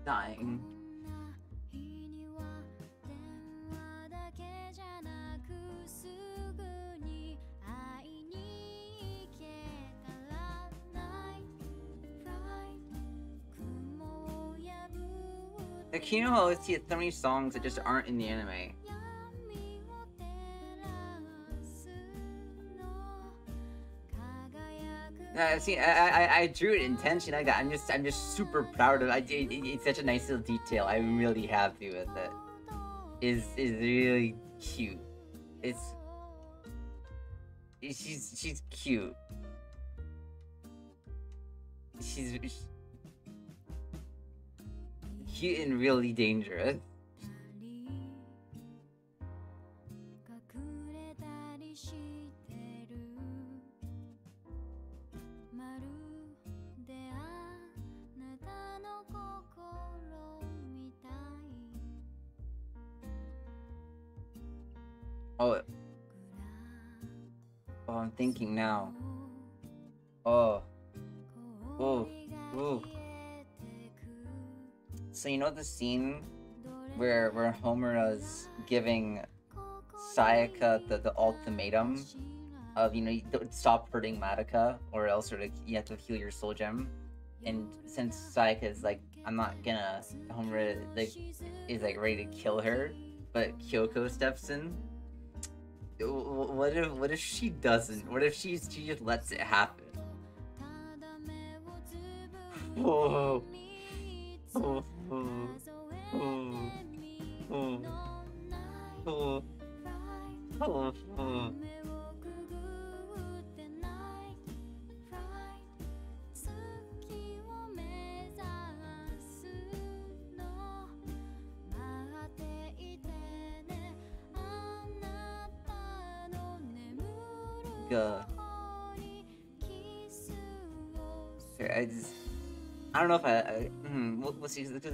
Dying. Like, you know how I see so many songs that just aren't in the anime. See, I drew it intentionally like that. I'm just super proud of it. It's such a nice little detail. I'm really happy with it. Is really cute. She's cute. She's cute and really dangerous. Oh, I'm thinking now. Oh. So you know the scene where Homura's giving Sayaka the ultimatum of, you know, don't stop hurting Madoka or else you have to heal your soul gem. And since Sayaka is like, I'm not gonna, Homura is like ready to kill her, but Kyouko steps in. What if she doesn't? What if she just lets it happen? Whoa. I don't know if we'll see, because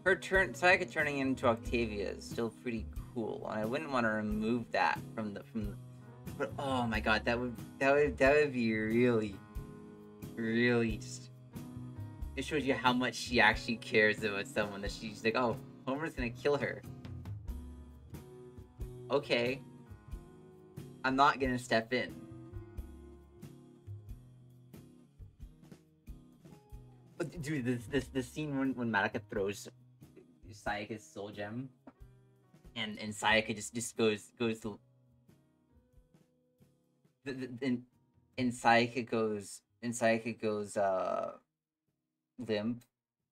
Sayaka turning into Octavia is still pretty cool, and I wouldn't want to remove that from the, but oh my god, that would be really, really just It shows you how much she actually cares about someone, that she's like, oh, Homer's gonna kill her. Okay. I'm not gonna step in. But dude, this scene when Madoka throws Sayaka's soul gem, and Sayaka just goes to and Sayaka goes limp,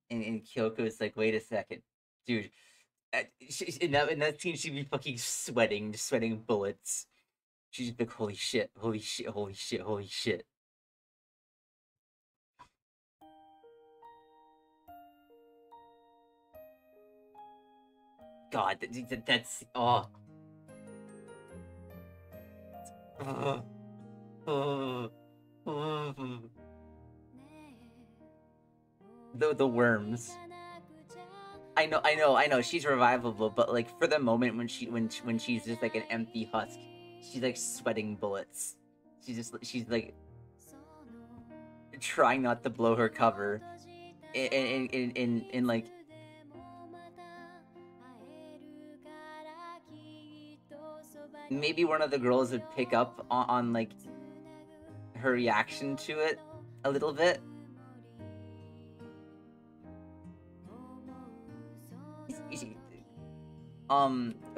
and Kyoko is like, wait a second, dude. In that scene, she'd be fucking sweating, just sweating bullets. She's like, holy shit, holy shit, holy shit, holy shit. God, that's oh. The worms. I know. She's revivable, but like for the moment when she's just like an empty husk, she's like sweating bullets. She's like trying not to blow her cover, in like. Maybe one of the girls would pick up on like her reaction to it a little bit.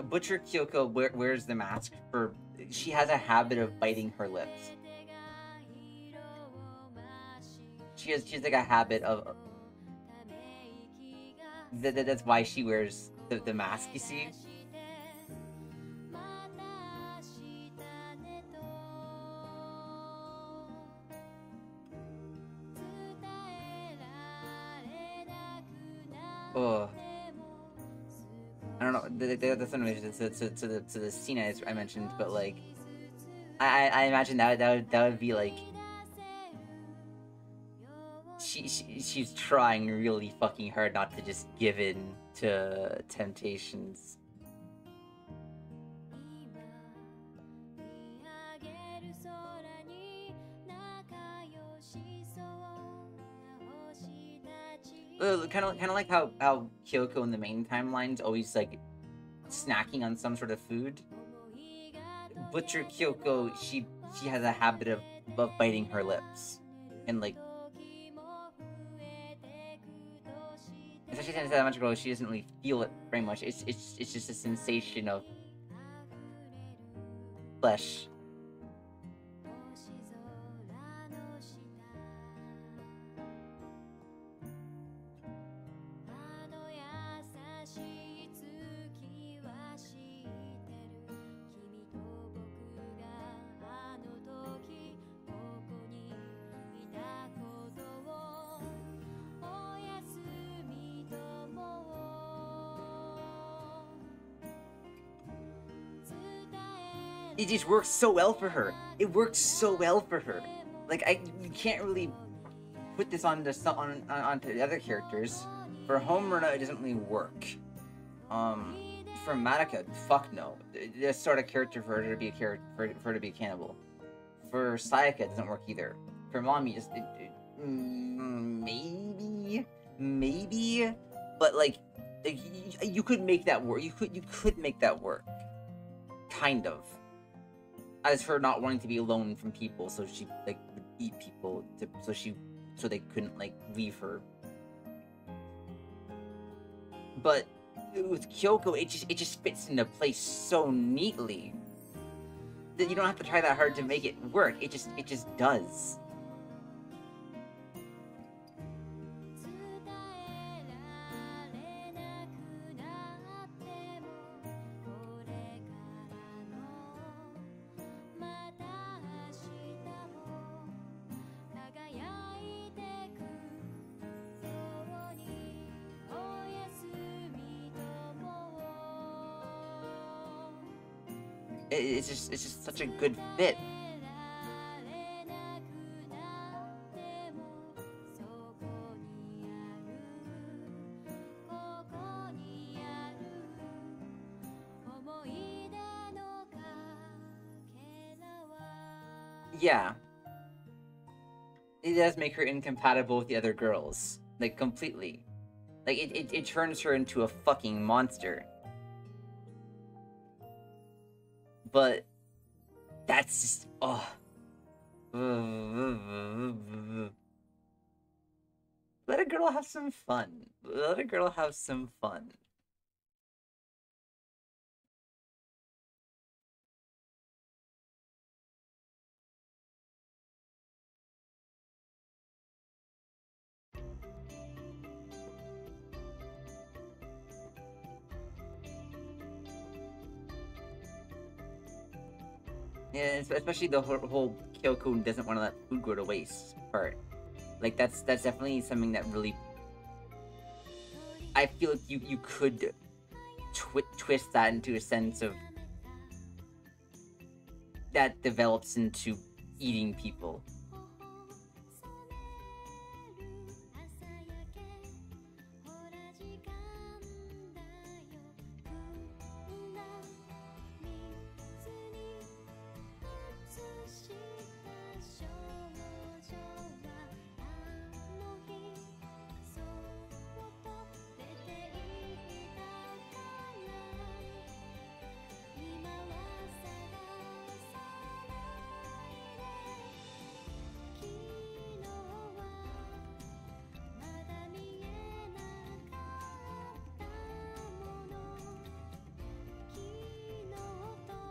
Butcher Kyoko wears the mask for. She has a habit of biting her lips. She's like a habit of. That's why she wears the mask. You see. Oh. I don't know. That's in relation to the scene I mentioned, but like, I imagine that would be like, she's trying really fucking hard not to just give in to temptations. Kind of like how Kyoko in the main timeline's always like snacking on some sort of food. Butcher Kyoko, she has a habit of biting her lips, and like, especially since that much girl, she doesn't really feel it very much. It's just a sensation of flesh. It just works so well for her. It works so well for her. Like you can't really put this onto the other characters. For Homer, it doesn't really work. For Madoka, fuck no. This sort of character for her to be for her to be a cannibal. For Sayaka, it doesn't work either. For Mommy, just maybe, but like you could make that work. You could make that work, kind of. As her not wanting to be alone from people, so she like would eat people so they couldn't like leave her. But with Kyoko, it just fits into place so neatly that you don't have to try that hard to make it work. It just does. It's just such a good fit. Yeah. It does make her incompatible with the other girls. Like, completely. Like, it turns her into a fucking monster. But that's just, oh. Let a girl have some fun. Let a girl have some fun. Yeah, especially the whole Kyouko doesn't want to let food go to waste part. Like, that's definitely something that really... I feel like you could twist that into a sense of... that develops into eating people.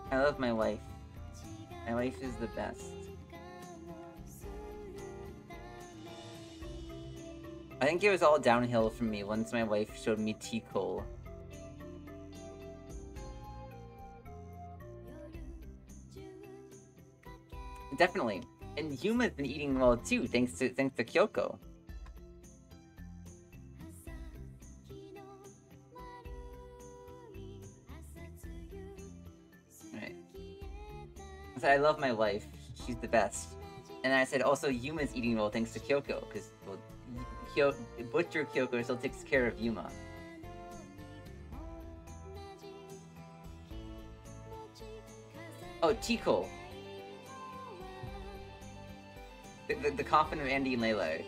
I love my wife. My wife is the best. I think it was all downhill for me once my wife showed me T-Cole. Definitely. And Yuma's been eating well too, thanks to Kyouko. Right. So I love my wife. She's the best. And I said also Yuma's eating well thanks to Kyouko, because well, Butcher Kyouko still takes care of Yuma. Oh, T-Cole. The coffin of Andy and Layla.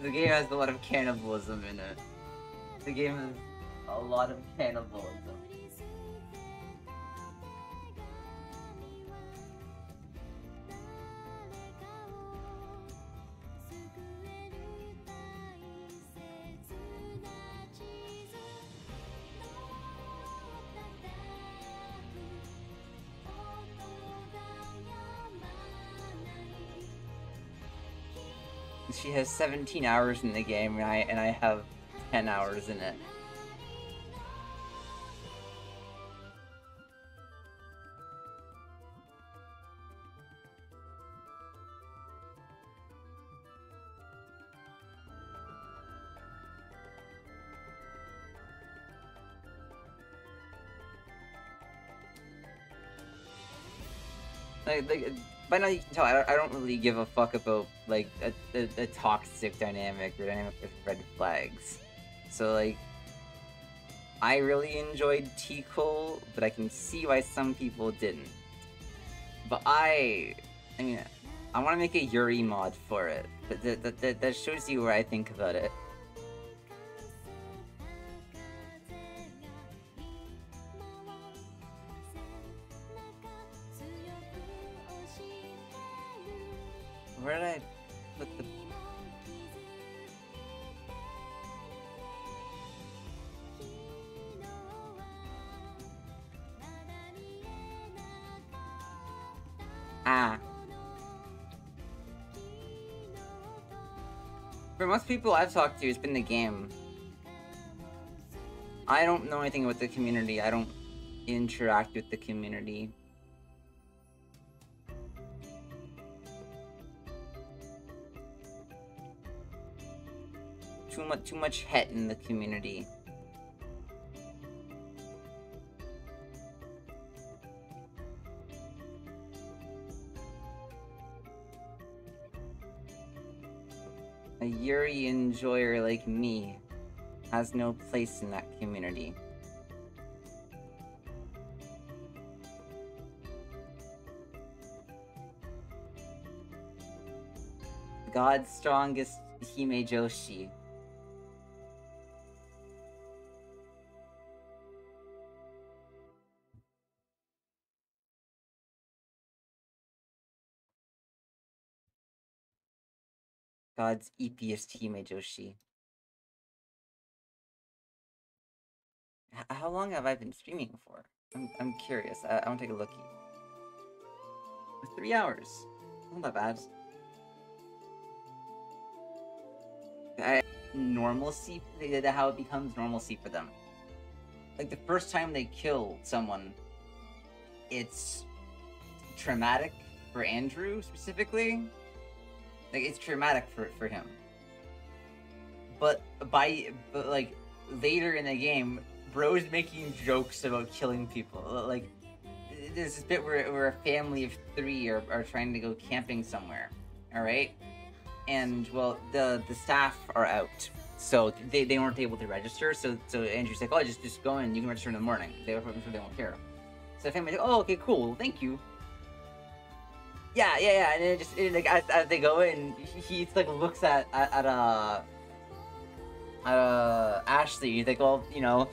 The game has a lot of cannibalism in it. The game has a lot of cannibalism. She has 17 hours in the game, and I have 10 hours in it. Like by now you can tell I don't really give a fuck about like a toxic dynamic or dynamic with red flags. So like, I really enjoyed T-Cole, but I can see why some people didn't. But I mean, I want to make a Yuri mod for it. But that shows you where I think about it. Where did I put the... Ah. For most people I've talked to, it's been the game. I don't know anything about the community. I don't interact with the community. Too much het in the community. A Yuri enjoyer like me has no place in that community. God's strongest Hime Joshi. God's eepiest Hime Joshi. How long have I been streaming for? I'm curious. I want to take a lookie. 3 hours. Not that bad. Normalcy, how it becomes normalcy for them. Like, the first time they kill someone, it's traumatic for Andrew, specifically. Like, it's traumatic for him. But like, later in the game, bro's making jokes about killing people. Like, there's this bit where a family of 3 are trying to go camping somewhere, alright? And, well, the staff are out, so they weren't able to register, so Andrew's like, oh, just go in, you can register in the morning. They won't care. So the family's like, oh, okay, cool, thank you. Yeah, and then like, as they go in, he like, looks at Ashley, he's like, well, you know,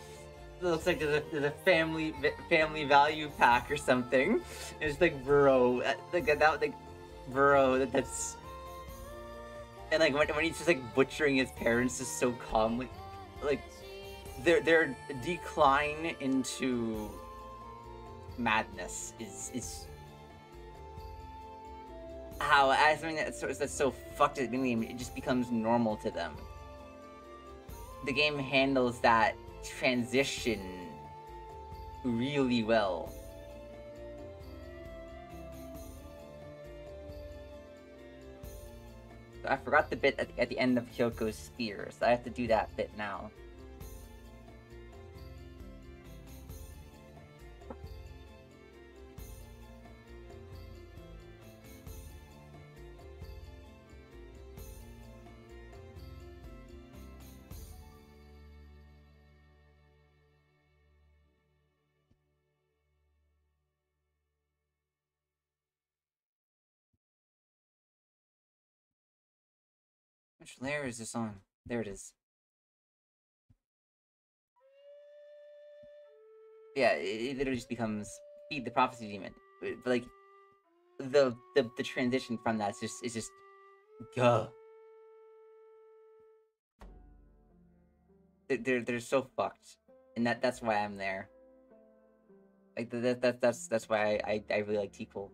it looks like there's a family value pack or something. And it's like, bro, that's... And like when he's just like butchering his parents just so calmly, like their decline into madness is how, as something that's so fucked at the beginning, it just becomes normal to them. The game handles that transition really well. I forgot the bit at the end of Kyouko's spear, so I have to do that bit now. Which layer is this on? There it is. Yeah, it literally just becomes feed the prophecy demon. But like the transition from that is just gah. They're so fucked, and that's why I'm there. Like that's why I really like T-Cool.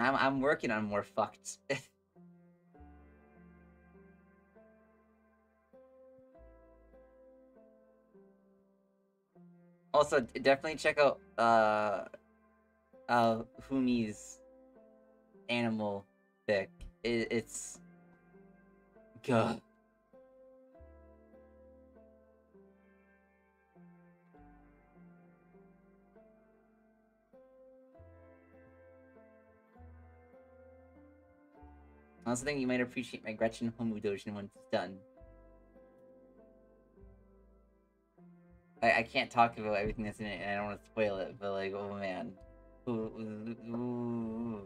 I'm working on more fucked. Also, definitely check out Fumi's animal fic. It's good. I also think you might appreciate my Gretchen Homu Dojin once it's done. I can't talk about everything that's in it, and I don't want to spoil it, but like, oh man. Ooh.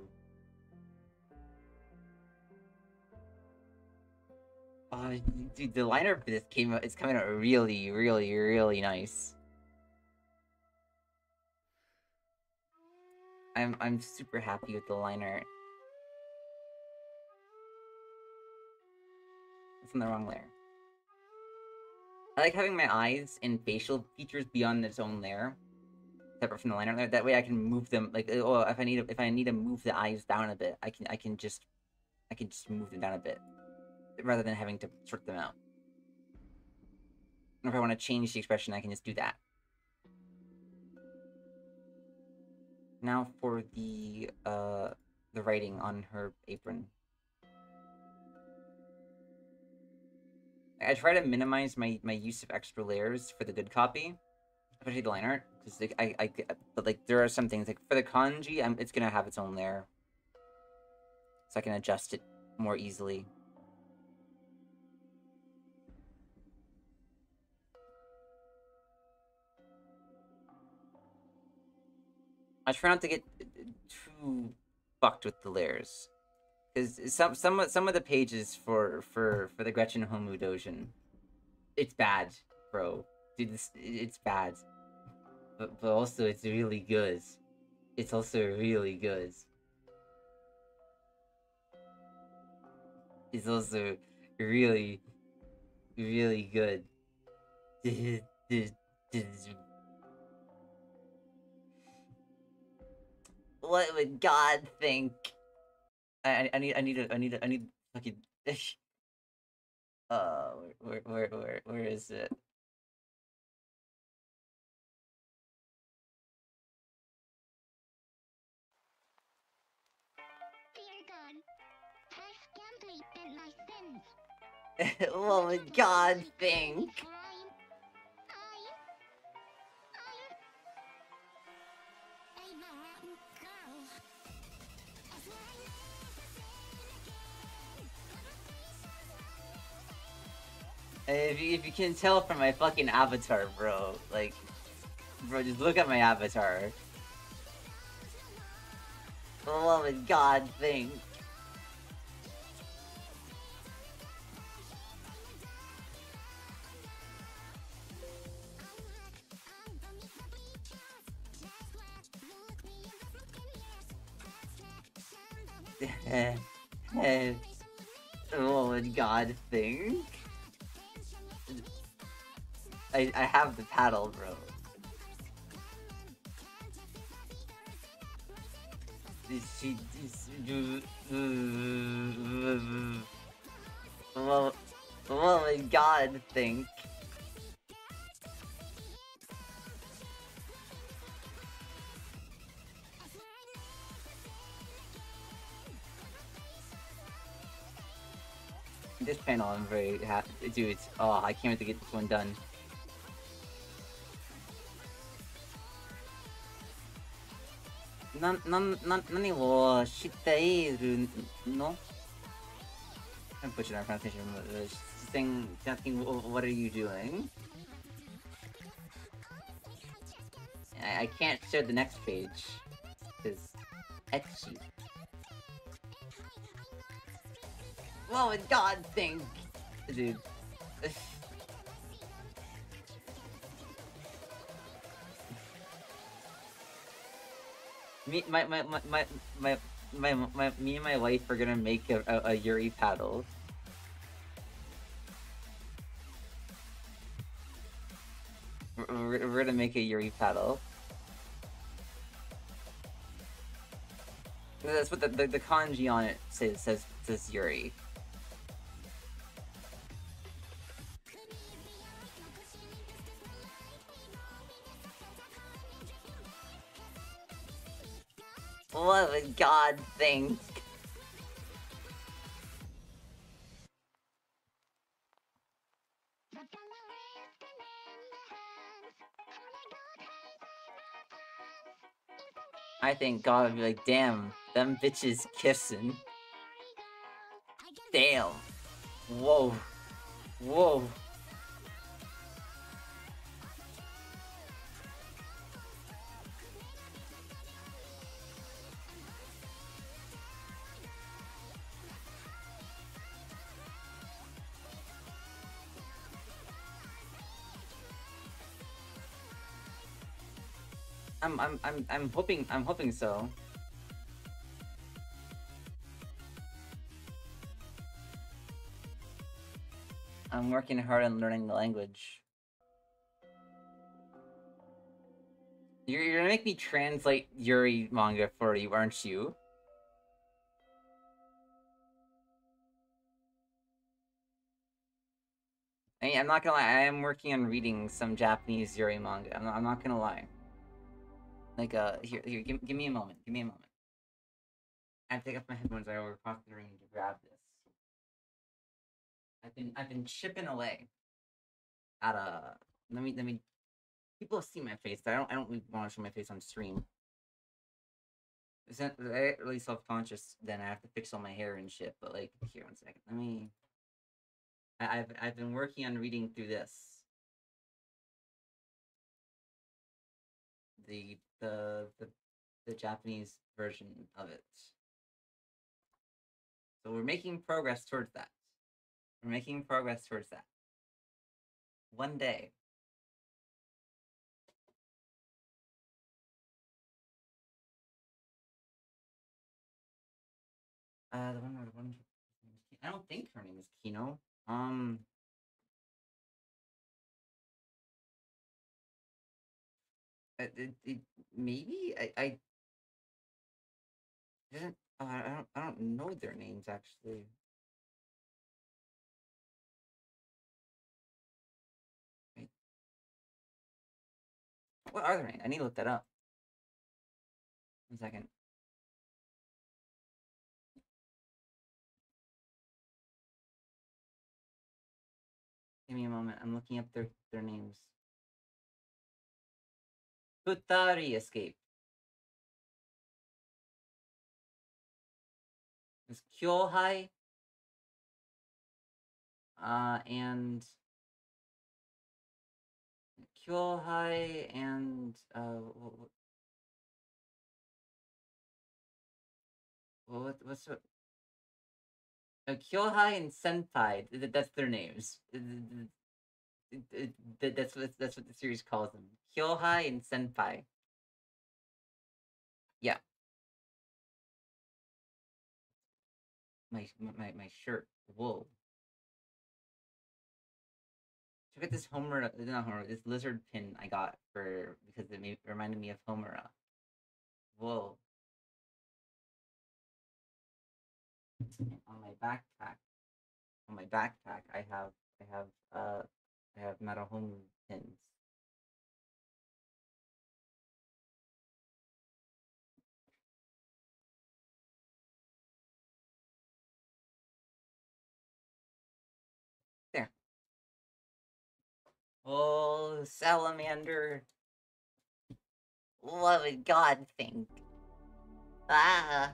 Oh, dude, the liner for this it's coming out really, really, really nice. I'm super happy with the liner. It's in the wrong layer. I like having my eyes and facial features beyond its own layer, separate from the liner layer. That way I can move them. Like, oh, if I need to move the eyes down a bit, I can just move them down a bit, rather than having to sort them out. Or if I want to change the expression, I can just do that. Now for the writing on her apron. I try to minimize my use of extra layers for the good copy, especially the line art, because like, but like there are some things like for the kanji, it's gonna have its own layer, so I can adjust it more easily. I try not to get too fucked with the layers, because some of the pages for the Gretchen Homu Dojin, it's bad, bro. Dude, it's bad, but also it's really good. It's also really good. It's also really, really good. What would God think? I need fucking. Where is it? What would God think? If you can tell from my fucking avatar, bro, like, bro, just look at my avatar. What would God think? What would God think? I have the paddle, bro. What would God think? This panel, I'm very happy. Dude, oh, I can't wait to get this one done. Nani wo shiteiru no? I'm butchering our pronunciation. She's asking, what are you doing? I can't share the next page. Because etchy. What would God think? Dude. Me and my wife are gonna make a Yuri paddle. We're gonna make a Yuri paddle. That's what the kanji on it says Yuri. What would God think? I think God would be like, damn, them bitches kissing. Damn. Whoa. Whoa. I'm hoping so. I'm working hard on learning the language. You're gonna make me translate Yuri manga for you, aren't you? I'm not gonna lie, I am working on reading some Japanese Yuri manga. I'm not gonna lie. Like, here, give me a moment. Give me a moment. I have to take off my headphones. I over across the room to grab this. I've been chipping away at a. Let me. People see my face. I don't really want to show my face on stream. I get really self-conscious, then I have to fix all my hair and shit, but like, here, 1 second, let me... I've been working on reading through this. The Japanese version of it. So we're making progress towards that. We're making progress towards that. One day. The one. I don't think her name is Kino. Maybe I didn't. I don't know their names actually. Wait. What are their names? I need to look that up. 1 second. Give me a moment. I'm looking up their names. Futari Escape. It's Kyohai. And Kyohai and what's what? Kyohai and Senpai. That's their names. That's what the series calls them. Kyohai and Senpai. Yeah. My shirt. Whoa. Check out this Homura, not Homura, this lizard pin I got because it reminded me of Homura. Whoa. And on my backpack, I have Madoka pins. There. Oh, salamander. What would God think? Ah.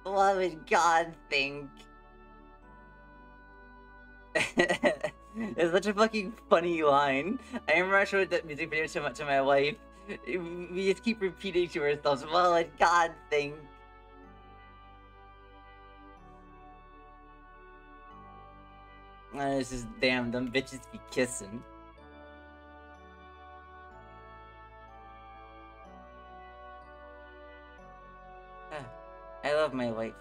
What would God think? It's such a fucking funny line. I remember I showed that music video to my wife. We just keep repeating to ourselves, what would God think? It's just, damn, them bitches be kissing. I love my wife.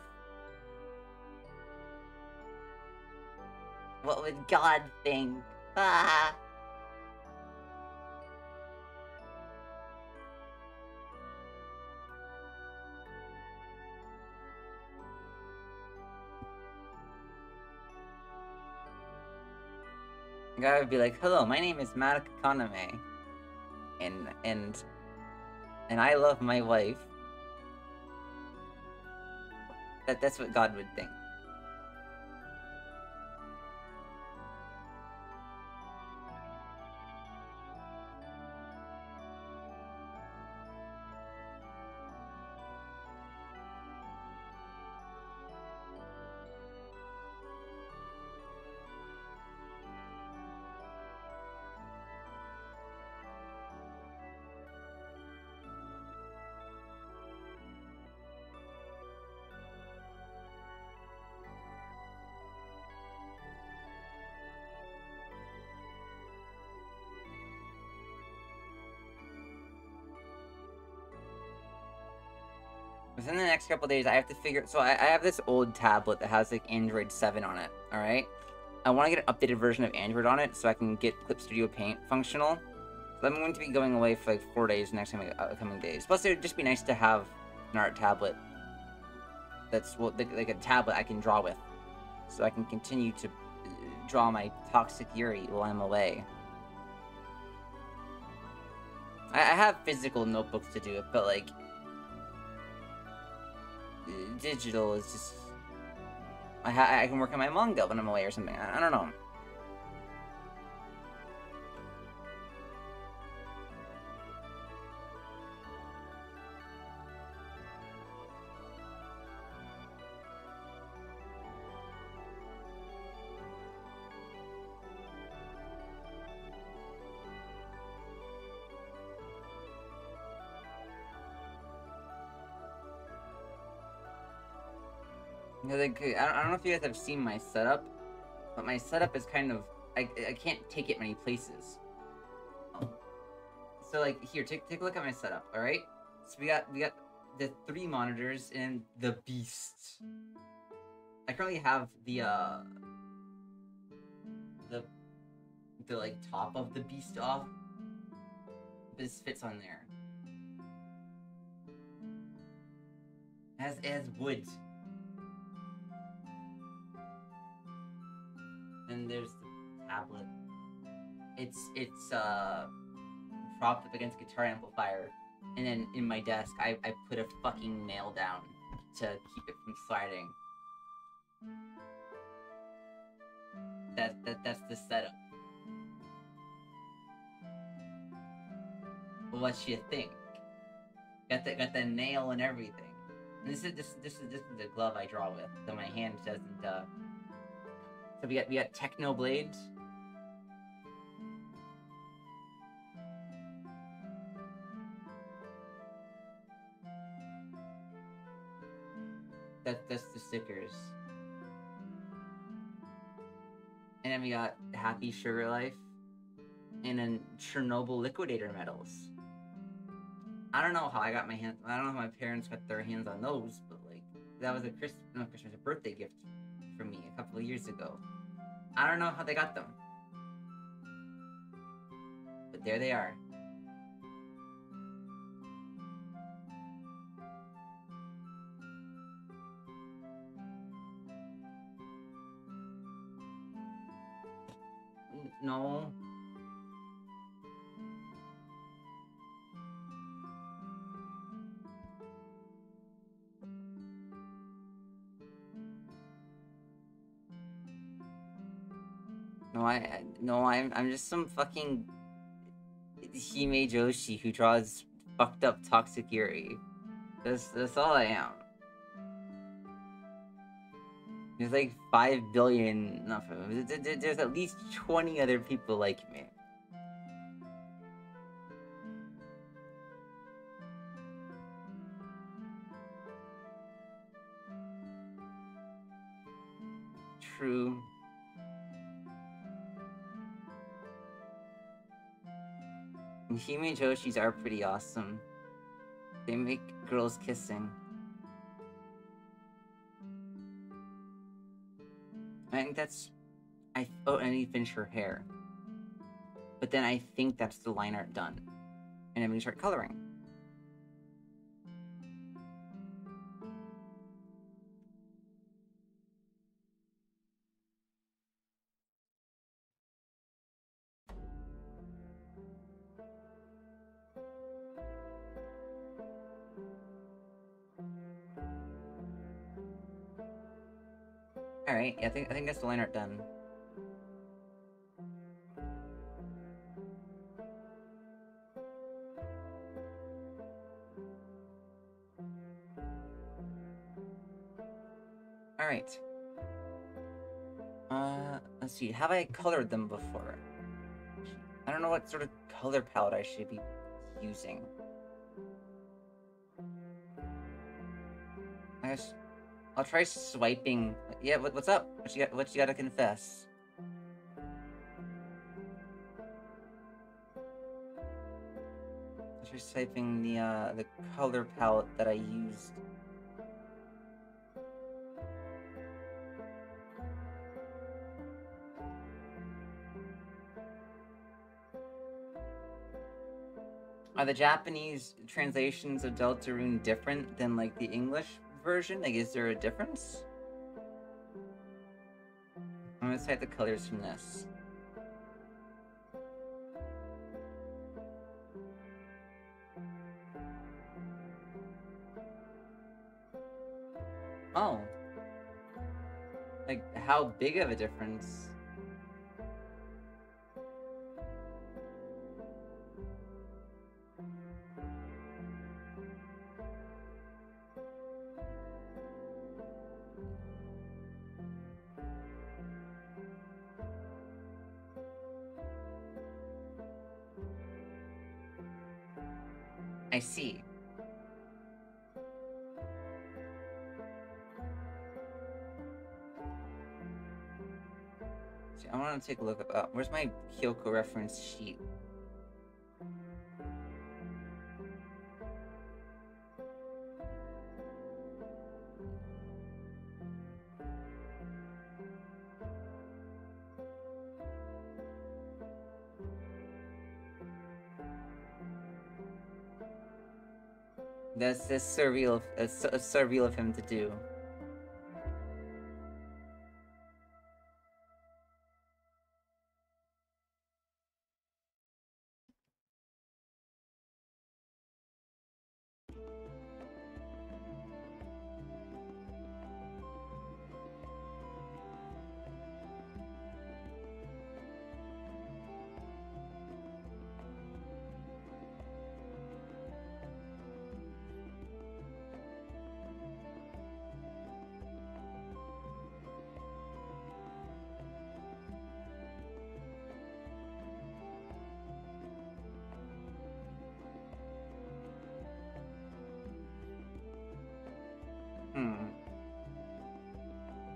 What would God think? Ah. The guy would be like, hello, my name is Madoka Kaname. And I love my wife. That's what God would think. Within the next couple days, I have to figure... So I have this old tablet that has, like, Android 7 on it, alright? I want to get an updated version of Android on it so I can get Clip Studio Paint functional. So I'm going to be going away for, like, 4 days next coming days. Plus, it would just be nice to have an art tablet that's, well, like a tablet I can draw with. So I can continue to draw my Toxic Yuri while I'm away. I have physical notebooks to do it, but, like... digital is just... I can work on my manga when I'm away or something. I don't know. Like, I don't know if you guys have seen my setup, but my setup is kind of I can't take it many places. So like here, take a look at my setup. All right. So we got the 3 monitors and the beast. I currently have the like top of the beast off. This fits on there. It has wood. And there's the tablet. It's propped up against a guitar amplifier. And then in my desk I put a fucking nail down to keep it from sliding. That's the setup. Well, what you think? Got the nail and everything. And this is the glove I draw with, so my hand doesn't. So we got Techno blades. That's the stickers. And then we got Happy Sugar Life, and then Chernobyl liquidator medals. I don't know how I got my hands. I don't know how my parents got their hands on those, but like that was a birthday gift for me a couple of years ago. I don't know how they got them, but there they are. No. I'm just some fucking Hime Joshi who draws fucked up toxic Yuri. That's all I am. There's like 5 billion. There's at least 20 other people like me. True. Hime Joshis are pretty awesome. They make girls kissing. I think that's... Oh, and he finished her hair. But then I think that's the line art done. And then we start coloring. Alright, yeah, I think that's the line art done. Alright. Let's see, have I colored them before? I don't know what sort of color palette I should be using. I guess I'll try swiping. Yeah, what's up? What you gotta confess? I'll try swiping the color palette that I used. Are the Japanese translations of Deltarune different than like the English version? Like, is there a difference? I'm gonna cite the colors from this. Oh. Like, how big of a difference? I see. I want to take a look at where's my Kyouko reference sheet? That's surreal. It's surreal of him to do.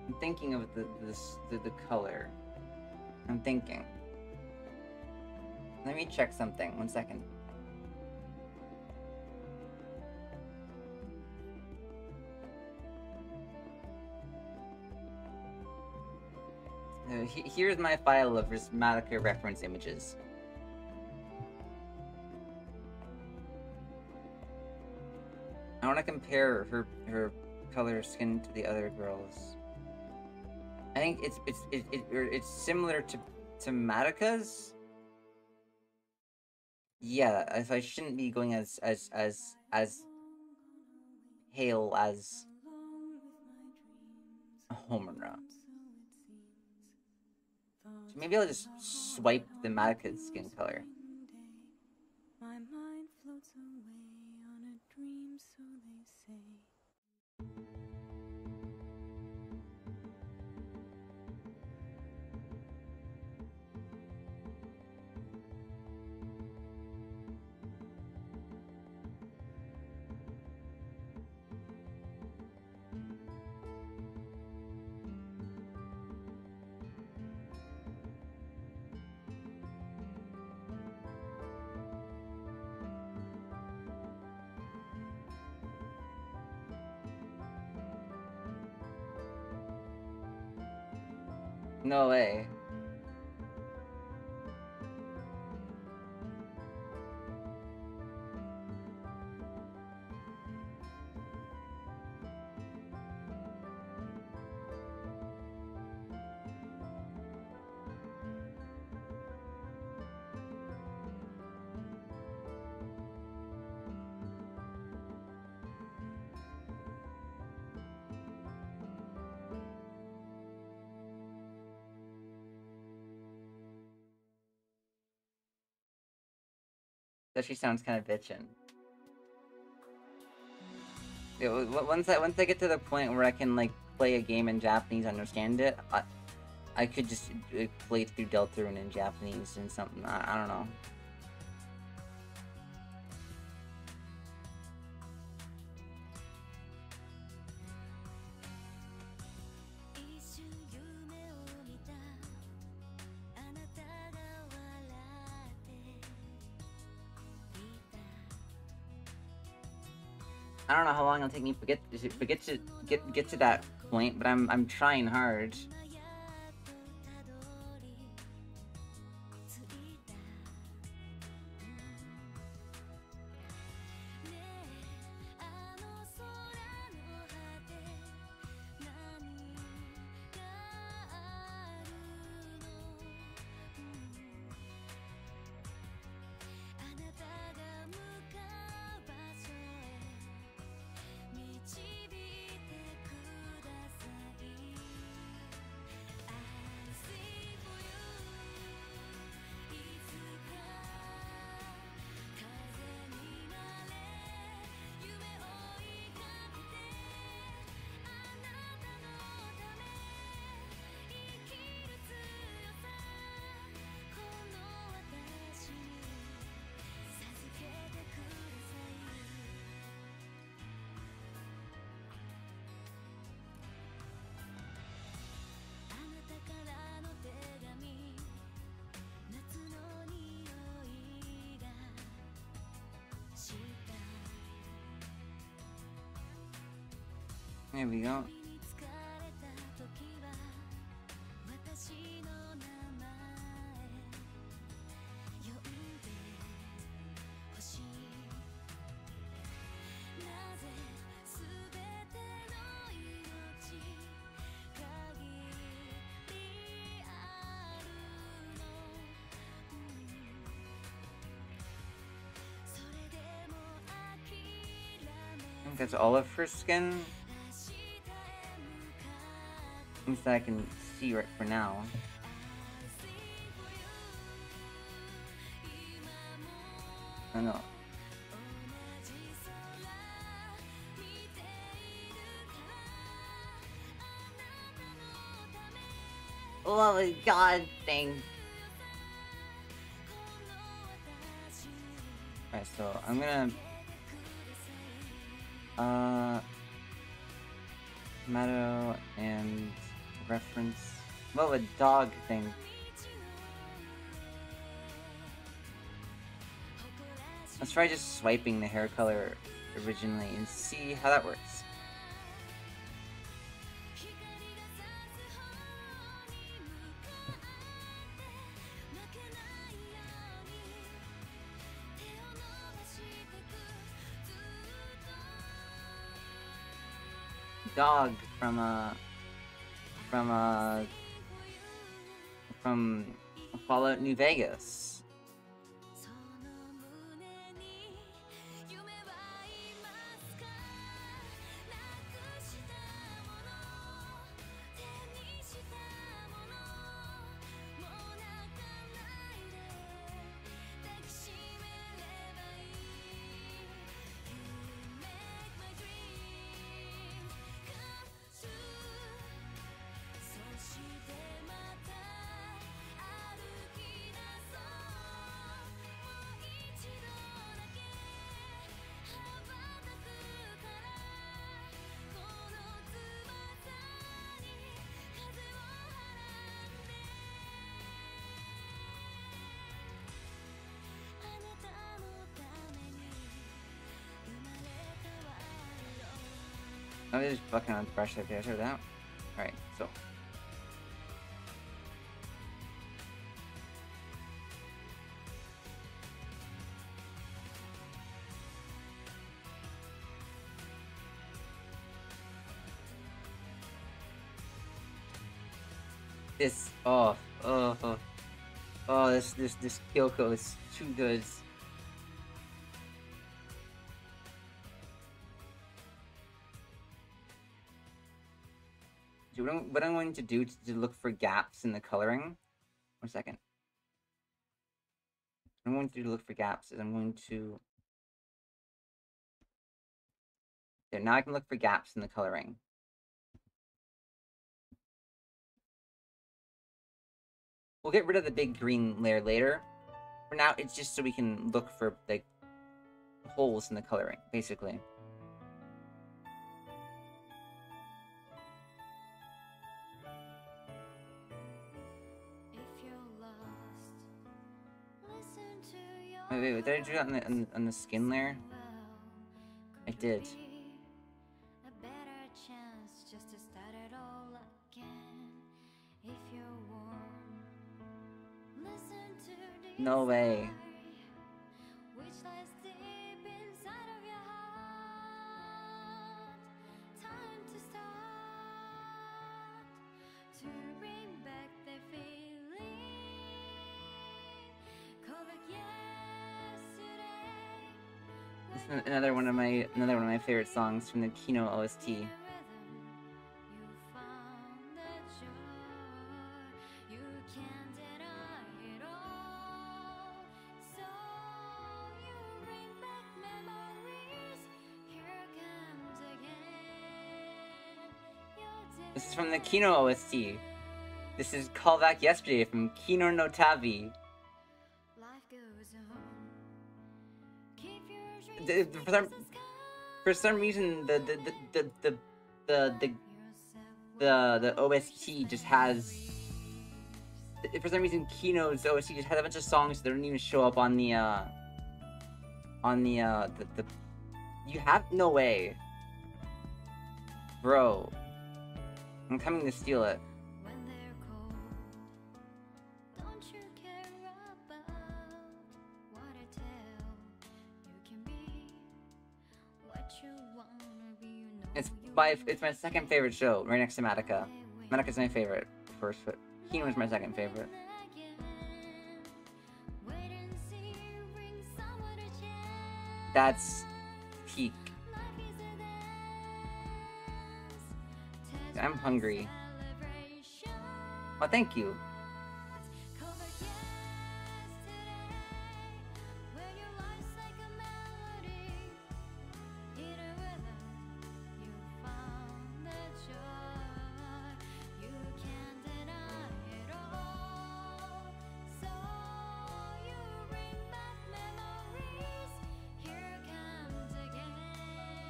I'm thinking of the color. I'm thinking. Let me check something. 1 second. Here's my file of Madoka reference images. I want to compare her color skin to the other girls. I think it's similar to Madoka's. Yeah, I shouldn't be going as pale as Homura. So maybe I'll just swipe the Madoka's skin color. My mind floats away on a dream, so they say. No way. That she sounds kind of bitchin'. Yeah, once I get to the point where I can like play a game in Japanese, understand it, I could just play through Deltarune in Japanese and something. I don't know. I don't know how long it'll take me to get to that point, but I'm trying hard. There we go. I think that's all of her skin. At least that I can see right for now. I don't know. Oh my god, thing. Alright, so I'm gonna Mado and reference. Well, a dog thing. Let's try just swiping the hair color originally and see how that works. Dog from Fallout New Vegas. Oh, they're just fucking on the brush right there. Hear that? Alright, so. This, this Kyouko is too good. What I'm going to do to look for gaps in the coloring. 1 second. What I'm going to do to look for gaps is I'm going to. There, now I can look for gaps in the coloring. We'll get rid of the big green layer later. For now, it's just so we can look for like holes in the coloring, basically. Wait, did I do that on the skin layer? I did. No way. Another one of my favorite songs from the Kino OST. This is from the Kino OST. This is Call Back Yesterday from Kino no Tabi. For some reason the OST just has. For some reason, Kino's OST just has a bunch of songs that don't even show up on the. You have no way. Bro, I'm coming to steal it. when they're cold. Don't you care about what I tell? You can be what you wanna be. You know It's my second favorite show, right next to Madoka. Madoka's my favorite first, but Kino's my second favorite. That's peak. I'm hungry. Oh, thank you.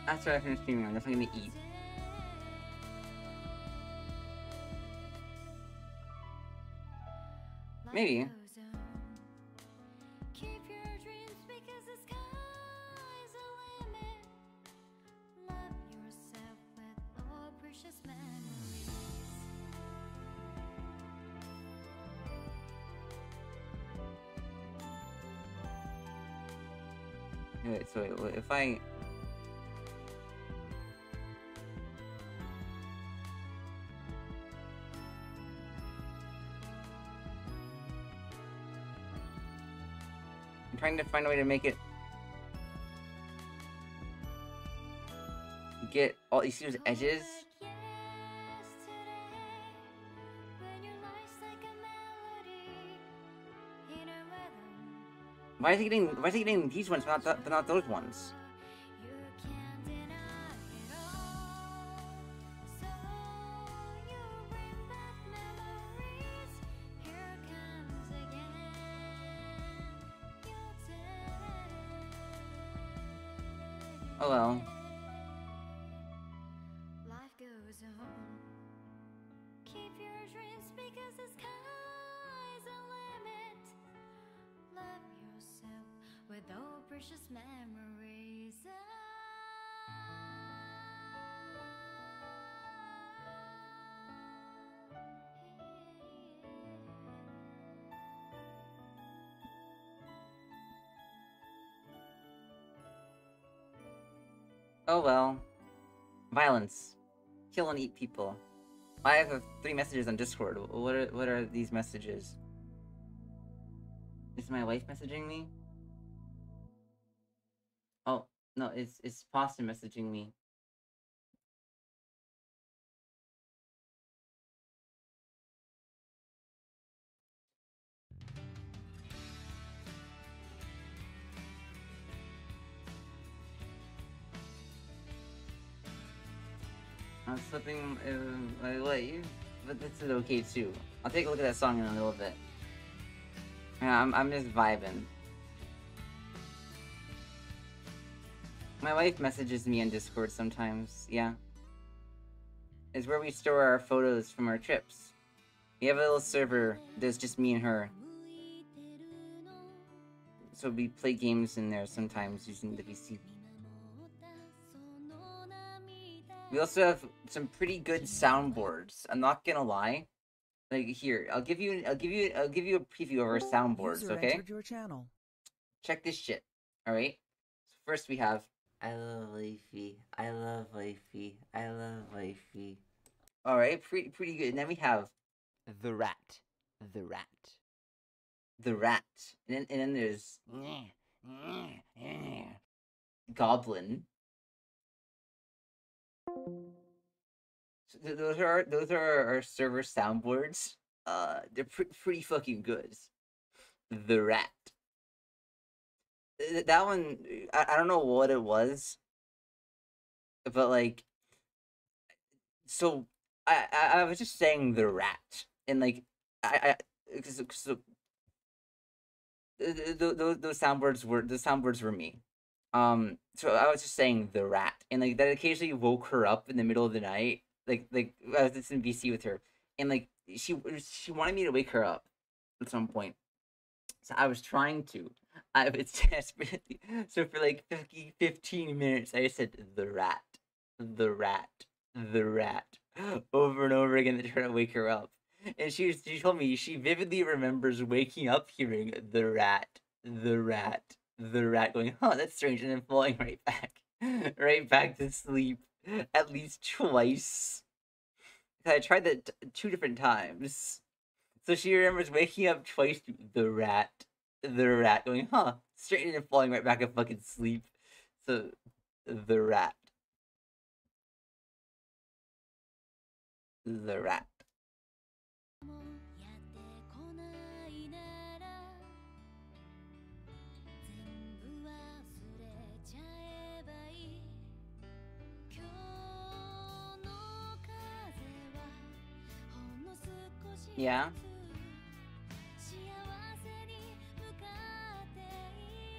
After I finish streaming, I'm definitely gonna eat. Maybe. Keep your dreams because the sky's the limit. Love yourself with all precious memories. Wait, so if I... I'm trying to find a way to make it... Get all... You see those edges? Why is he getting these ones, but not those ones? Oh well. Life goes on. Keep your dreams because the sky's the limit. Love yourself with all precious memories. Oh well. Violence. Kill and eat people. I have 3 messages on Discord. What are these messages? Is my wife messaging me? Oh, no, it's Pasta messaging me. I'm slipping my way, but this is okay too. I'll take a look at that song in a little bit. Yeah, I'm just vibing. My wife messages me on Discord sometimes, yeah. It's where we store our photos from our trips. We have a little server that's just me and her. So we play games in there sometimes using the PC. We also have some pretty good soundboards. I'm not gonna lie. Like here, I'll give you a preview of our soundboards, okay? Your channel. Check this shit. Alright? So first we have I love Leafy. I love Leafy. I love Leafy. Alright, pretty good. And then we have The Rat. The Rat. the rat. And then there's Goblin. So those are our server soundboards. They're pretty fucking good. The Rat. That one, I don't know what it was, but like, so I was just saying the rat, and like so those soundboards were me. So I was just saying the rat, and like that occasionally woke her up in the middle of the night. Like I was in BC with her, and like she wanted me to wake her up at some point. So I was trying to. I was desperately. So for like 15 minutes, I just said the rat, the rat, the rat, over and over again to try to wake her up. And she told me she vividly remembers waking up hearing the rat, the rat, the rat, going, huh, that's strange, and then falling right back, right back to sleep at least twice. I tried that 2 different times. So she remembers waking up twice to the rat, going, huh, straight, and then falling right back to fucking sleep. So, the rat. The rat. もやってこないなら全部忘れちゃえばいい今日の風はほんの少しずつ Yeah? 幸せに向かってい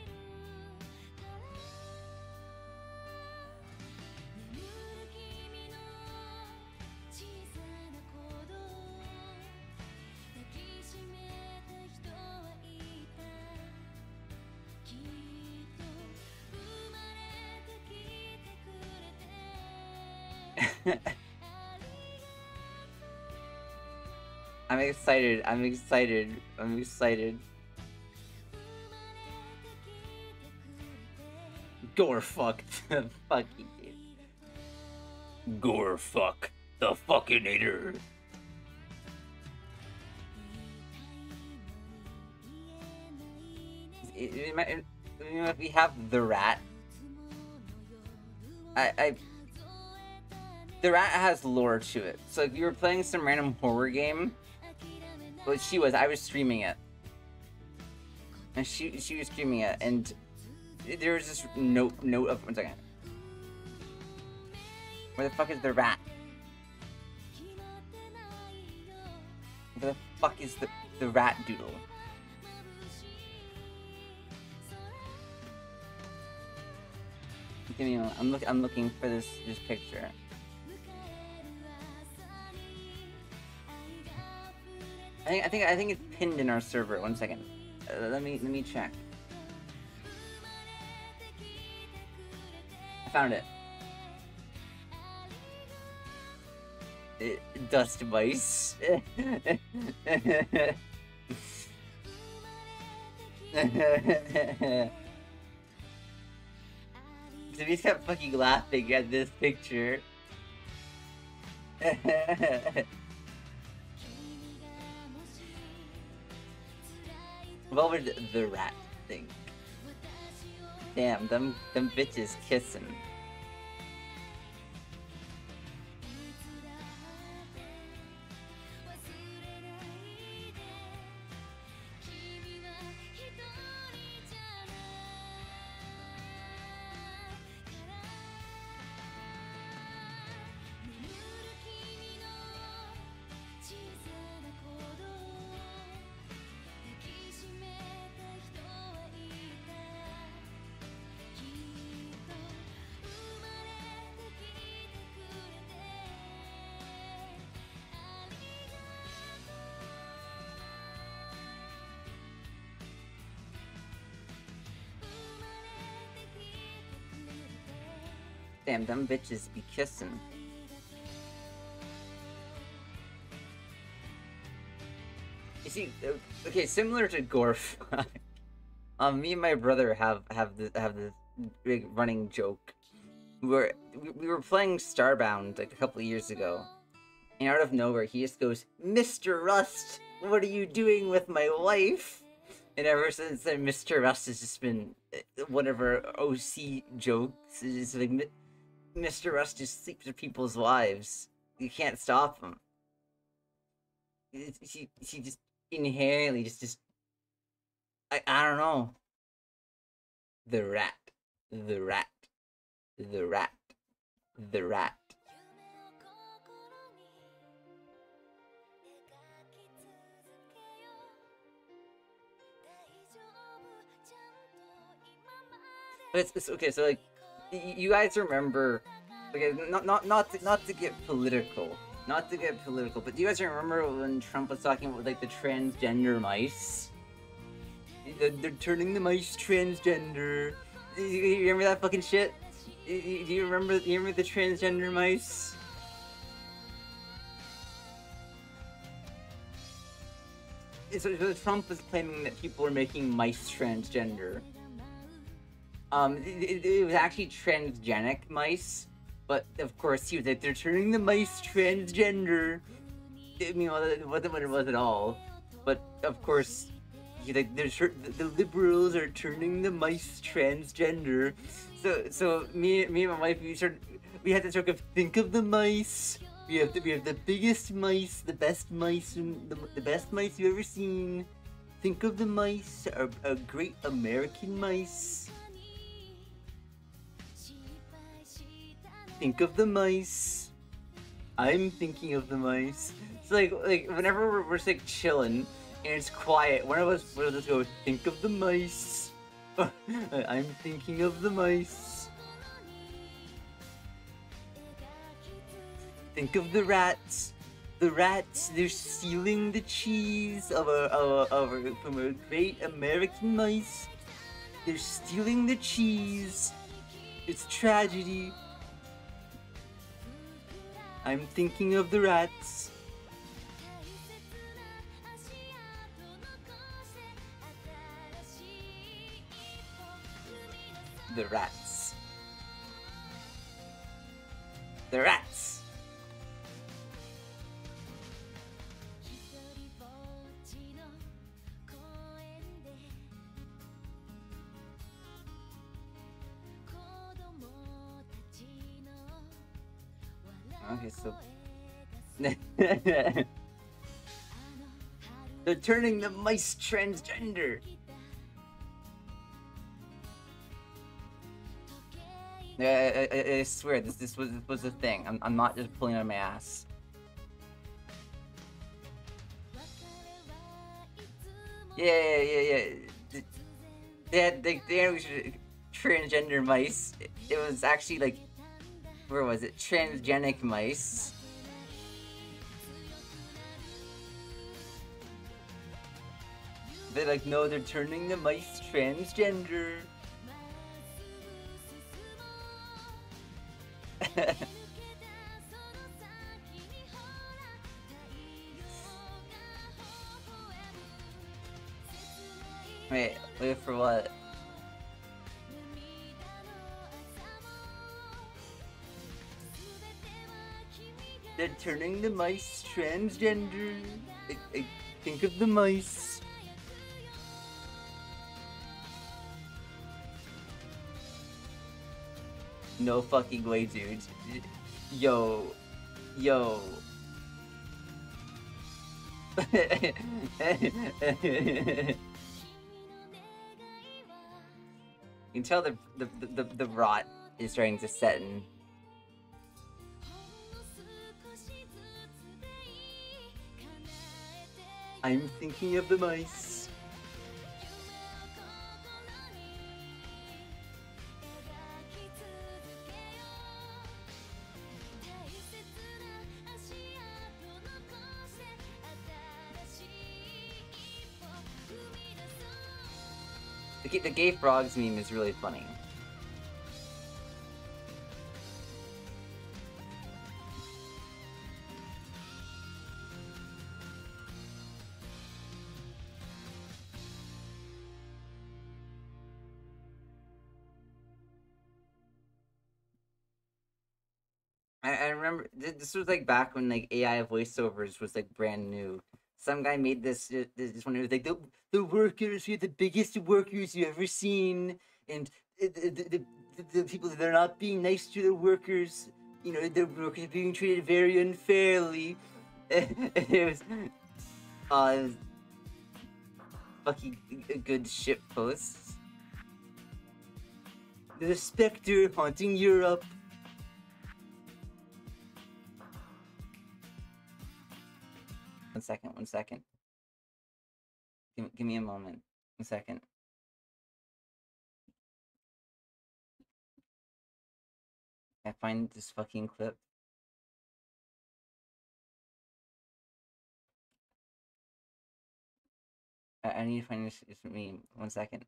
るから眠る君の小さな鼓動抱きしめた人はいたきっと生まれてきてくれてありがとう I'm excited. I'm excited. I'm excited. 生まれてきてくれて Gore fuck the fucking Gore fuck the fucking hater. If we have the rat, the rat has lore to it. So if you were playing some random horror game, well, I was streaming it, and she was streaming it, and there was this note of 1 second. Where the fuck is the rat? Where the fuck is the rat doodle? Give me a moment. I'm looking for this picture. I think it's pinned in our server. 1 second. Let me check. I found it. Dust mice. So we kept fucking laughing at this picture. What would the rat think? Damn, them bitches kissing. Damn, them bitches be kissing. You see, okay, similar to Gorf, me and my brother have this big running joke. We were playing Starbound like a couple of years ago, and out of nowhere he just goes, "Mr. Rust, what are you doing with my wife?" And ever since then, Mr. Rust has just been one of our OC jokes. It's just like, Mr. Rust just sleeps with people's wives. You can't stop him. She just inherently just I don't know. The rat, the rat, the rat, the rat. 夢を心に描き続けよう大丈夫ちゃんと今まで It's okay. So like, you guys remember? Okay, not to get political, but do you guys remember when Trump was talking about like the transgender mice? They're turning the mice transgender. You remember that fucking shit? Do you remember the transgender mice? so Trump is claiming that people are making mice transgender. It was actually transgenic mice, but of course he was like, they're turning the mice transgender. I mean, well, it wasn't what it was at all. But of course, like, the liberals are turning the mice transgender. So me and my wife, we had to sort of think of the mice. We have the biggest mice, the best mice, the best mice you've ever seen. Think of the mice, a great American mice. Think of the mice. I'm thinking of the mice. So like whenever we're just like chilling and it's quiet, one of us will just go, think of the mice. I'm thinking of the mice. Think of the rats. The rats, they're stealing the cheese from a great American mice. They're stealing the cheese. It's tragedy. I'm thinking of the rats. The rats. The rats. Okay, so they're turning the mice transgender. I swear this was a thing. I'm not just pulling on my ass. Yeah. They had transgender mice. It was actually like, where was it? Transgenic mice. They're like, no, they're turning the mice transgender. Wait for what? They're turning the mice transgender. I think of the mice. No fucking way, dude. Yo. You can tell the rot is starting to set in. I'm thinking of the mice. The gay frogs meme is really funny. I remember this was like back when like AI voiceovers was like brand new. Some guy made this one. It was like the workers, you're the biggest workers you've ever seen, and the people, they're not being nice to their workers. You know, the workers are being treated very unfairly. It was fucking good shit posts. The specter haunting Europe. One second. Give me a moment. 1 second. Can I find this fucking clip? I need to find this meme. 1 second.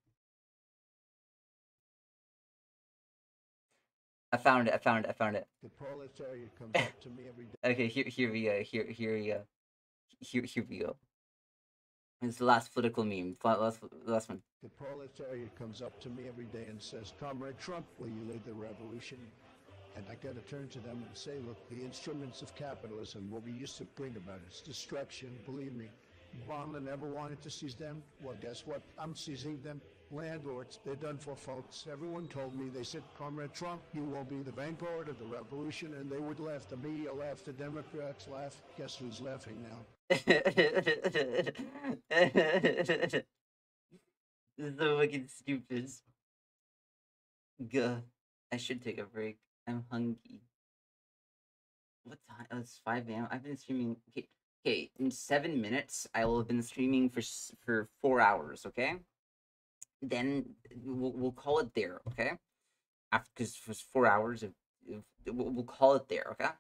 I found it. The proletariat comes up to me every day. Okay, here we go. Here we go. It's the last political meme. Last one. The proletariat comes up to me every day and says, Comrade Trump, will you lead the revolution? And I got to turn to them and say, look, the instruments of capitalism, what we used to bring about it's destruction, believe me. Obama never wanted to seize them. Well, guess what? I'm seizing them. Landlords, they're done for, folks. Everyone told me, they said, Comrade Trump, you will be the vanguard of the revolution, and they would laugh. The media laughed, the Democrats laughed. Guess who's laughing now? This is so fucking stupid. Gah. I should take a break. I'm hungry. What time? Oh, it's 5 a.m. I've been streaming. Okay, in 7 minutes, I will have been streaming for 4 hours. Okay, then we'll call it there. Okay, after because it was 4 hours we'll call it there. Okay,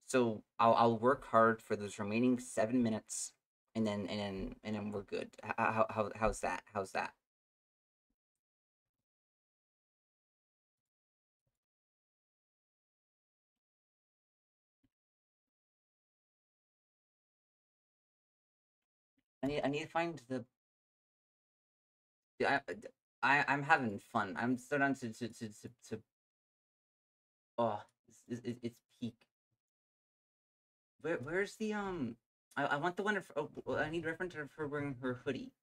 so I'll work hard for those remaining 7 minutes, and then we're good. How's that? How's that? I need to find the. I, I'm having fun. I'm so down to oh, it's peak. Where's the I want the one of oh, I need reference of her wearing her hoodie.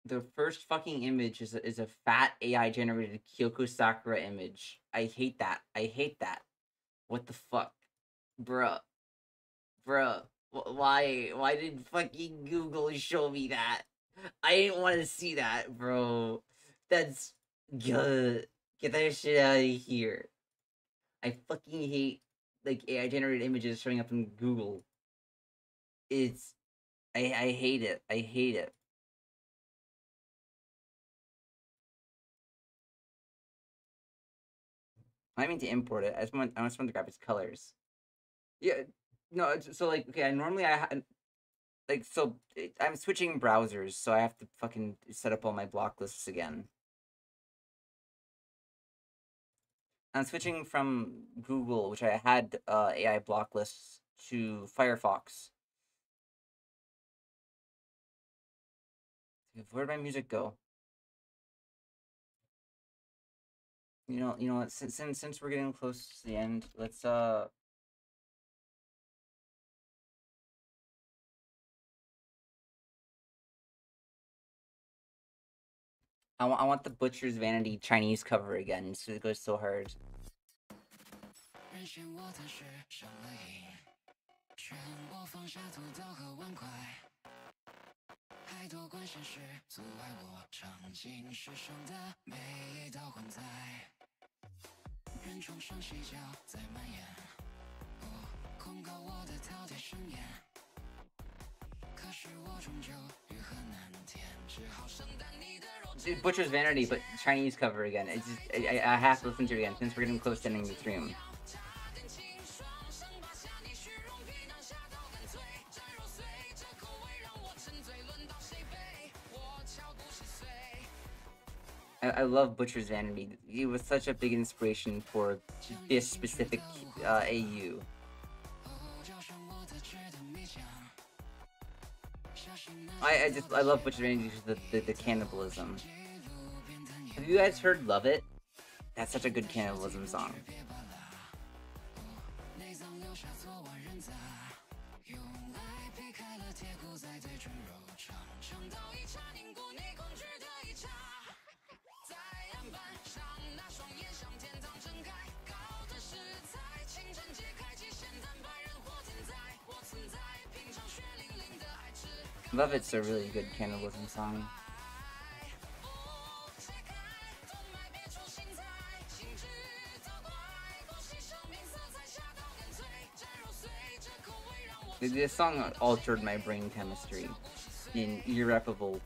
The first fucking image is a fat AI generated Kyouko Sakura image. I hate that. I hate that. What the fuck, bruh, bruh. Why did fucking Google show me that? I didn't want to see that, bro. That's good. Get that shit out of here. I fucking hate like AI generated images showing up in Google. It's I hate it. I hate it. I mean to import it. I just want to grab its colors. Yeah, no. So like, okay. Like so. I'm switching browsers, so I have to fucking set up all my block lists again. I'm switching from Google, which I had AI block lists, to Firefox. Where'd my music go? You know what? Since we're getting close to the end, let's I want the Butcher's Vanity Chinese cover again. So it goes so hard. 人嫌我暂时上了瘾，劝我放下屠刀和碗筷，还多管闲事，阻碍我尝尽世上的每一道荤菜。人床上细嚼在蔓延，控告我的饕餮盛宴。可是我终究欲壑难填，只好生担你的肉。Dude, Butcher's Vanity, but Chinese cover again. It's just I have to listen to it again since we're getting close to ending the stream. I love Butcher's Vanity. He was such a big inspiration for this specific AU. I love Butcher's Vanity because of the cannibalism. Have you guys heard Love It? That's such a good cannibalism song. Love It's a really good cannibalism song. This song altered my brain chemistry in irreparable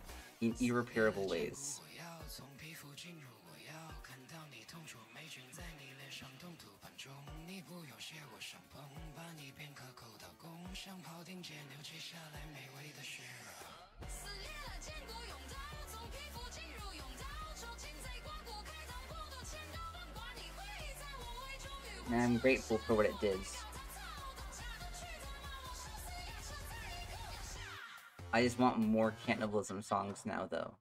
ways. and I'm grateful for what it did. I just want more cannibalism songs now, though.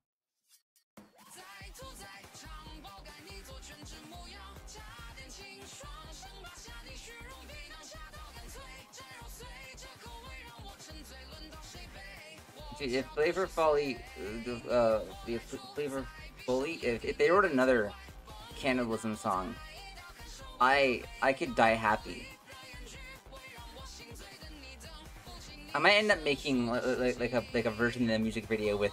If Flavor Folly, Flavor Folly, if they wrote another cannibalism song, I could die happy. I might end up making like a version of the music video with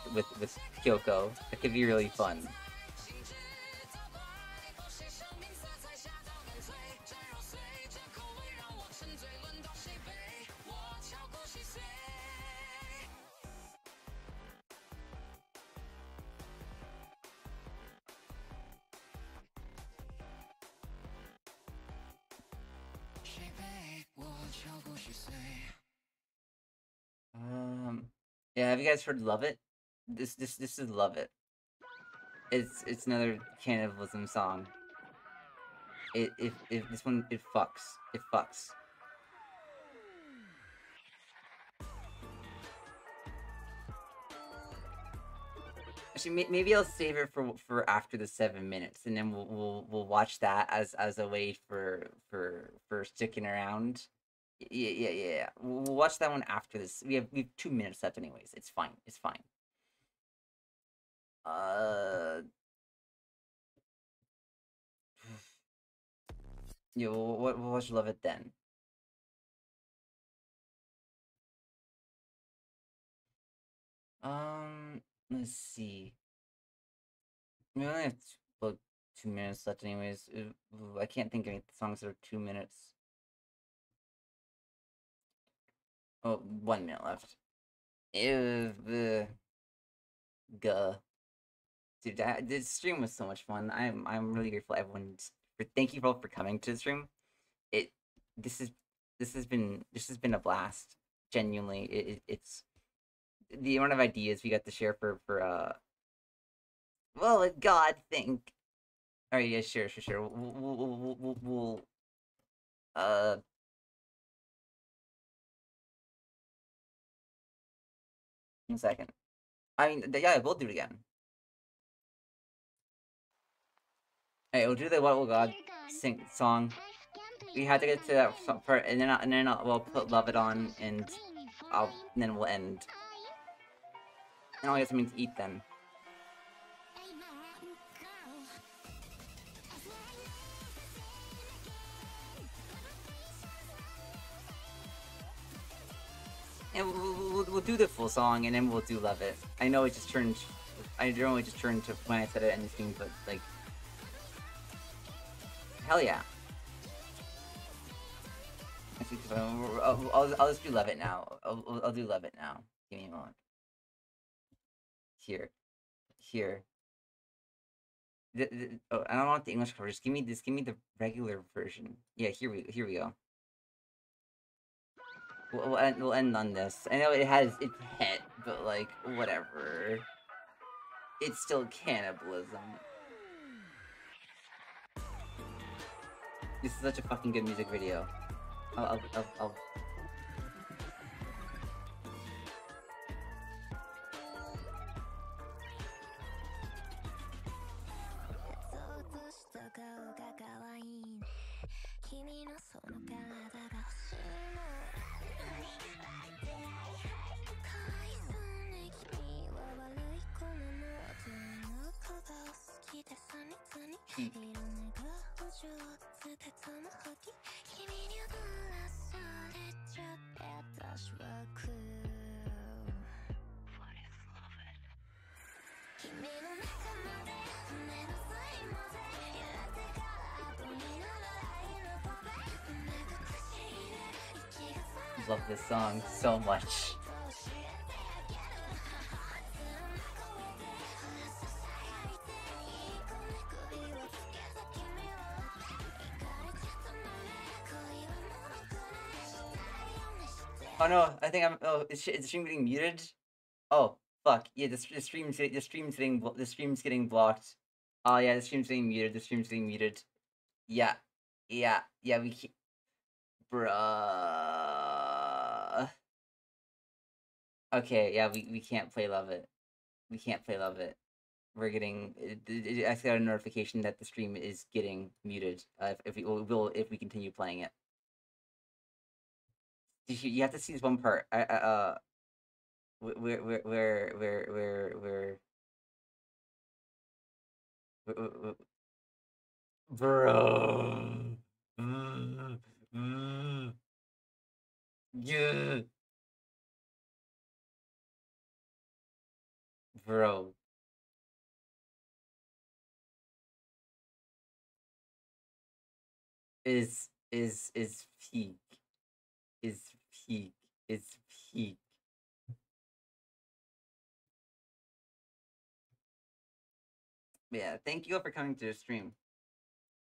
Kyouko. That could be really fun. Yeah, have you guys heard "Love It"? This is "Love It." It's another cannibalism song. If this one it fucks. Actually, maybe I'll save it for after the 7 minutes, and then we'll watch that as a way for sticking around. Yeah. We'll watch that one after this. We have 2 minutes left, anyways. It's fine. Yeah, we'll watch Love It then. Let's see. We only have about 2 minutes left, anyways. I can't think of any songs that are 2 minutes. Oh, 1 minute left. Guh. Dude, this stream was so much fun. I'm really grateful everyone thank you all for coming to the stream. This has been a blast. Genuinely, it's the amount of ideas we got to share for well, God, think. All right, yeah, sure. We'll 1 second. I mean, yeah, we'll do it again. Hey, we'll do the What Will God sing song. We had to get to that part, and then we'll put Love It on, and then we'll end. And I'll get something to eat then. And we'll do the full song, and then we'll do Love It. I know it just turned. I normally just turned to when I said it in the stream, but like, hell yeah. Actually, I'll just do Love It now. I'll do Love It now. Give me a moment. Here. Oh, I don't want the English cover. Just give me the regular version. Yeah, here we go. We'll end on this. I know it's hit, but like whatever. It's still cannibalism. This is such a fucking good music video. I'll love this song so much. Oh no, I think is the stream getting muted? Oh fuck, yeah, the stream's getting blocked. Oh yeah, the stream's getting muted. Yeah, Yeah, we can't, bruh. Okay, yeah, we can't play Love It. We can't play Love It. We're getting. I got a notification that the stream is getting muted. If we will if we continue playing it. You have to see this one part. Where bro. Yeah, bro. Is peak. Is peak. Is peak. Yeah, thank you all for coming to the stream.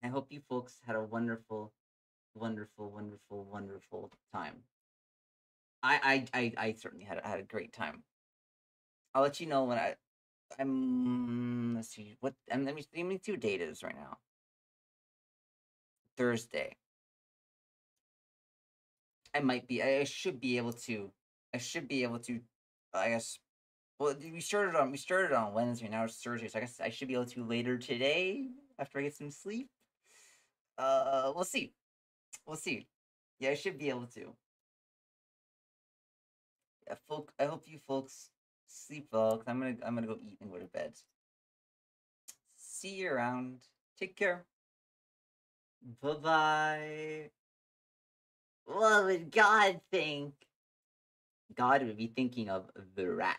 I hope you folks had a wonderful, wonderful, wonderful, wonderful time. I certainly had a great time. I'll let you know when I'm let's see what let me see what date it is right now. Thursday. I should be able to. I should be able to. I guess. Well, we started on Wednesday. Now it's Thursday, so I guess I should be able to later today after I get some sleep. We'll see. We'll see. Yeah, I should be able to. Yeah, I hope you folks sleep well. Cause I'm gonna go eat and go to bed. See you around. Take care. Bye bye. What would God think? God would be thinking of the rat.